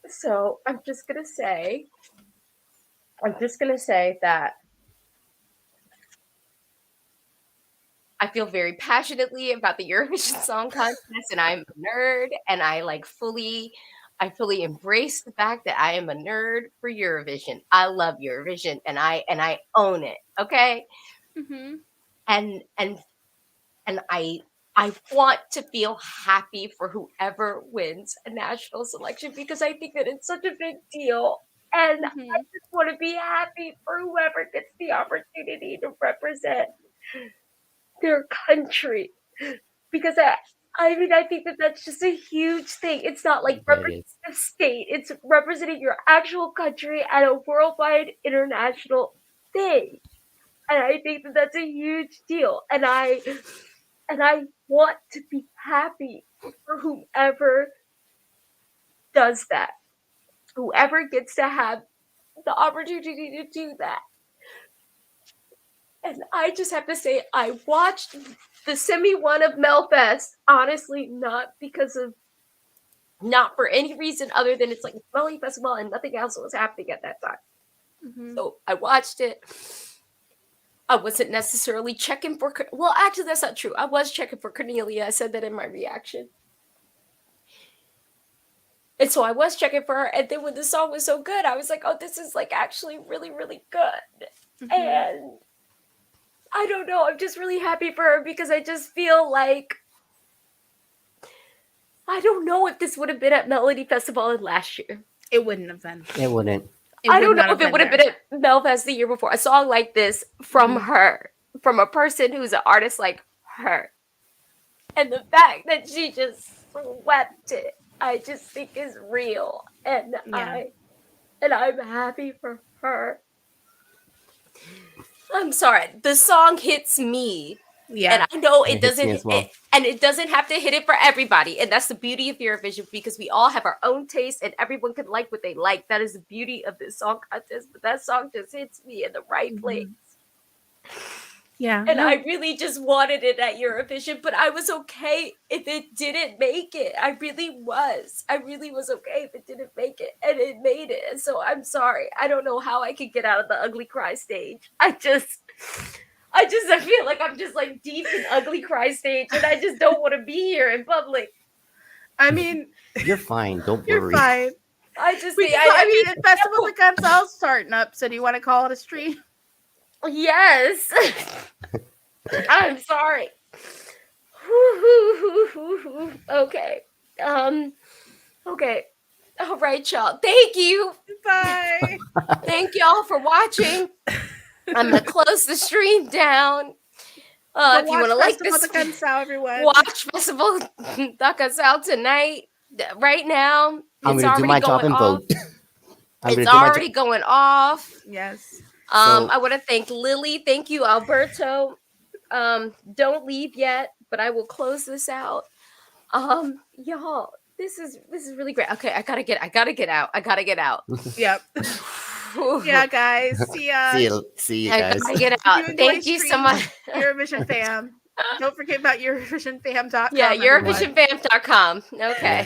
so I'm just gonna say that I feel very passionately about the Eurovision Song Contest, and I'm a nerd, and I fully embrace the fact that I am a nerd for Eurovision. I love Eurovision, and I own it. Okay, Mm-hmm. and I want to feel happy for whoever wins a national selection because I think that it's such a big deal. And I just want to be happy for whoever gets the opportunity to represent their country. Because I mean, I think that that's just a huge thing. It's not like representing a state. It's representing your actual country at a worldwide international thing. And I think that that's a huge deal. And I want to be happy for whoever does that. Whoever gets to have the opportunity to do that. And I just have to say, I watched the semi-one of Melfest, honestly, not for any reason other than it's like Melodifestivalen and nothing else was happening at that time. Mhm. So I watched it. I wasn't necessarily checking for, well, actually, that's not true. I was checking for Cornelia. I said that in my reaction. And so I was checking for her. And then when the song was so good, I was like, oh, this is like actually really, really good. Mhm. And I don't know. I'm just really happy for her because I just feel like I don't know if this would have been at Melodifestivalen last year. It wouldn't have been. It wouldn't. I don't know if it would have been at Melfest the year before. A song like this from her, from a person who's an artist like her. And the fact that she just swept it, I just think is real. And Yeah. I'm happy for her. I'm sorry. The song hits me. Yeah. And I know It it hits me doesn't as well. and it doesn't have to hit it for everybody. And that's the beauty of Eurovision because we all have our own taste and everyone can like what they like. That is the beauty of this song contest. But that song just hits me in the right place. Yeah. And I really just wanted it at Eurovision, but I was okay if it didn't make it. I really was. I really was okay if it didn't make it. And it made it. And so I'm sorry. I don't know how I could get out of the ugly cry stage. I feel like I'm just like deep in ugly cry stage and I just don't want to be here in public. I mean, You're fine. Don't you're worry. fine. I just We think, can, I mean, the Festival de Cancel's starting up, so do you want to call it a stream? yes. I'm sorry. Okay. Okay. All right, y'all. Thank you. Bye. Thank y'all for watching. I'm gonna close the stream down. If you want to like this, everyone. watch Festival da Cancel tonight. Right now, I'm it's going to do my already job going and off. vote. I'm It's gonna do my already going off. Yes. So- I want to thank Lily. Thank you, Alberto. Don't leave yet, but I will close this out. Y'all, this is really great. Okay, I gotta get out. Yep. Yeah, guys. See ya. See you I guys. gotta get If out. you enjoy Thank you so streams, much. Eurovision fam. Don't forget about EurovisionFam.com. Yeah, everyone. EurovisionFam.com. Okay.